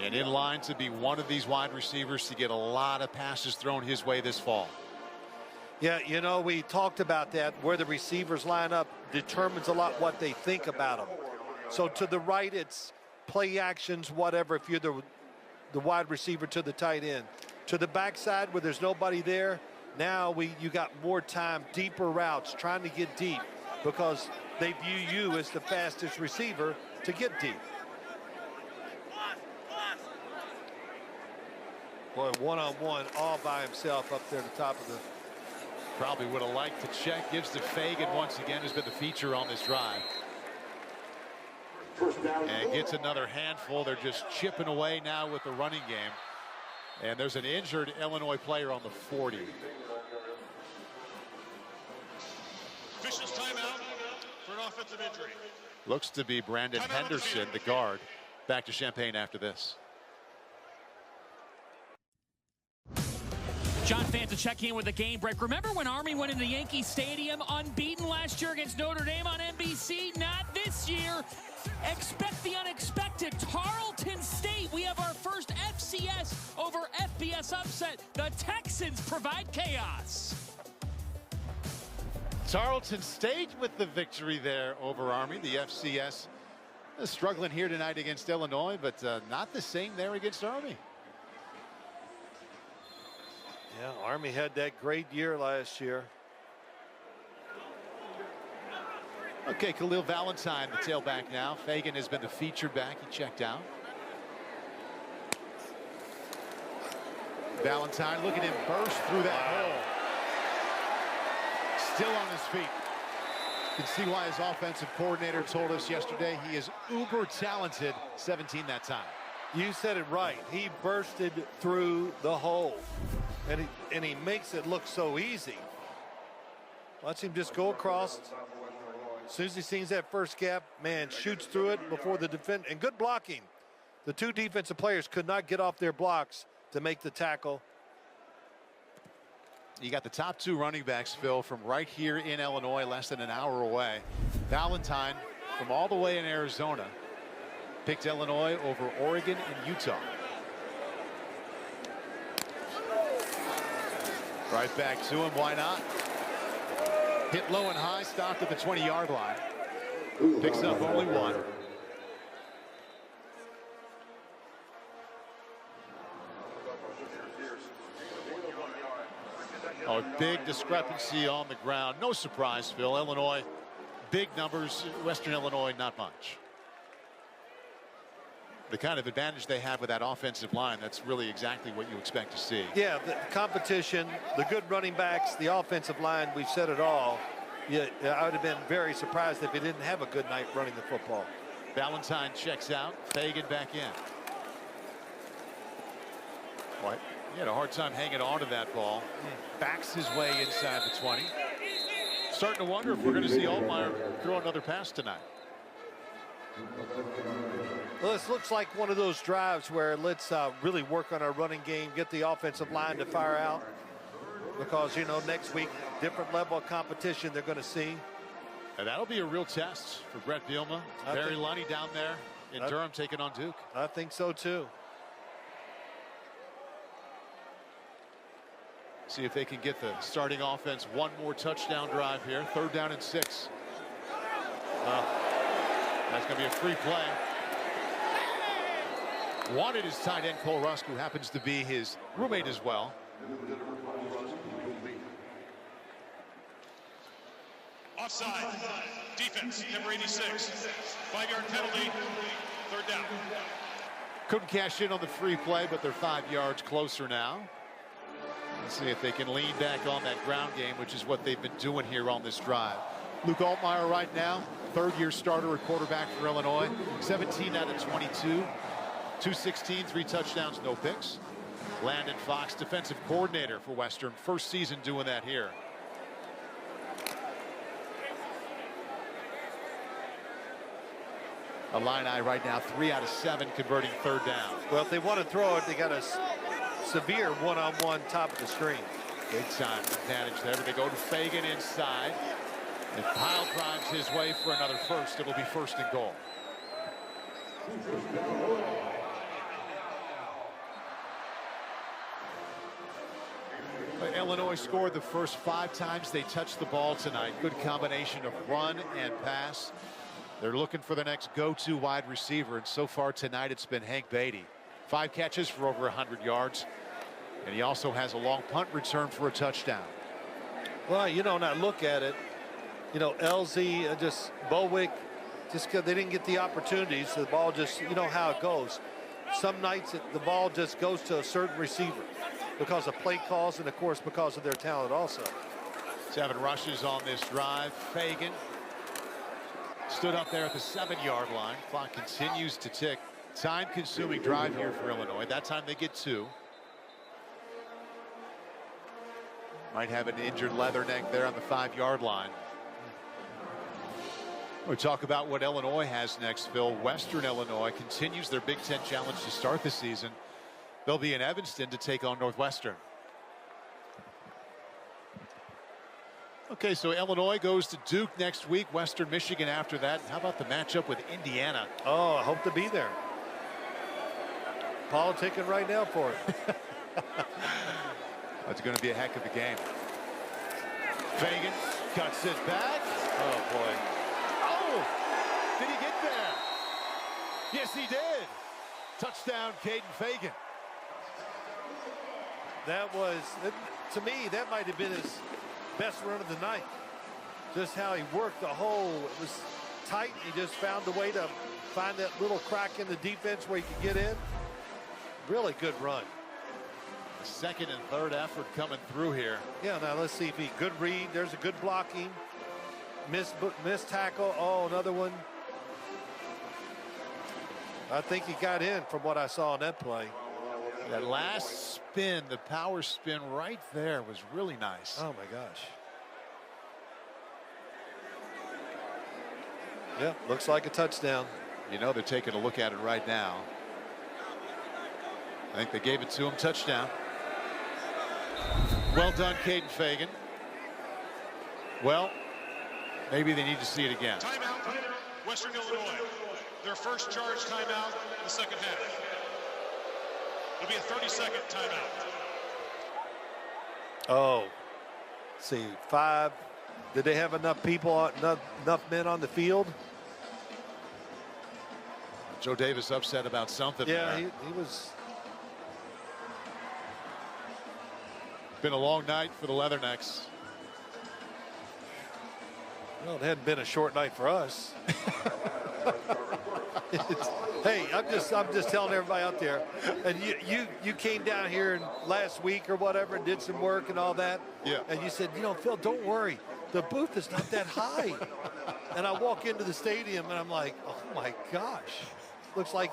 And in line to be one of these wide receivers to get a lot of passes thrown his way this fall. Yeah, you know, we talked about that. Where the receivers line up determines a lot what they think about them. So to the right, it's play actions, whatever, if you're the wide receiver to the tight end. To the backside where there's nobody there, now you got more time, deeper routes, trying to get deep because they view you as the fastest receiver to get deep. Boy, one-on-one all by himself up there at the top of the... Probably would have liked to check. Gives to Fagan once again, who's been the feature on this drive. And gets another handful. They're just chipping away now with the running game. And there's an injured Illinois player on the 40. Officials timeout for an offensive injury. Looks to be Brandon Henderson, the guard. Back to Champaign after this. John Fanta checking in with the game break. Remember when Army went into Yankee Stadium unbeaten last year against Notre Dame on NBC? Not this year. Expect the unexpected. Tarleton State. We have our first FCS over FBS upset. The Texans provide chaos. Tarleton State with the victory there over Army. The FCS is struggling here tonight against Illinois, but not the same there against Army. Yeah, Army had that great year last year. Okay, Khalil Valentine, the tailback now. Fagan has been the featured back. He checked out. Valentine, look at him burst through that hole. Still on his feet. You can see why his offensive coordinator told us yesterday he is uber talented. 17 that time. You said it right. He bursted through the hole. And he makes it look so easy. Watch him just go across. As soon as he sees that first gap, man, shoots through it before the defense. And good blocking. The two defensive players could not get off their blocks to make the tackle. You got the top two running backs, Phil, from right here in Illinois, less than an hour away. Valentine from all the way in Arizona picked Illinois over Oregon and Utah. Right back to him, why not? Hit low and high, stopped at the 20-yard line. Picks up only one. Oh, a big discrepancy on the ground. No surprise, Phil. Illinois, big numbers. Western Illinois, not much. The kind of advantage they have with that offensive line, that's really exactly what you expect to see. Yeah, the competition, the good running backs, the offensive line, we've said it all. Yeah, I would have been very surprised if he didn't have a good night running the football. Valentine checks out. Fagan back in. What? He had a hard time hanging on to that ball. Backs his way inside the 20. Starting to wonder if we're going to see Altmaier throw another pass tonight. Well, this looks like one of those drives where let's really work on our running game, get the offensive line to fire out. Because, you know, next week, different level of competition they're going to see. And that'll be a real test for Bret Bielema. Barry Lunny down there in Durham taking on Duke. I think so, too. See if they can get the starting offense one more touchdown drive here. 3rd down and 6. That's going to be a free play. Wanted his tight end, Cole Rusk, who happens to be his roommate as well. Offside. Defense, number 86. 5-yard penalty. 3rd down. Couldn't cash in on the free play, but they're 5 yards closer now. Let's see if they can lean back on that ground game, which is what they've been doing here on this drive. Luke Altmaier right now, 3rd-year starter at quarterback for Illinois. 17 out of 22. 216, 3 touchdowns, no picks. Landon Fox, defensive coordinator for Western. First season doing that here. Illini right now 3 out of 7 converting 3rd down. Well, if they want to throw it, they got a severe one-on-one top of the string. Big time advantage there. But they go to Fagan inside. And Pyle drives his way for another first. It'll be 1st and goal. Illinois scored the first 5 times they touched the ball tonight. Good combination of run and pass. They're looking for the next go-to wide receiver, and so far tonight it's been Hank Beatty. 5 catches for over 100 yards, and he also has a long punt return for a touchdown. Well, you know, now look at it. You know, LZ, just Bowick, just because they didn't get the opportunities, so the ball just, you know how it goes. Some nights the ball just goes to a certain receiver because of play calls and, of course, because of their talent also. 7 rushes on this drive. Fagan stood up there at the 7-yard line. Clock continues to tick. Time-consuming drive here for Illinois. That time they get 2. Might have an injured Leatherneck there on the 5-yard line. We'll talk about what Illinois has next, Phil. Western Illinois continues their Big Ten challenge to start the season. They'll be in Evanston to take on Northwestern. Okay, so Illinois goes to Duke next week, Western Michigan after that. How about the matchup with Indiana? Oh, I hope to be there. Politicking right now for it. That's going to be a heck of a game. Fagan cuts it back. Oh, boy. Oh, did he get there? Yes, he did. Touchdown, Caden Fagan. That was, to me, that might have been his best run of the night. Just how he worked the hole. It was tight. He just found a way to find that little crack in the defense where he could get in. Really good run. The second and third effort coming through here. Yeah, now let's see if he good read. There's a good blocking. Missed tackle. Oh, another one. I think he got in from what I saw on that play. That last spin, the power spin right there was really nice. Oh my gosh. Yeah, looks like a touchdown. You know, they're taking a look at it right now. I think they gave it to him. Touchdown. Well done, Caden Fagan. Well, maybe they need to see it again. Timeout, Western Illinois. Their first charge timeout in the second half. It'll be a 30-second timeout. Oh, let's see, 5. Did they have enough people, enough men on the field? Joe Davis upset about something. Yeah, there. he was. Been a long night for the Leathernecks. Well, it hadn't been a short night for us. Hey, I'm just telling everybody out there, and you came down here last week or whatever and did some work and all that. Yeah. And you said, you know, Phil, don't worry, the booth is not that high. And I walk into the stadium and I'm like, oh my gosh, looks like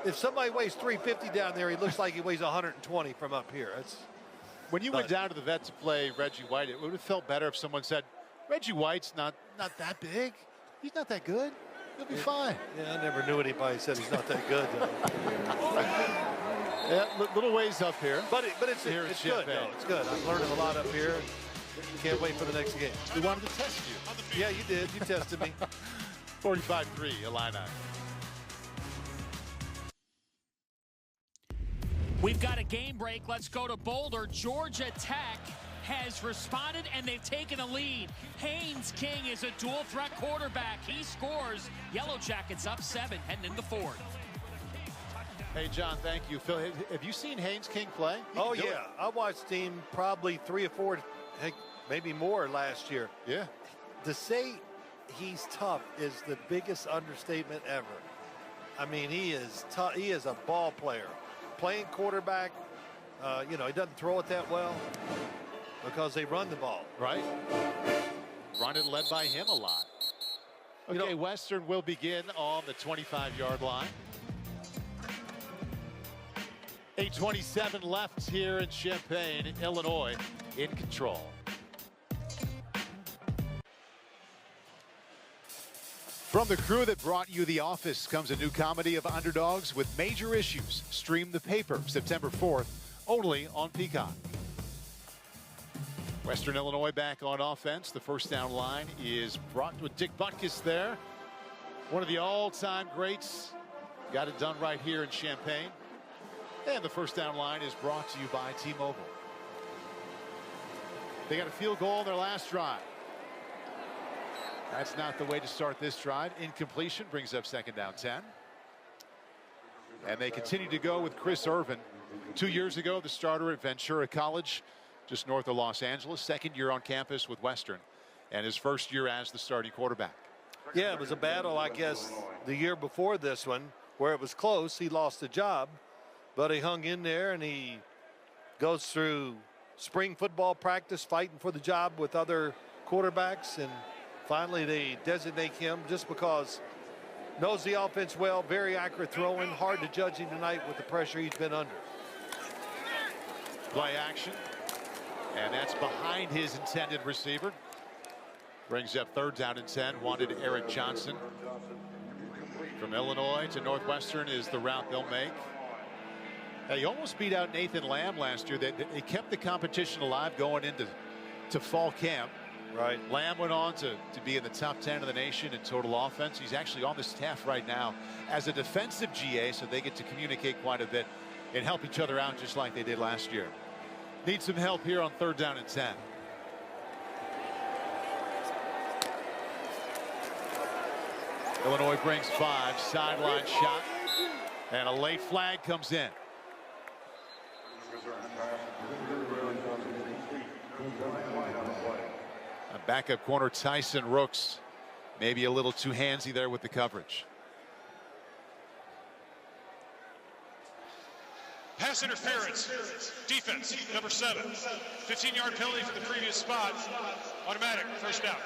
if somebody weighs 350 down there, he looks like he weighs 120 from up here. It's when you went down to the vet to play Reggie White, it would have felt better if someone said, Reggie White's not that big. He's not that good. He'll be fine. Yeah, I never knew anybody said he's not that good. Yeah, little ways up here. But it's good. No, it's good. I'm learning a lot up here. Can't wait for the next game. We wanted to test you. Yeah, you did. You tested me. 45-3, Illini. We've got a game break. Let's go to Boulder. Georgia Tech has responded, and they've taken a lead. Haynes King is a dual threat quarterback. He scores. Yellow Jackets up 7, heading into fourth. Hey, John, thank you. Phil, have you seen Haynes King play? Oh, yeah. I watched him probably 3 or 4, heck, maybe more last year. Yeah. To say he's tough is the biggest understatement ever. I mean, he is tough. He is a ball player. Playing quarterback, you know, he doesn't throw it that well because they run the ball. Right. Run it led by him a lot. Okay, Western will begin on the 25-yard line. 8:27 left here in Champaign, Illinois, in control. From the crew that brought you The Office comes a new comedy of underdogs with major issues. Stream The Paper September 4th, only on Peacock. Western Illinois back on offense. The first down line is brought with Dick Butkus there. One of the all-time greats. Got it done right here in Champaign. And the first down line is brought to you by T-Mobile. They got a field goal on their last drive. That's not the way to start this drive. Incompletion brings up 2nd down 10. And they continue to go with Chris Irvin. 2 years ago, the starter at Ventura College, just north of Los Angeles. 2nd year on campus with Western, and his 1st year as the starting quarterback. Yeah, it was a battle, I guess, the year before this one, where it was close. He lost the job, but he hung in there, and he goes through spring football practice fighting for the job with other quarterbacks, and finally they designate him just because knows the offense well, very accurate throwing, hard to judge him tonight with the pressure he's been under. Play action, and that's behind his intended receiver. Brings up 3rd down and 10. Wanted Eric Johnson from Illinois to Northwestern is the route they'll make. They almost beat out Nathan Lamb last year. They kept the competition alive going into fall camp. Right. Lamb went on to be in the top 10 of the nation in total offense. He's actually on the staff right now as a defensive GA, so they get to communicate quite a bit and help each other out just like they did last year. Need some help here on 3rd down and 10. Illinois brings 5, sideline shot, and a late flag comes in. A backup corner Tyson Rooks, maybe a little too handsy there with the coverage. Pass interference, defense, number 7. 15-yard penalty for the previous spot. Automatic, 1st down.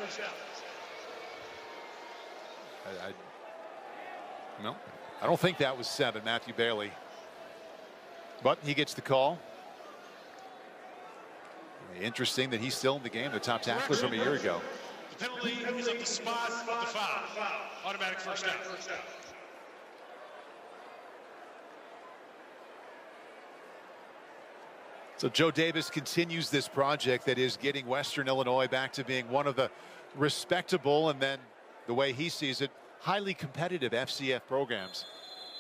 No, I don't think that was 7, Matthew Bailey. But he gets the call. Interesting that he's still in the game, the top tackler from a year ago. The penalty is at the spot of the foul. Automatic 1st down. So Joe Davis continues this project that is getting Western Illinois back to being one of the respectable, and then the way he sees it, highly competitive FCS programs.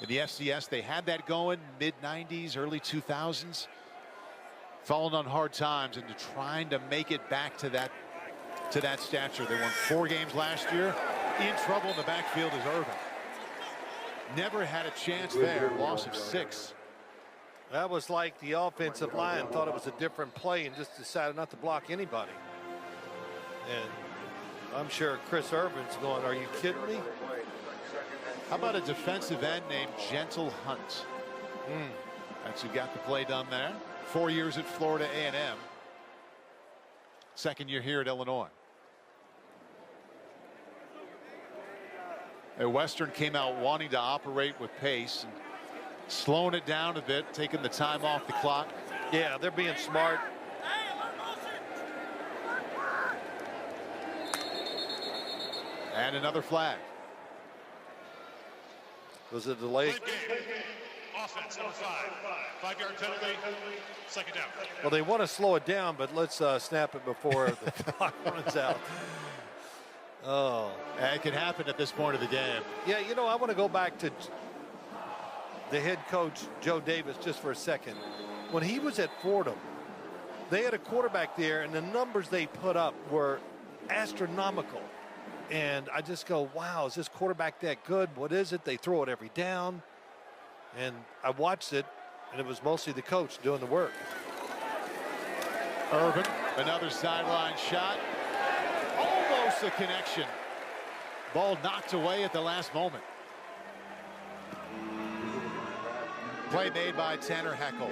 In the FCS, they had that going mid-90s, early 2000s. Falling on hard times and trying to make it back to that stature. They won 4 games last year. In trouble in the backfield is Irvin. Never had a chance there. Loss of 6. That was like the offensive line thought it was a different play and just decided not to block anybody. And I'm sure Chris Irvin's going, are you kidding me? How about a defensive end named Gentle Hunt? That's who got the play done there. 4 years at Florida A&M. 2nd year here at Illinois. Western came out wanting to operate with pace and slowing it down a bit, taking the time off the clock. Yeah, they're being smart. And another flag. Was it delayed? Offense, number 5. 5-yard penalty, 2nd down. Well, they want to slow it down, but let's snap it before the clock runs out. Oh. It can happen at this point of the game. Yeah, you know, I want to go back to the head coach, Joe Davis, just for a second. When he was at Fordham, they had a quarterback there, and the numbers they put up were astronomical. And I just go, wow, is this quarterback that good? What is it? They throw it every down. And I watched it, and it was mostly the coach doing the work. Irvin, another sideline shot. Almost a connection. Ball knocked away at the last moment. Play made by Tanner Heckel.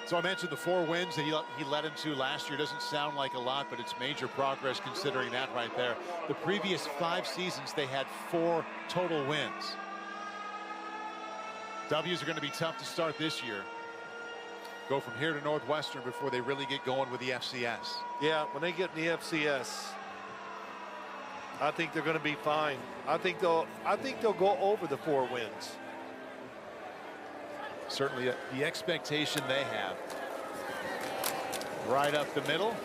So I mentioned the 4 wins that he led into last year. Doesn't sound like a lot, but it's major progress considering that right there. The previous 5 seasons, they had 4 total wins. W's are going to be tough to start this year. Go from here to Northwestern before they really get going with the FCS. Yeah, when they get in the FCS, I think they're going to be fine. I think they'll go over the 4 wins. Certainly the expectation they have. Right up the middle.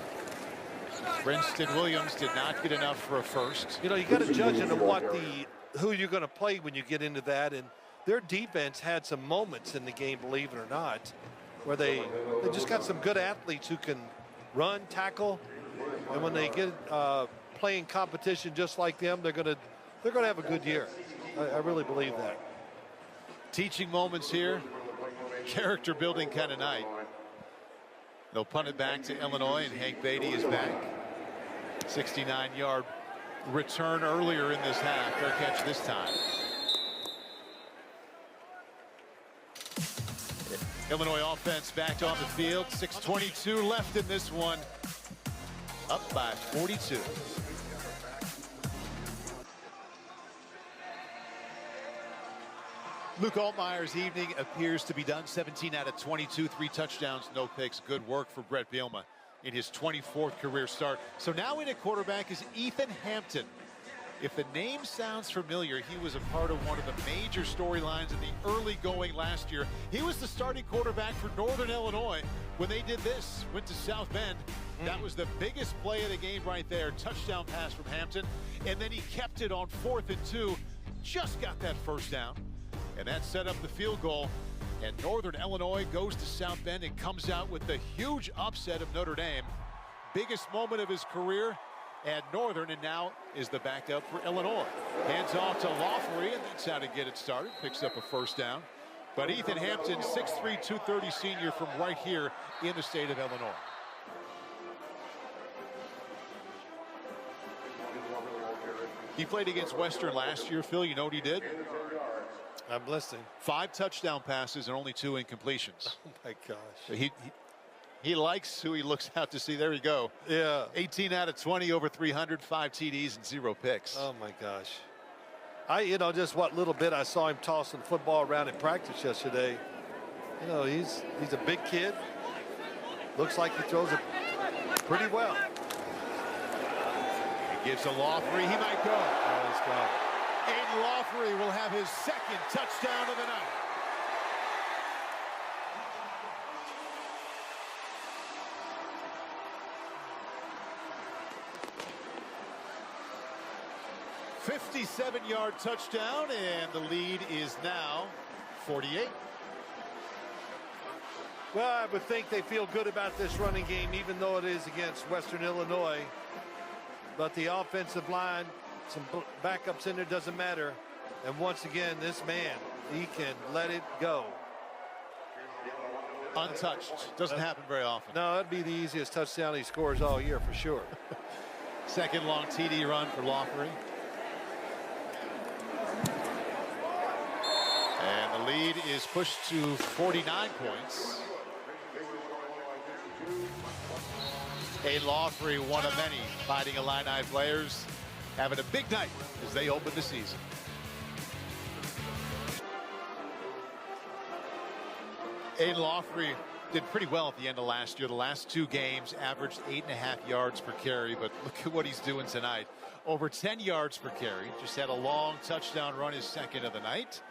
Princeton Williams did not get enough for a first. You know, you got to judge it on who you're going to play when you get into that. And their defense had some moments in the game, believe it or not, where they just got some good athletes who can run, tackle. And when they get playing competition just like them, they're gonna have a good year. I really believe that. Teaching moments here, character building kind of night. They'll punt it back to Illinois, and Hank Beatty is back. 69-yard return earlier in this half. Fair catch this time. Illinois offense back on the field. 6:22 left in this one. Up by 42. Luke Altmaier's evening appears to be done. 17 out of 22, 3 touchdowns, no picks. Good work for Bret Bielema in his 24th career start. So now in at quarterback is Ethan Hampton. If the name sounds familiar, he was a part of one of the major storylines in the early going last year. He was the starting quarterback for Northern Illinois when they did this, went to South Bend. That was the biggest play of the game right there. Touchdown pass from Hampton. And then he kept it on 4th and 2. Just got that first down. And that set up the field goal. And Northern Illinois goes to South Bend and comes out with the huge upset of Notre Dame. Biggest moment of his career at Northern, and now is the backup for Illinois. Hands off to Lawfrey, and that's how to get it started. Picks up a first down. But Ethan Hampton, 6'3", 230 senior from right here in the state of Illinois. He played against Western last year, Phil. You know what he did? I'm listening. 5 touchdown passes and only 2 incompletions. Oh my gosh. So he likes who he looks out to see. There you go. Yeah. 18 out of 20, over 300, 5 TDs and 0 picks. Oh my gosh. Just what little bit I saw him tossing the football around in practice yesterday. He's a big kid. Looks like he throws it pretty well. He gives a Lawfrey. He might go. Oh, he's gone. Aiden Lawfrey will have his 2nd touchdown of the night. '57-yard touchdown, and the lead is now 48. Well, I would think they feel good about this running game, even though it is against Western Illinois. But the offensive line, some backups in there, doesn't matter. And once again, this man, he can let it go. Untouched. Doesn't happen very often. No, that'd be the easiest touchdown he scores all year for sure. 2nd long TD run for Lawfrey. And the lead is pushed to 49 points. Aiden Lawfrey, one of many Fighting Illini players, having a big night as they open the season. Aiden Lawfrey did pretty well at the end of last year. The last 2 games averaged 8.5 yards per carry, but look at what he's doing tonight. Over 10 yards per carry. Just had a long touchdown run, his 2nd of the night.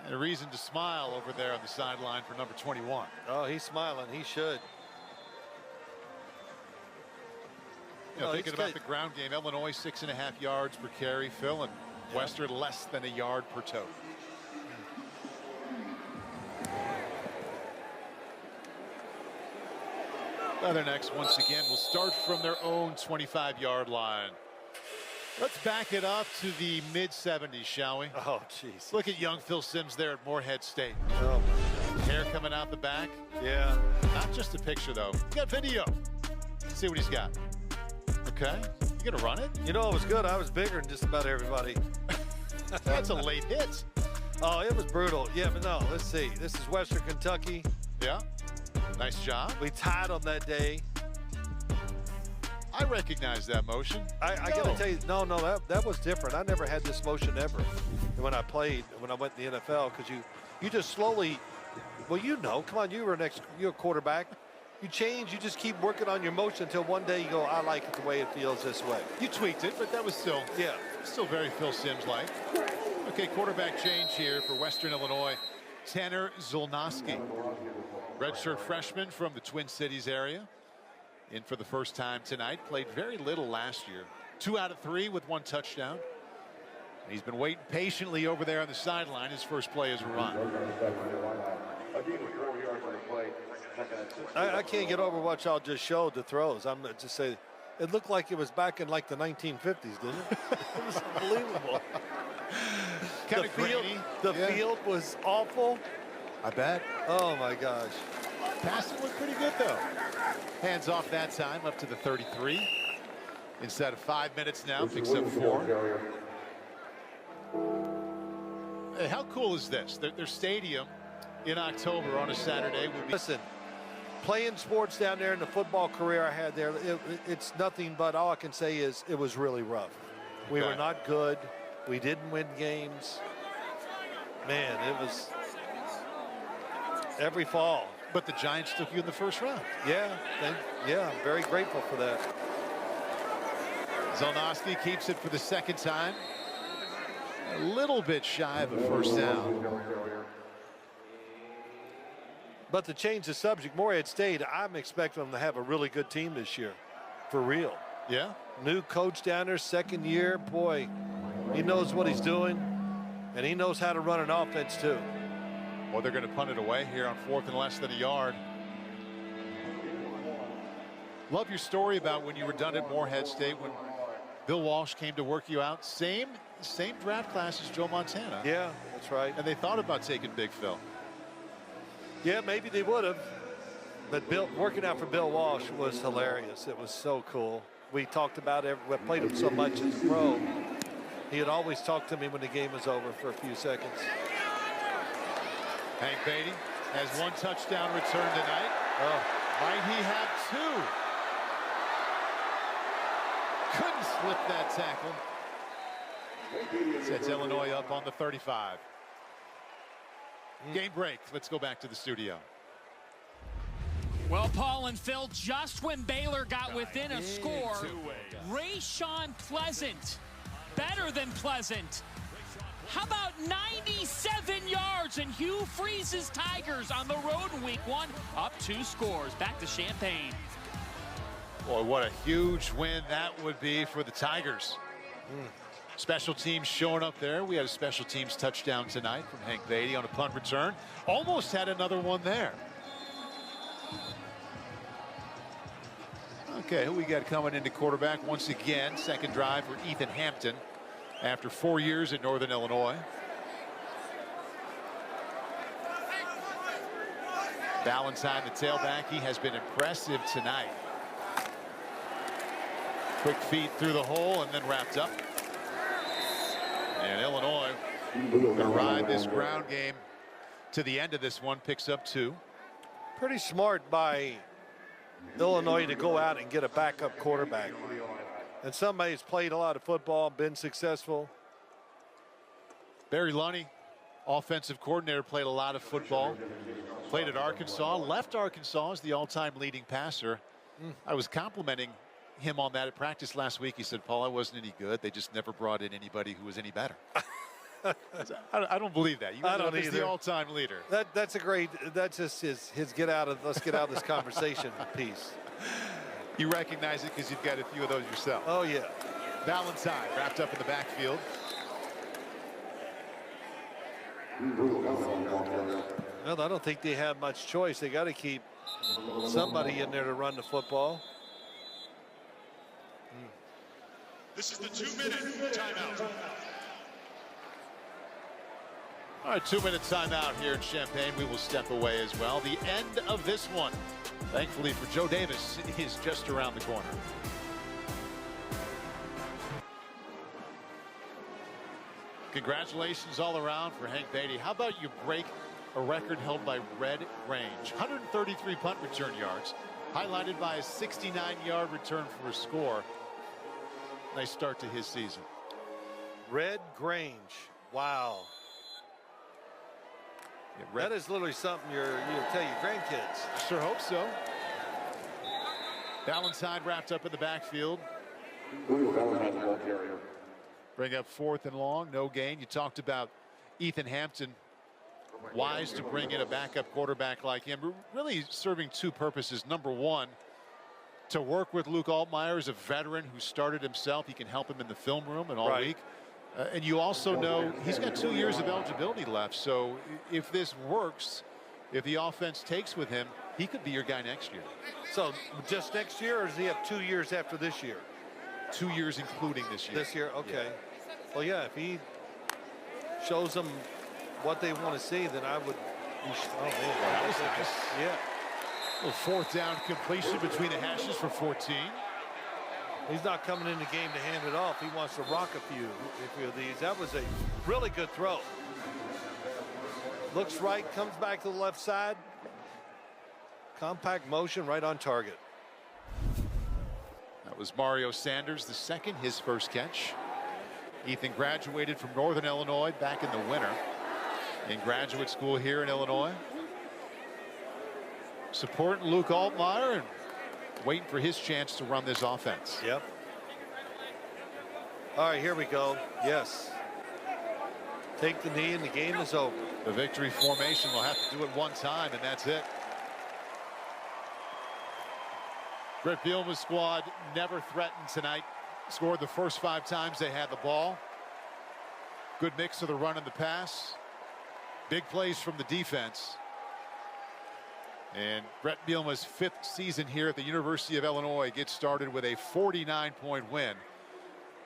And a reason to smile over there on the sideline for number 21. Oh, he's smiling. He should. Thinking about the ground game, Illinois 6.5 yards per carry, Phil, and Western less than a yard per toe. Leathernecks once again will start from their own 25-yard line. Let's back it up to the mid-70s, shall we? Oh, jeez. Look at young Phil Simms there at Morehead State. Oh. Hair coming out the back. Yeah. Not just a picture, though. You got video. Let's see what he's got. Okay. You gonna run it? It was good. I was bigger than just about everybody. That's a late hit. Oh, it was brutal. Yeah, but no, let's see. This is Western Kentucky. Yeah. Nice job. We tied on that day. I recognize that motion. I gotta tell you, no, that was different. I never had this motion ever when I went in the NFL, because you just slowly, come on, you're a quarterback. You change, you just keep working on your motion until one day you go, I like it the way it feels this way. You tweaked it, but that was still very Phil Simms-like. Okay, quarterback change here for Western Illinois. Tanner Zolnowski, redshirt freshman from the Twin Cities area, in for the first time tonight. Played very little last year. 2 out of 3 with 1 touchdown. He's been waiting patiently over there on the sideline. His first play is a run. I can't get over what y'all just showed, the throws. I'm just saying, It looked like it was back in like the 1950s, didn't it? It was unbelievable. Kind of grainy. The field was awful. I bet. Oh my gosh. Passing looked pretty good though. Hands off that time up to the 33. Instead of 5 minutes now, picks up 4. Hey, how cool is this? Their stadium in October on a Saturday would be. Listen, playing sports down there in the football career I had there, it's nothing but all I can say is it was really rough. We were not good. We didn't win games. Man, it was every fall. But the Giants took you in the first round. Yeah, I'm very grateful for that. Zelnowski keeps it for the second time. A little bit shy of a first down. But to change the subject, Morehead State, I'm expecting them to have a really good team this year. For real. Yeah? New coach down there, second year. Boy, he knows what he's doing. And he knows how to run an offense, too. Well, they're going to punt it away here on 4th and less than a yard. Love your story about when you were done at Morehead State, when Bill Walsh came to work you out. Same draft class as Joe Montana. Yeah, that's right. And they thought about taking Big Phil. Yeah, maybe they would have. But working out for Bill Walsh was hilarious. It was so cool. We talked about it. We played him so much as a pro. He had always talked to me when the game was over for a few seconds. Hank Beatty has 1 touchdown return tonight. Oh. Might he have 2? Couldn't slip that tackle. Sets Illinois up on the 35. Game break. Let's go back to the studio. Well, Paul and Phil, just when Baylor got within a score, Rayshon Pleasant, better than Pleasant. How about 97 yards and Hugh Freeze's Tigers on the road in week 1, up 2 scores. Back to Champaign. Boy, what a huge win that would be for the Tigers. Special teams showing up there. We had a special teams touchdown tonight from Hank Beatty on a punt return. Almost had another one there. Okay, who we got coming into quarterback once again? Second drive for Ethan Hampton after 4 years at Northern Illinois. Valentine, the tailback, he has been impressive tonight. Quick feed through the hole and then wrapped up. And Illinois going to ride this ground game to the end of this one, picks up 2. Pretty smart by Illinois to go out and get a backup quarterback. And somebody who's played a lot of football, been successful. Barry Lunny, offensive coordinator, played a lot of football. Played at Arkansas, left Arkansas as the all-time leading passer. I was complimenting him on that at practice last week. He said, Paul, I wasn't any good. They just never brought in anybody who was any better. I don't believe that. You I don't either. The all-time leader. That's a great, that's just his let's get out of this conversation piece. You recognize it because you've got a few of those yourself. Oh, yeah. Valentine wrapped up in the backfield. Well, I don't think they have much choice. They got to keep somebody in there to run the football. This is the 2-minute timeout. All right, 2-minute timeout here in Champaign. We will step away as well. The end of this one, thankfully for Joe Davis, is just around the corner. Congratulations all around for Hank Beatty. How about you break a record held by Red Grange? 133 punt return yards, highlighted by a 69-yard return for a score. Nice start to his season. Red Grange. Wow. Yeah, that is literally something you'll tell your grandkids. Sure hope so. Valentine wrapped up in the backfield. Bring up 4th and long, no gain. You talked about Ethan Hampton. Wise to bring in a backup quarterback like him. Really serving 2 purposes. Number 1, to work with Luke Altmaier as a veteran who started himself. He can help him in the film room and all week. And you also know he's got 2 years of eligibility left. So if this works, If the offense takes with him, he could be your guy next year. So just next year, or does he have 2 years after this year? 2 years including this year. This year, okay. Yeah. Well, yeah, if he shows them what they want to see, then I would be, oh man, that was nice. Yeah. A little fourth down completion between the hashes for 14. He's not coming in the game to hand it off. He wants to rock a few of these. That was a really good throw. Looks right, comes back to the left side. Compact motion right on target. That was Mario Sanders, the second, his first catch. Ethan graduated from Northern Illinois back in the winter in graduate school here in Illinois. Supporting Luke Altmaier and waiting for his chance to run this offense. Yep. All right, here we go. Yes. Take the knee and the game is over. The victory formation will have to do it one time, and that's it. Bret Bielema's squad never threatened tonight. Scored the first 5 times they had the ball. Good mix of the run and the pass. Big plays from the defense. And Bret Bielema's 5th season here at the University of Illinois gets started with a 49-point win.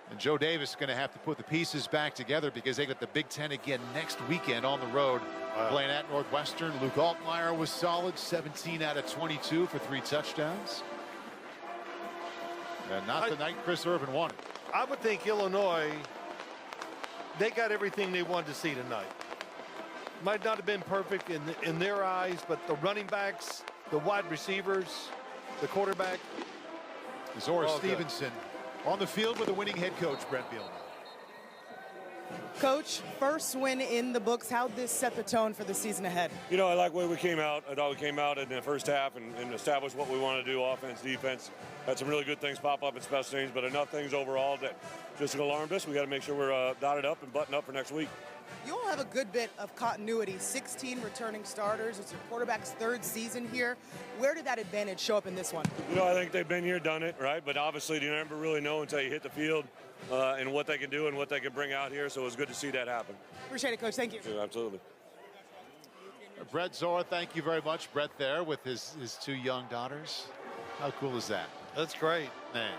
And Joe Davis is going to have to put the pieces back together because they got the Big Ten again next weekend on the road. Playing at Northwestern. Luke Altmaier was solid, 17 out of 22 for 3 touchdowns. And not the night Chris Irvin wanted. I would think Illinois, they got everything they wanted to see tonight. Might not have been perfect in their eyes, but the running backs, the wide receivers, the quarterback. Zora Stevenson on the field with the winning head coach, Bret Bielema. Coach, first win in the books. How'd this set the tone for the season ahead? You know, I like the way we came out. I thought we came out in the first half and established what we want to do, offense, defense. Had some really good things pop up in special teams, but enough things overall that just alarmed us. We got to make sure we're dotted up and buttoned up for next week. You all have a good bit of continuity, 16 returning starters. It's your quarterback's 3rd season here. Where did that advantage show up in this one? You know, I think they've been here, done it, right? But obviously you never really know until you hit the field and what they can do and what they can bring out here. So it was good to see that happen. Appreciate it, Coach. Thank you. Yeah, absolutely. Brett, Zora, thank you very much. Brett there with his 2 young daughters. How cool is that? That's great. Man.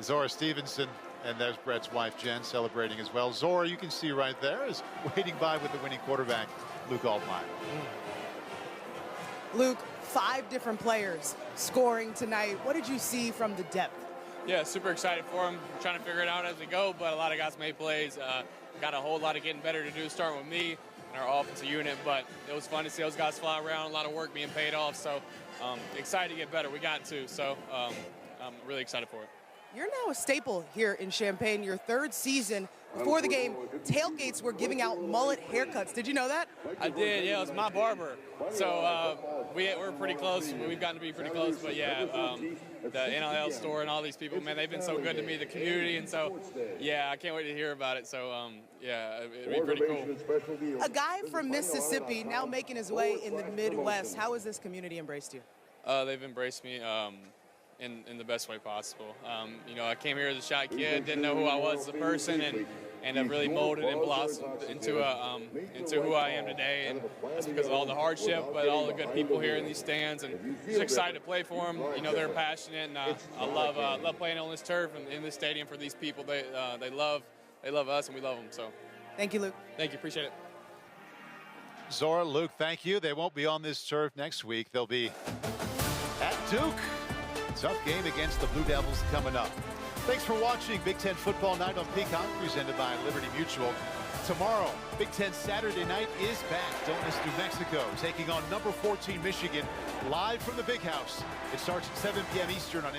Zora Stevenson, and there's Brett's wife, Jen, celebrating as well. Zora, you can see right there, is waiting by with the winning quarterback, Luke Altmaier. Luke, 5 different players scoring tonight. What did you see from the depth? Yeah, super excited for them. Trying to figure it out as we go, but a lot of guys made plays. Got a whole lot of getting better to do, starting with me and our offensive unit, but it was fun to see those guys fly around, a lot of work being paid off, so excited to get better. We got to, so I'm really excited for it. You're now a staple here in Champaign, your 3rd season. Before the game, tailgates were giving out mullet haircuts. Did you know that? I did, yeah, it was my barber. So we're pretty close. We've gotten to be pretty close, but yeah, the NLL store and all these people, man, they've been so good to me, the community, and so, yeah, I can't wait to hear about it. So, yeah, it'd be pretty cool. A guy from Mississippi now making his way in the Midwest. How has this community embraced you? They've embraced me in the best way possible. You know, I came here as a shy kid, didn't know who I was as a person, and I've really molded and blossomed into who I am today. And that's because of all the hardship, but all the good people here in these stands, and just excited to play for them. You know, they're passionate, and I love playing on this turf and in this stadium for these people. They love us, and we love them. So, thank you, Luke. Thank you, appreciate it. Zora, Luke, thank you. They won't be on this turf next week. They'll be at Duke. Tough game against the Blue Devils coming up. Thanks for watching Big Ten Football Night on Peacock, presented by Liberty Mutual. Tomorrow, Big Ten Saturday Night is back. Don't miss New Mexico taking on number 14 Michigan live from the Big House. It starts at 7 p.m. Eastern on